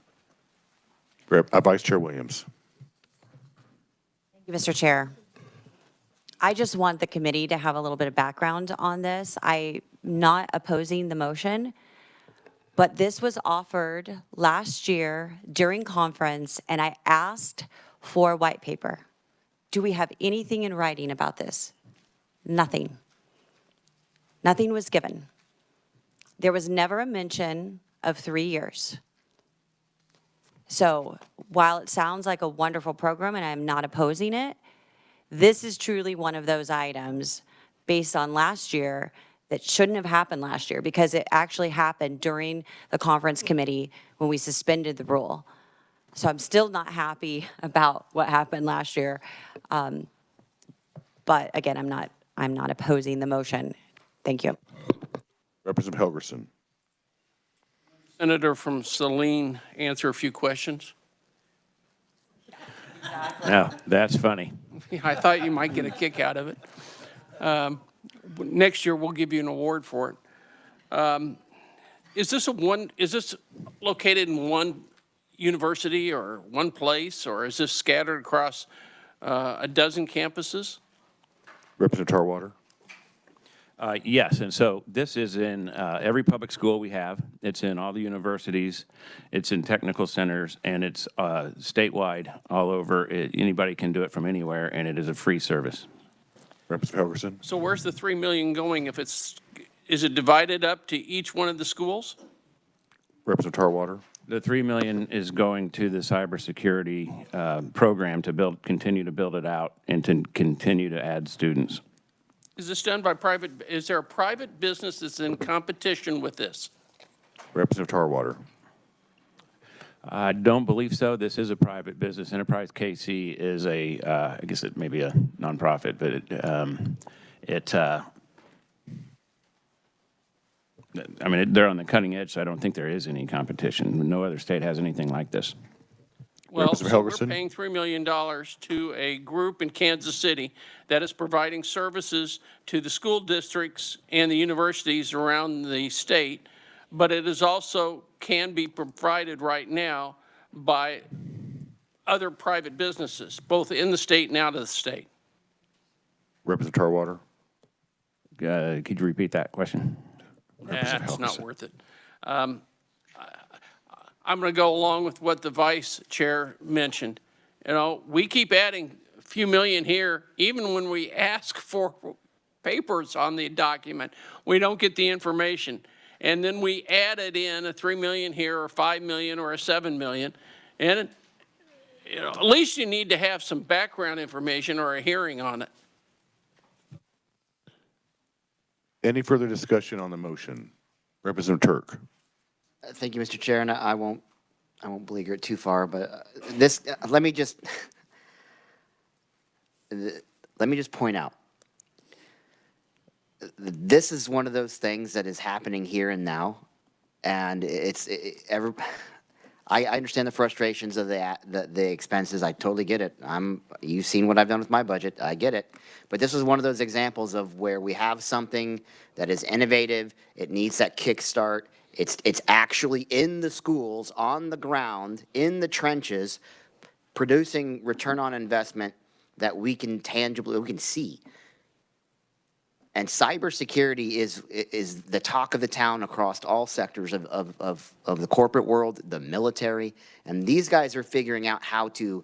Vice Chair Williams. Thank you, Mr. Chair. I just want the committee to have a little bit of background on this. I'm not opposing the motion, But this was offered last year during conference, and I asked for a white paper. Do we have anything in writing about this? Nothing. Nothing was given. There was never a mention of 3 years. So while it sounds like a wonderful program and I'm not opposing it, this is truly one of those items based on last year that shouldn't have happened last year because it actually happened during the conference committee when we suspended the rule. So I'm still not happy about what happened last year. But again, I'm not opposing the motion. Thank you. Representative Helgerson. Senator from Saline answer a few questions? No, that's funny. I thought you might get a kick out of it. Next year, we'll give you an award for it. Is this located in one university or one place, or is this scattered across a dozen campuses? Representative Tarwater. Yes, and so this is in every public school we have. It's in all the universities. It's in technical centers, and it's statewide all over. Anybody can do it from anywhere, and it is a free service. Representative Helgerson. So where's the $3 million going? Is it divided up to each one of the schools? Representative Tarwater. The $3 million is going to the cybersecurity program to continue to build it out and to continue to add students. Is this done by private? Is there a private business that's in competition with this? Representative Tarwater. I don't believe so. This is a private business. Enterprise KC is I guess it may be a nonprofit, but I mean, they're on the cutting edge, so I don't think there is any competition. No other state has anything like this. Well, so we're paying $3 million to a group in Kansas City that is providing services to the school districts and the universities around the state, but it is also can be provided right now by other private businesses, both in the state and out of the state. Representative Tarwater. Could you repeat that question? That's not worth it. I'm going to go along with what the vice chair mentioned. You know, we keep adding a few million here, even when we ask for papers on the document, we don't get the information. And then we added in a 3 million here or 5 million or a 7 million. And you know, at least you need to have some background information or a hearing on it. Any further discussion on the motion? Representative Turk. Thank you, Mr. Chair, and I won't beleaguer it too far, but let me just point out, this is one of those things that is happening here and now, and I understand the frustrations of the expenses. I totally get it. You've seen what I've done with my budget. I get it. But this is one of those examples of where we have something that is innovative. It needs that kickstart. It's actually in the schools, on the ground, in the trenches, producing return on investment that we can see. And cybersecurity is the talk of the town across all sectors of the corporate world, the military, and these guys are figuring out how to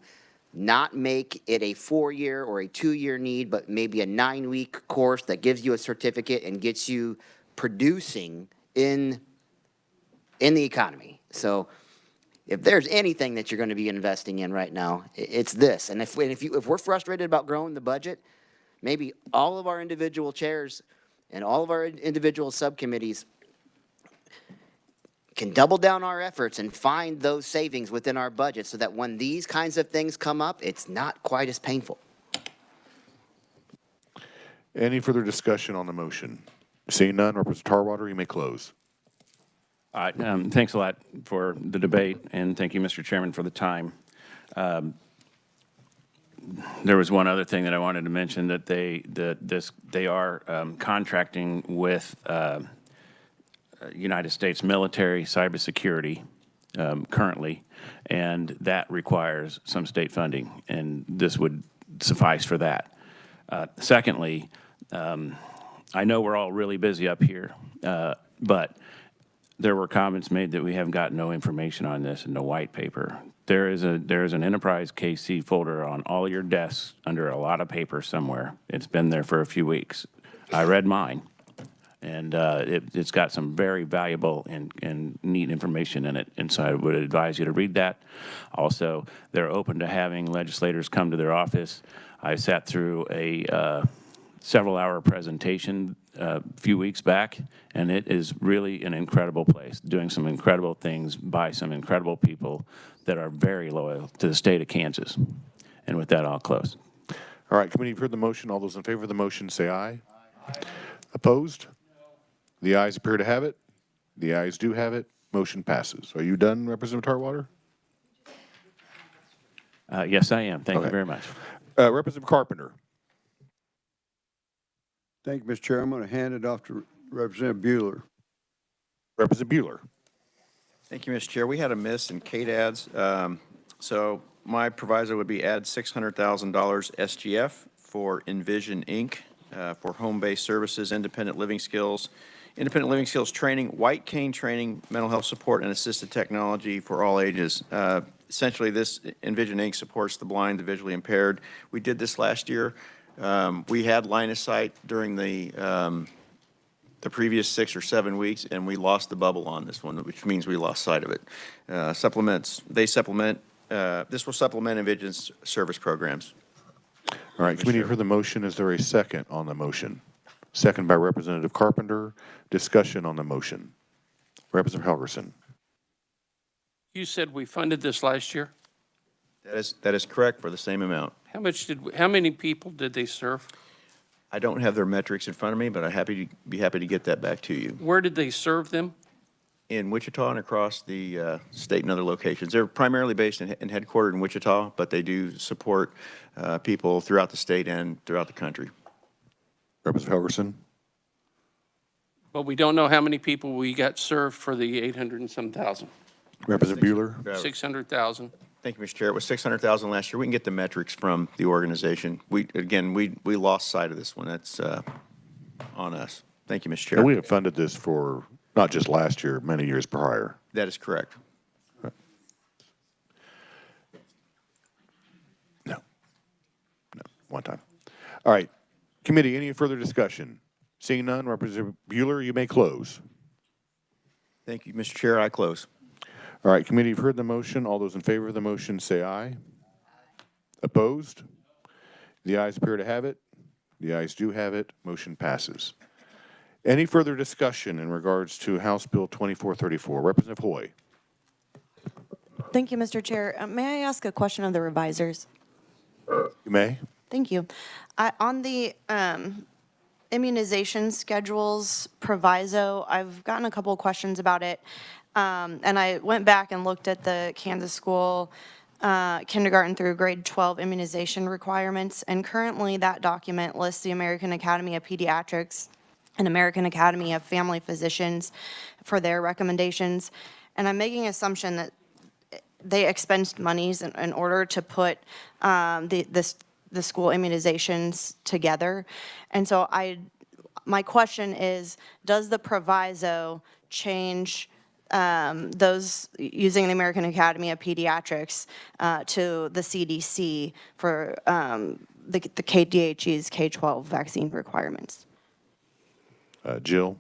not make it a 4-year or a 2-year need, but maybe a 9-week course that gives you a certificate and gets you producing in the economy. So if there's anything that you're going to be investing in right now, it's this. And if we're frustrated about growing the budget, maybe all of our individual chairs and all of our individual subcommittees can double down our efforts and find those savings within our budget so that when these kinds of things come up, it's not quite as painful. Any further discussion on the motion? Seeing none, Representative Tarwater, you may close. Thanks a lot for the debate, and thank you, Mr. Chairman, for the time. There was one other thing that I wanted to mention, that they are contracting with United States military cybersecurity currently, and that requires some state funding, and this would suffice for that. Secondly, I know we're all really busy up here, but there were comments made that we have got no information on this in the white paper. There is an enterprise KC folder on all your desks under a lot of paper somewhere. It's been there for a few weeks. I read mine, and it's got some very valuable and neat information in it, and so I would advise you to read that. Also, they're open to having legislators come to their office. I sat through a several-hour presentation a few weeks back, and it is really an incredible place, doing some incredible things by some incredible people that are very loyal to the state of Kansas. And with that, I'll close. All right, committee, you've heard the motion. All those in favor of the motion say aye. Opposed? The ayes appear to have it. The ayes do have it. Motion passes. Are you done, Representative Tarwater? Yes, I am. Thank you very much. Representative Carpenter. Thank you, Mr. Chair. I'm going to hand it off to Representative Bueller. Representative Bueller. Thank you, Mr. Chair. We had a miss in KDADS. So my proviso would be add $600,000 SGF for Envision Inc. For home-based services, independent living skills training, white cane training, mental health support, and assisted technology for all ages. Essentially, this Envision Inc. supports the blind, the visually impaired. We did this last year. We had line of sight during the previous 6 or 7 weeks, and we lost the bubble on this one, which means we lost sight of it. This will supplement Envision's service programs. All right, committee, for the motion, is there a second on the motion? Second by Representative Carpenter. Discussion on the motion. Representative Helgerson. You said we funded this last year? That is correct, for the same amount. How many people did they serve? I don't have their metrics in front of me, but I'd be happy to get that back to you. Where did they serve them? In Wichita and across the state and other locations. They're primarily based and headquartered in Wichita, but they do support people throughout the state and throughout the country. Representative Helgerson. But we don't know how many people we got served for the 800 and some thousand. Representative Bueller. 600,000. Thank you, Mr. Chair. It was 600,000 last year. We can get the metrics from the organization. We lost sight of this one. That's on us. Thank you, Mr. Chair. And we have funded this for not just last year, many years prior. That is correct. No, one time. All right, committee, any further discussion? Seeing none, Representative Bueller, you may close. Thank you, Mr. Chair. I close. All right, committee, you've heard the motion. All those in favor of the motion say aye. Opposed? The ayes appear to have it. The ayes do have it. Motion passes. Any further discussion in regards to House Bill 2434? Representative Hoy. Thank you, Mr. Chair. May I ask a question of the revisers? You may. Thank you. On the immunization schedules proviso, I've gotten a couple of questions about it. And I went back and looked at the Kansas school kindergarten through grade 12 immunization requirements. And currently that document lists the American Academy of Pediatrics and American Academy of Family Physicians for their recommendations. And I'm making an assumption that they expensed monies in order to put the school immunizations together. And so my question is, does the proviso change those using the American Academy of Pediatrics to the CDC for the KDHE's K-12 vaccine requirements? Jill?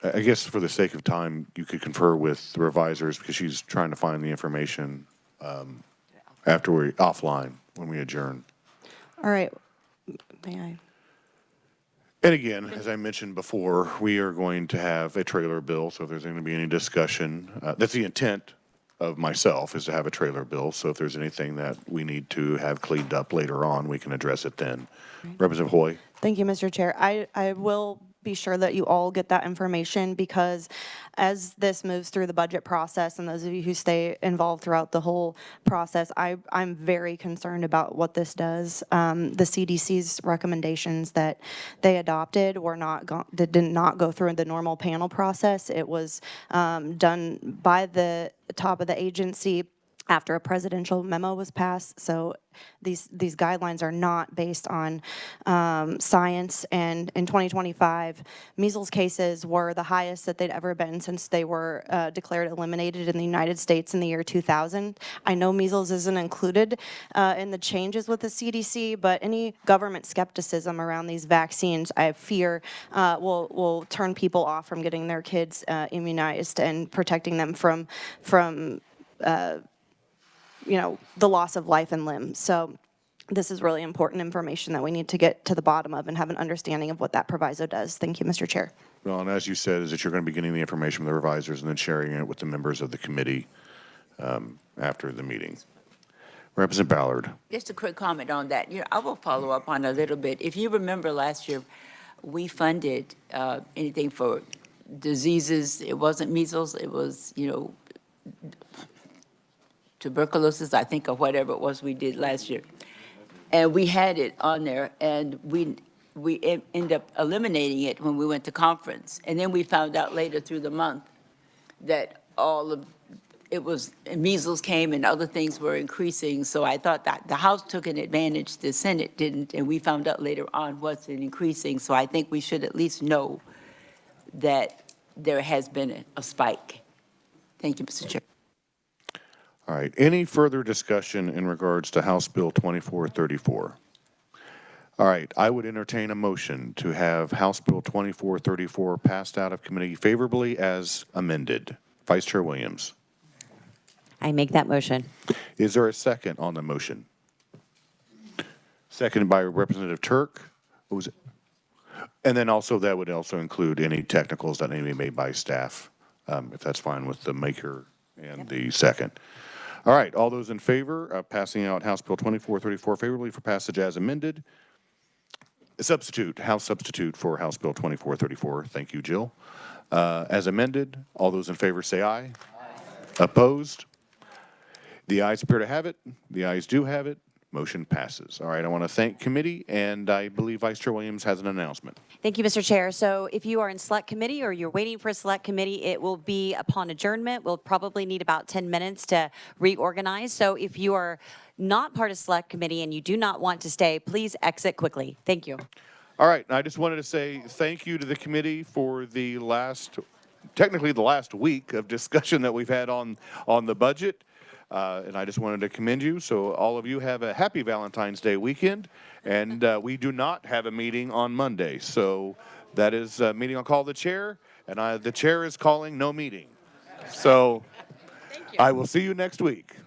I guess for the sake of time, you could confer with the revisers because she's trying to find the information after we're offline when we adjourn. All right. May I? And again, as I mentioned before, we are going to have a trailer bill, so if there's going to be any discussion, that's the intent of myself, is to have a trailer bill. So if there's anything that we need to have cleaned up later on, we can address it then. Representative Hoy. Thank you, Mr. Chair. I will be sure that you all get that information because as this moves through the budget process, and those of you who stay involved throughout the whole process, I'm very concerned about what this does. The CDC's recommendations that they adopted were did not go through the normal panel process. It was done by the top of the agency after a presidential memo was passed. So these guidelines are not based on science. And in 2025, measles cases were the highest that they'd ever been since they were declared eliminated in the United States in the year 2000. I know measles isn't included in the changes with the CDC, but any government skepticism around these vaccines, I fear, will turn people off from getting their kids immunized and protecting them from the loss of life and limb. So this is really important information that we need to get to the bottom of and have an understanding of what that proviso does. Thank you, Mr. Chair. Well, and as you said, is that you're going to be getting the information from the revisers and then sharing it with the members of the committee after the meeting. Representative Ballard. Just a quick comment on that. I will follow up on a little bit. If you remember last year, we funded anything for diseases. It wasn't measles. It was, tuberculosis, I think, or whatever it was we did last year. And we had it on there, and we ended up eliminating it when we went to conference. And then we found out later through the month that measles came and other things were increasing. So I thought that the House took an advantage, the Senate didn't, and we found out later on what's increasing. So I think we should at least know that there has been a spike. Thank you, Mr. Chair. All right. Any further discussion in regards to House Bill 2434? All right. I would entertain a motion to have House Bill 2434 passed out of committee favorably as amended. Vice Chair Williams. I make that motion. Is there a second on the motion? Seconded by Representative Turk. What was it? And then also that would also include any technicals that may be made by staff, if that's fine with the maker and the second. All right, all those in favor of passing out House Bill 2434 favorably for passage as amended? House substitute for House Bill 2434. Thank you, Jill. As amended, all those in favor say aye. Aye. Opposed? The ayes appear to have it. The ayes do have it. Motion passes. All right, I want to thank committee, and I believe Vice Chair Williams has an announcement. Thank you, Mr. Chair. So if you are in select committee or you're waiting for a select committee, it will be upon adjournment. We'll probably need about 10 minutes to reorganize. So if you are not part of select committee and you do not want to stay, please exit quickly. Thank you. All right, I just wanted to say thank you to the committee for technically the last week of discussion that we've had on the budget. And I just wanted to commend you. So all of you have a happy Valentine's Day weekend. And we do not have a meeting on Monday. So that is a meeting I'll call the chair. And the chair is calling no meeting. So I will see you next week.